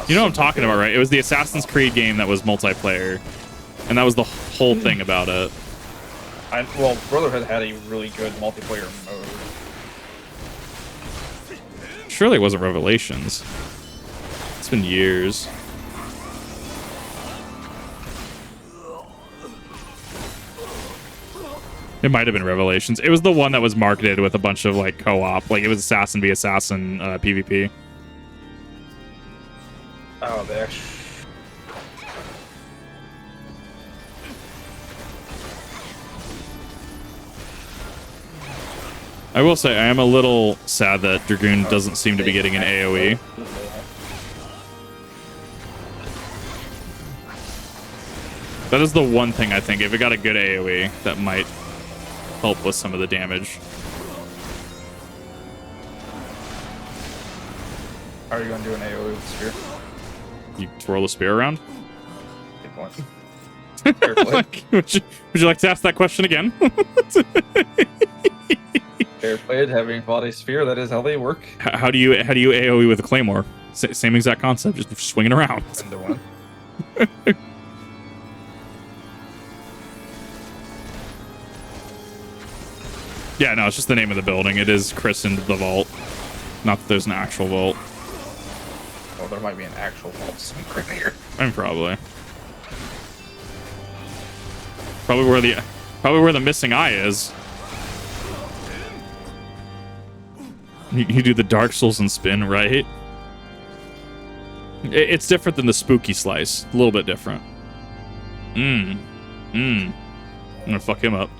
You know what I'm talking about, right? It was the Assassin's Creed game that was multiplayer. And that was the whole thing about it. Well, Brotherhood had a really good multiplayer mode. Surely it wasn't Revelations. It's been years. It might have been Revelations. It was the one that was marketed with a bunch of like co-op. Like it was Assassin v Assassin PvP. Oh, the actual. I will say I am a little sad that Dragoon doesn't seem to be getting an AoE. That is the one thing I think, if it got a good AoE, that might help with some of the damage. How are you going to do an AoE with the spear? You twirl the spear around? Good point. would you like to ask that question again? Fair played, having fought a spear, that is how they work. How do you AoE with a claymore? Same exact concept, just swinging around. Into one. Yeah, no, it's just the name of the building. It is christened the Vault. Not that there's an actual vault. Well, there might be an actual vault somewhere here. I'm probably where the missing eye is. You do the Dark Souls and spin, right? It's different than the spooky slice. A little bit different. I'm gonna fuck him up.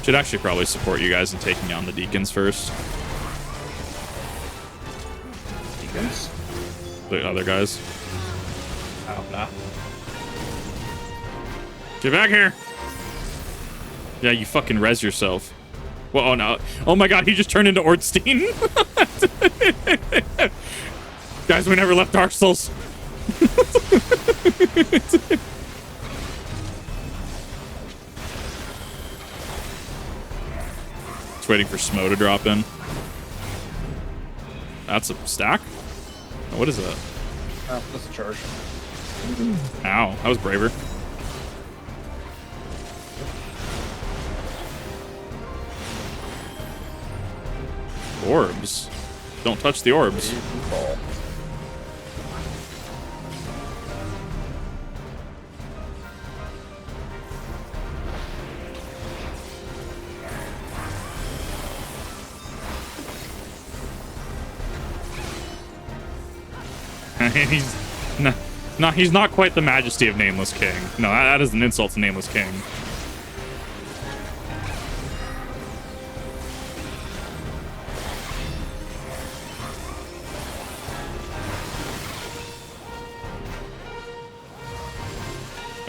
Should actually probably support you guys in taking on the deacons first. Deacons? The other guys. Oh, nah. Get back here! Yeah, you fucking res yourself. Well, oh no. Oh my god, he just turned into Ornstein. Guys, we never left Dark Souls. Just waiting for Smo to drop in. That's a stack? Oh, what is that? Oh, that's a charge. Ow, that was braver. Orbs. Don't touch the orbs. He's not quite the majesty of Nameless King. No, that is an insult to Nameless King.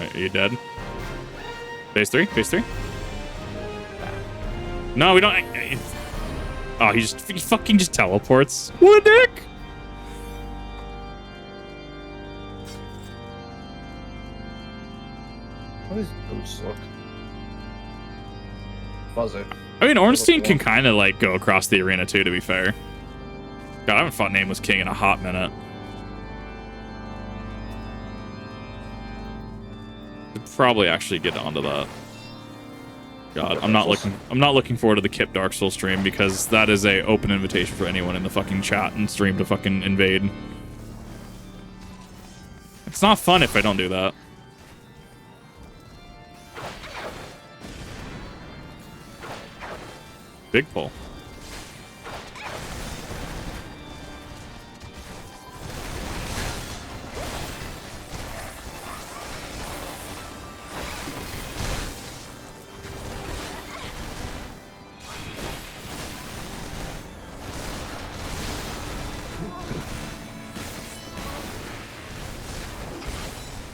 Are you dead? Phase 3? Phase 3? No, we don't. Oh, he fucking just teleports. What a dick! How does boots look? Fuzzy. I mean, Ornstein can kind of like go across the arena too, to be fair. God, I haven't fought Nameless King in a hot minute. Could probably actually get onto that. God, I'm not looking forward to the Kip Dark Souls stream because that is a open invitation for anyone in the fucking chat and stream to fucking invade. It's not fun if I don't do that. Big pull.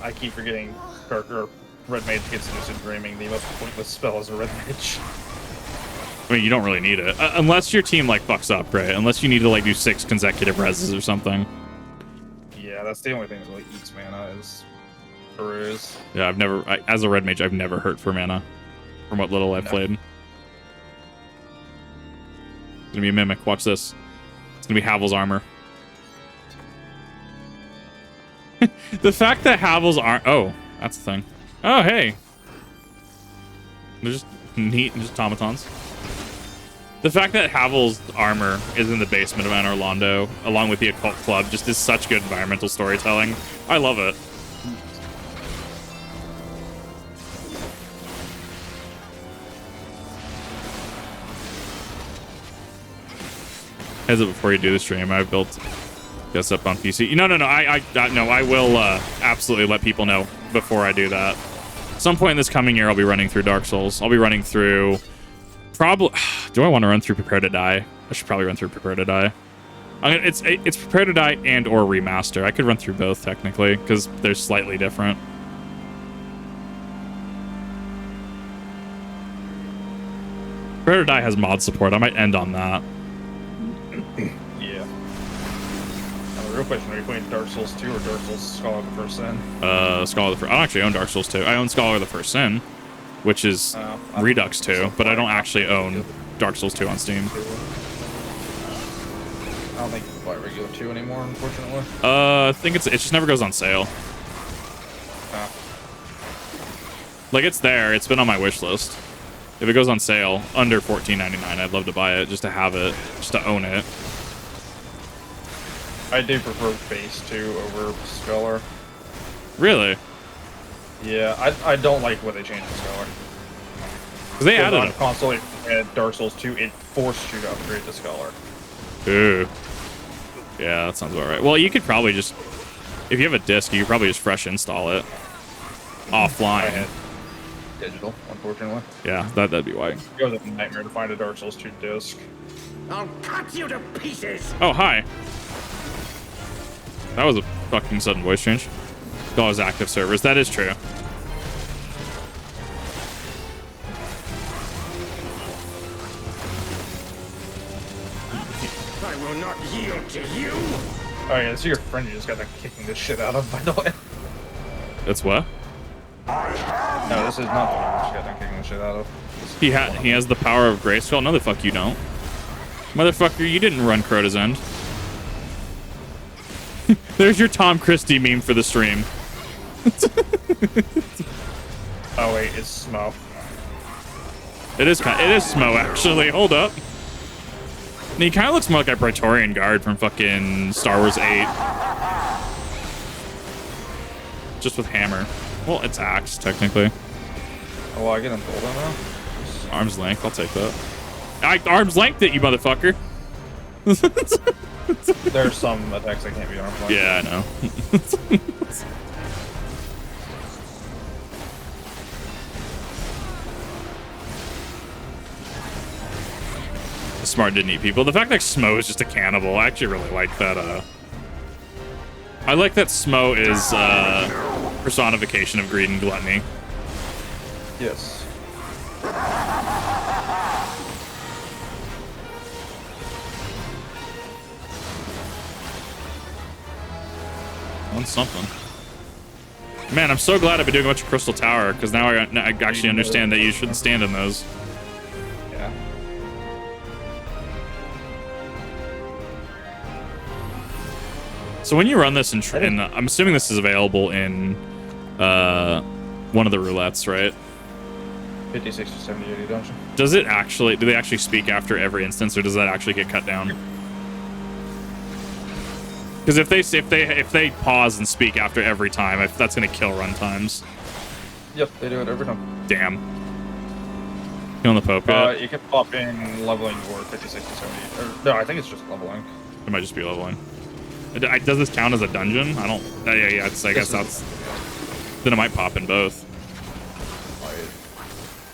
I keep forgetting Red Mage gets lucid dreaming. The most pointless spell is a Red Mage. I mean, you don't really need it. Unless your team, like, fucks up, right? Unless you need to, like, do 6 consecutive reses or something. Yeah, that's the only thing that really eats mana is Peruse. Yeah, as a Red Mage, I've never hurt for mana. From what little I've played. It's gonna be a Mimic. Watch this. It's gonna be Havel's armor. The fact that Havel's armor... Oh. That's the thing. Oh, hey. They're just neat and just automatons. The fact that Havel's armor is in the basement of Anor Londo, along with the Occult Club, just is such good environmental storytelling. I love it. Heads up before you do the stream. I built this up on PC. No. I will absolutely let people know before I do that. Some point in this coming year, I'll be running through Dark Souls. I'll be running through... Probably... Do I want to run through Prepare to Die? I should probably run through Prepare to Die. It's Prepare to Die and or Remaster. I could run through both, technically, because they're slightly different. Prepare to Die has mod support. I might end on that. Yeah. The real question, are you playing Dark Souls 2 or Dark Souls Scholar of the First Sin? Scholar of the First... I don't actually own Dark Souls 2. I own Scholar of the First Sin, which is Redux 2, but I don't actually own Dark Souls 2 on Steam. I don't think you can buy regular 2 anymore, unfortunately. I think it just never goes on sale. Like, it's there. It's been on my wish list. If it goes on sale under $14.99, I'd love to buy it, just to have it, just to own it. I do prefer base 2 over Scholar. Really? Yeah, I don't like what they changed in Scholar. Because they added on console at Dark Souls 2, it forced you to upgrade to Scholar. Ooh. Yeah, that sounds about right. Well, you could probably just, if you have a disc, you could probably just fresh install it offline. Digital, unfortunately. Yeah, that'd be why. It was a nightmare to find a Dark Souls 2 disc. I'll cut you to pieces. Oh, hi. That was a fucking sudden voice change. Scholar's active servers. That is true. I will not yield to you. Oh yeah, this is your friend you just got done kicking the shit out of, by the way. That's what? No, this is not the one you just got done kicking the shit out of. He has the power of Grayskull. No, the fuck you don't. Motherfucker, you didn't run Crota's End. There's your Tom Christie meme for the stream. Oh wait, it's Smo. It is Smo, actually. Hold up. And he kind of looks more like a Praetorian Guard from fucking Star Wars 8. Just with hammer. Well, it's axe, technically. Oh, well, I get him golden now? Arm's length, I'll take that. I arm's length it, you motherfucker. There's some attacks that can't be arm's length. Yeah, I know. Smart didn't eat people. The fact that Smo is just a cannibal, I actually really like that. I like that Smo is personification of greed and gluttony. Yes. On something. Man, I'm so glad I've been doing a bunch of Crystal Tower, because now I actually understand that you shouldn't stand in those. Yeah. So when you run this in I'm assuming this is available in one of the roulettes, right? 50, 60, 70, 80 dungeon. Does it actually, do they actually speak after every instance, or does that actually get cut down? Because if they pause and speak after every time, that's gonna kill run times. Yep, they do it every time. Damn. You on the Pope yet? You can pop in leveling or 50, 60, 70. Or, no, I think it's just leveling. It might just be leveling. Does this count as a dungeon? I don't. Yeah. I guess that's. Then it might pop in both.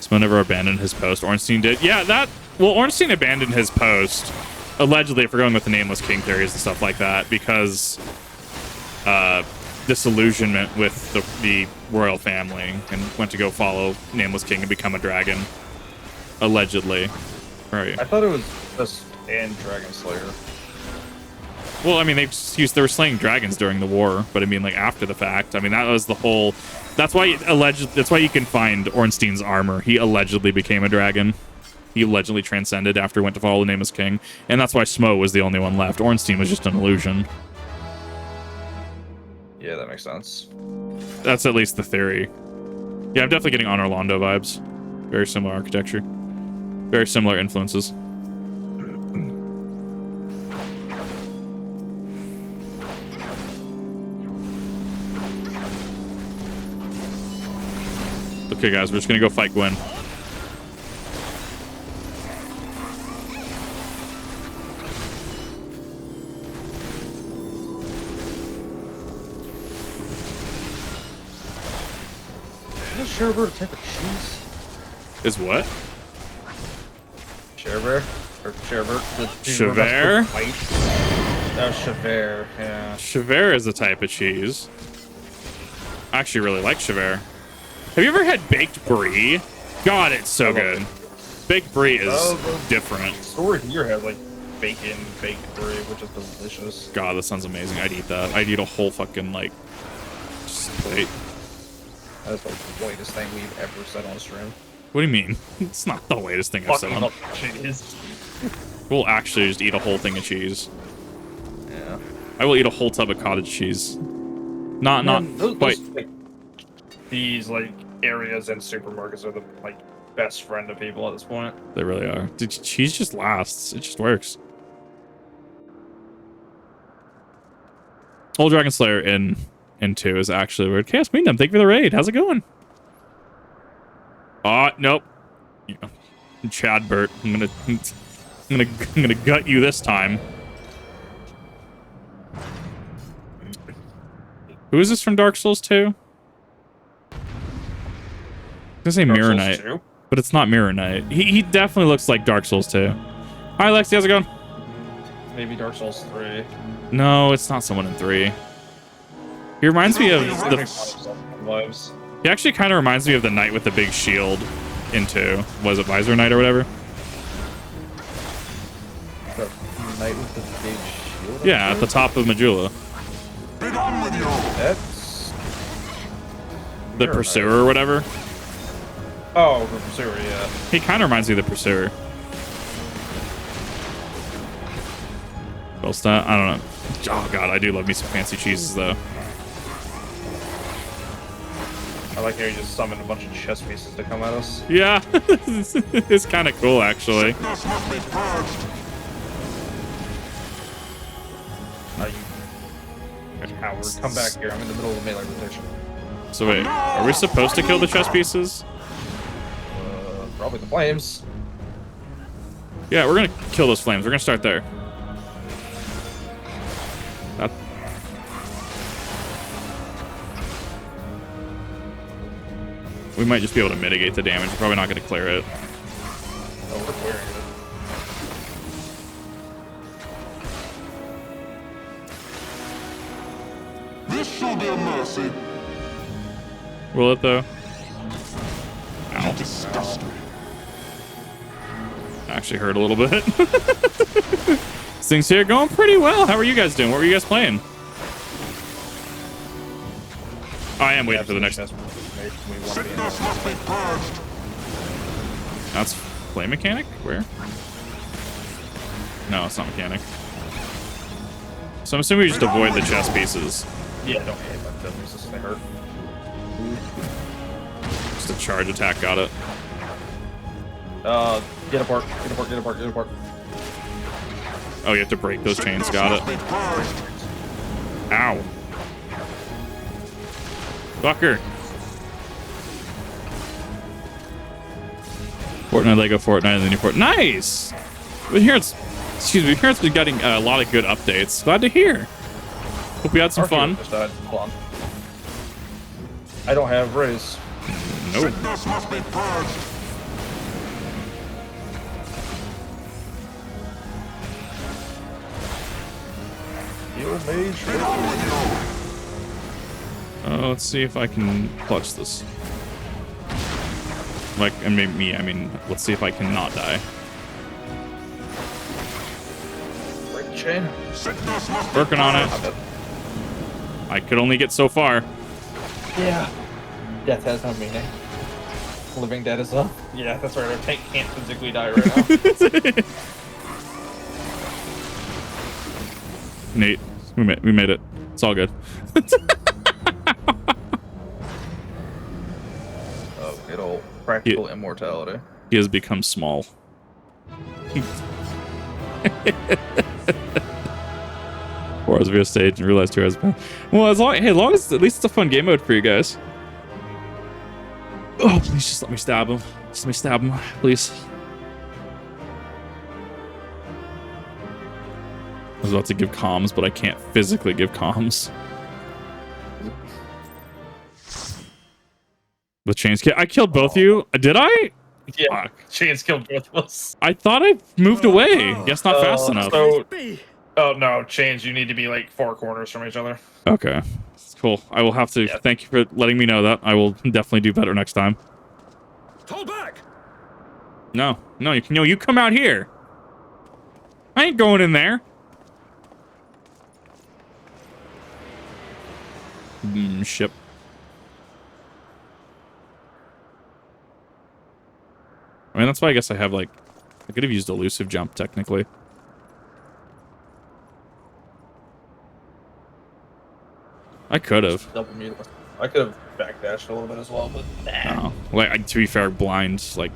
Smo never abandoned his post. Ornstein did. Yeah, that. Well, Ornstein abandoned his post, allegedly, if we're going with the Nameless King theories and stuff like that, because disillusionment with the royal family, and went to go follow Nameless King and become a dragon. Allegedly. Where are you? I thought it was just and Dragon Slayer. Well, I mean, they were slaying dragons during the war, but I mean, like, after the fact. I mean, that was the whole. That's why you can find Ornstein's armor. He allegedly became a dragon. He allegedly transcended after he went to follow the Nameless King, and that's why Smo was the only one left. Ornstein was just an illusion. Yeah, that makes sense. That's at least the theory. Yeah, I'm definitely getting Honor Londo vibes. Very similar architecture. Very similar influences. Okay, guys, we're just gonna go fight Gwen. Is sherbet a type of cheese? Is what? Sherbet? Or sherbet? Chever? Oh, chever, yeah. Chever is a type of cheese. I actually really like chever. Have you ever had baked brie? God, it's so good. Baked brie is different. Store here has like bacon baked brie, which is delicious. God, that sounds amazing. I'd eat that. I'd eat a whole fucking like just plate. That's like the whitest thing we've ever said on stream. What do you mean? It's not the latest thing I've said on. Cheese. We'll actually just eat a whole thing of cheese. Yeah. I will eat a whole tub of cottage cheese. Not quite. Like, these like areas and supermarkets are the like best friend of people at this point. They really are. Dude, cheese just lasts. It just works. Old Dragon Slayer in 2 is actually weird. Chaos Queendom, thank you for the raid. How's it going? Nope. Yeah. Chad Burt. I'm gonna gut you this time. Who is this from Dark Souls 2? I was gonna say Mirror Knight, but it's not Mirror Knight. He definitely looks like Dark Souls 2. Hi, Lexi, how's it going? Maybe Dark Souls 3. No, it's not someone in 3. He reminds me of the... He actually kind of reminds me of the knight with the big shield in 2. Was it Visor Knight or whatever? The knight with the big shield? Yeah, at the top of Majula. That's... The Pursuer or whatever. Oh, the Pursuer, yeah. He kind of reminds me of the Pursuer. Well, stat, I don't know. Oh god, I do love me some fancy cheeses though. I like how you just summoned a bunch of chess pieces to come at us. Yeah, it's kind of cool actually. You coward, come back here. I'm in the middle of a melee rotation. So wait, are we supposed to kill the chess pieces? Probably the flames. Yeah, we're gonna kill those flames. We're gonna start there. That... We might just be able to mitigate the damage. We're probably not gonna clear it. Oh, we're clearing it. This shall be a mercy. Will it though? Ow. Disgusting. Actually hurt a little bit. Things here going pretty well. How are you guys doing? What were you guys playing? I am waiting for the next. Sickness must be purged. That's flame mechanic? Where? No, it's not mechanic. So I'm assuming we just avoid the chess pieces. Yeah, don't hit my chess pieces. They hurt. Just a charge attack, got it. Get apart, get apart, get apart, get apart. Oh, you have to break those chains, got it. Ow. Fucker. Fortnite, Lego Fortnite, and then you Fortnite. Nice! We hear it's, excuse me, we hear it's been getting a lot of good updates. Glad to hear. Hope you had some fun. I don't have raise. Nope. Sickness must be purged. Let's see if I can clutch this. Like, and maybe me, I mean, let's see if I can not die. Break chain. Working on it. I could only get so far. Yeah. Death has no meaning. Living dead is up. Yeah, that's right. Our tank can't physically die right now. Nate, we made it. It's all good. practical immortality. He has become small. Or as we stage and realized 2 hours been. Well, as long as at least it's a fun game mode for you guys. Oh, please just let me stab him. Just let me stab him, please. I was about to give comms, but I can't physically give comms. With Chains kill, I killed both of you. Did I? Yeah, Fuck. Chains killed both of us. I thought I moved away. Guess not fast enough. Oh no, Chains, you need to be like 4 corners from each other. Okay, cool. I will have to thank you for letting me know that. I will definitely do better next time. Hold back! No, you come out here. I ain't going in there. Ship. I mean, that's why I guess I have, like... I could have used elusive jump, technically. I could have. Double mute. I could have backdashed a little bit as well, but nah. Oh. Like, to be fair, blind, like,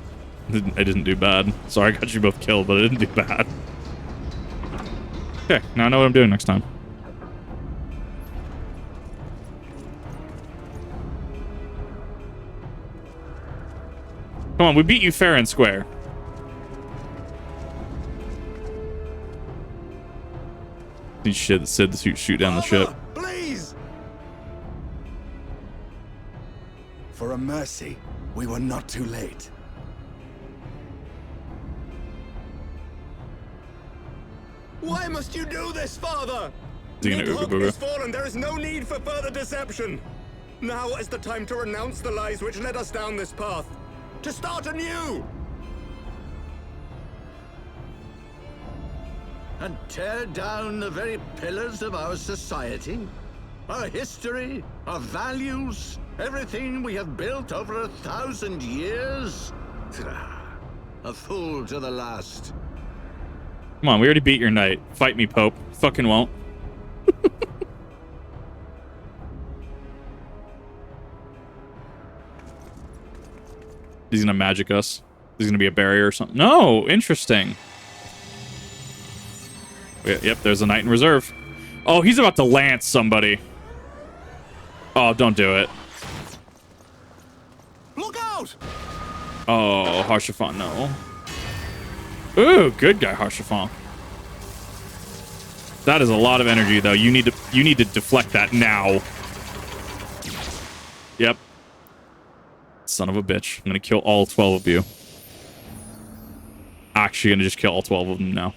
I didn't do bad. Sorry, I got you both killed, but I didn't do bad. Okay, now I know what I'm doing next time. Come on, we beat you fair and square. These shit that said to shoot down the ship. Please! For a mercy, we were not too late. Why must you do this, Father? Nidhogg is fallen. There is no need for further deception. Now is the time to renounce the lies which led us down this path. To start anew! And tear down the very pillars of our society? Our history, our values, everything we have built over 1,000 years? A fool to the last. Come on, we already beat your knight. Fight me, Pope. Fucking won't. He's gonna magic us. He's gonna be a barrier or something. No, interesting. Yep, there's a knight in reserve. Oh, he's about to lance somebody. Oh, don't do it. Look out! Oh, Harshafon, no. Ooh, good guy, Harshafon. That is a lot of energy, though. You need to deflect that now. Yep. Son of a bitch. I'm gonna kill all 12 of you. Actually gonna just kill all 12 of them now.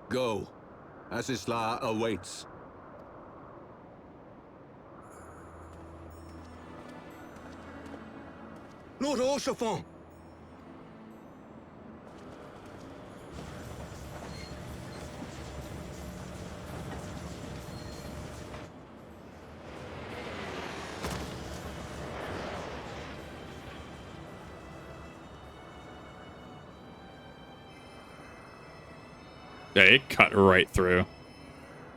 Go. Asisla awaits. Lord Orchafon! Yeah, it cut right through.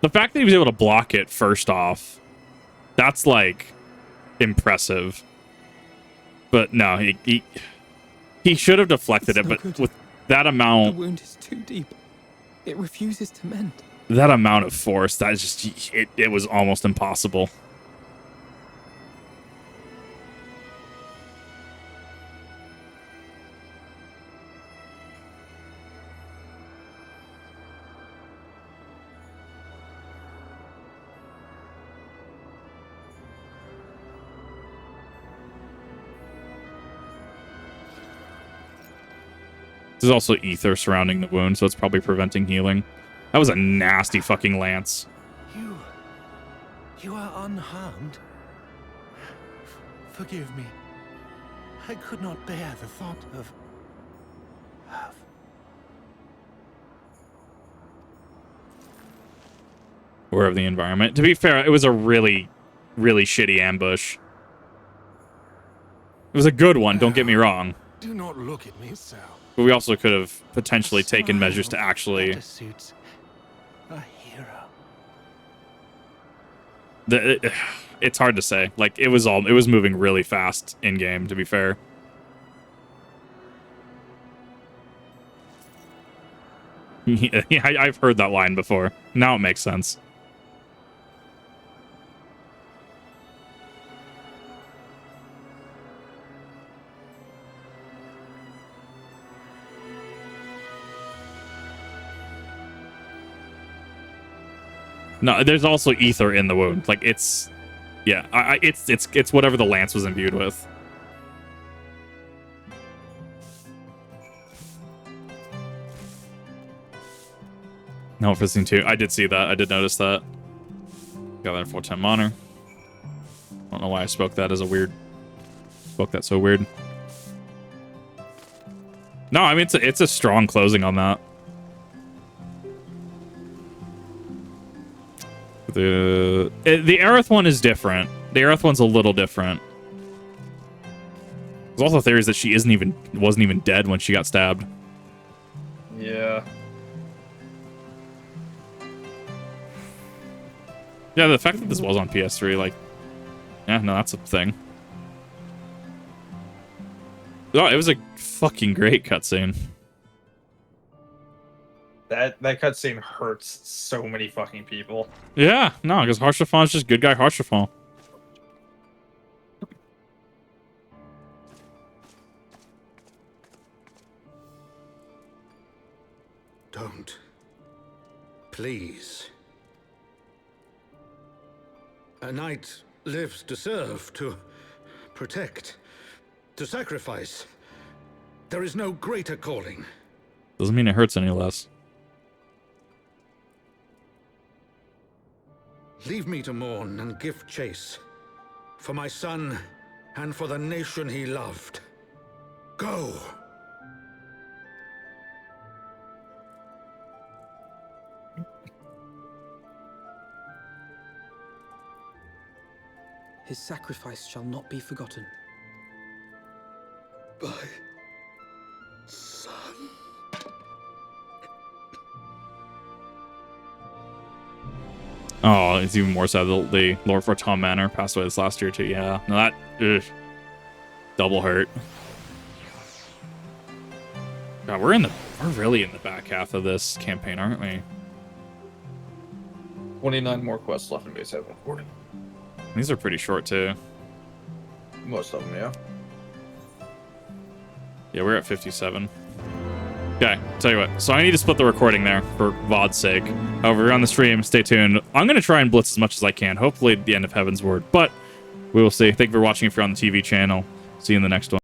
The fact that he was able to block it first off, that's like impressive. But no, he should have deflected it, but with that amount... The wound is too deep. It refuses to mend. That amount of force, that is just... It was almost impossible. There's also ether surrounding the wound, so it's probably preventing healing. That was a nasty fucking lance. You are unharmed? Forgive me. I could not bear the thought of... Aware of the environment. To be fair, it was a really, really shitty ambush. It was a good one, don't get me wrong. Do not look at me so. But we also could have potentially taken measures to actually... Suits a hero. It's hard to say. Like, it was moving really fast in-game, to be fair. Yeah, I've heard that line before. Now it makes sense. No, there's also ether in the wound. Like, it's... Yeah, it's whatever the lance was imbued with. No, for scene 2. I did see that. I did notice that. Got that 410 honor. I don't know why I spoke that as a weird... Spoke that so weird. No, I mean, it's a strong closing on that. The Aerith one is different. The Aerith one's a little different. There's also theories that she wasn't even dead when she got stabbed. Yeah. Yeah, the fact that this was on PS3, like, yeah, no, that's a thing. Oh, it was a fucking great cutscene. That cutscene hurts so many fucking people. Yeah, no, because Harshafon's just good guy Harshafon. Don't. Please. A knight lives to serve, to protect, to sacrifice. There is no greater calling. Doesn't mean it hurts any less. Leave me to mourn and give chase. For my son, and for the nation he loved. Go! His sacrifice shall not be forgotten. My son. Oh, it's even more sad that the Lord Forton Manor passed away this last year too. Yeah, no, that double hurt. God, we're really in the back half of this campaign, aren't we? 29 more quests left in base Heavensward. These are pretty short too. Most of them, yeah. Yeah, we're at 57. Okay, tell you what. So I need to split the recording there for VOD's sake. However, you're on the stream. Stay tuned. I'm going to try and blitz as much as I can. Hopefully at the end of Heavensward. But we will see. Thank you for watching if you're on the TV channel. See you in the next one.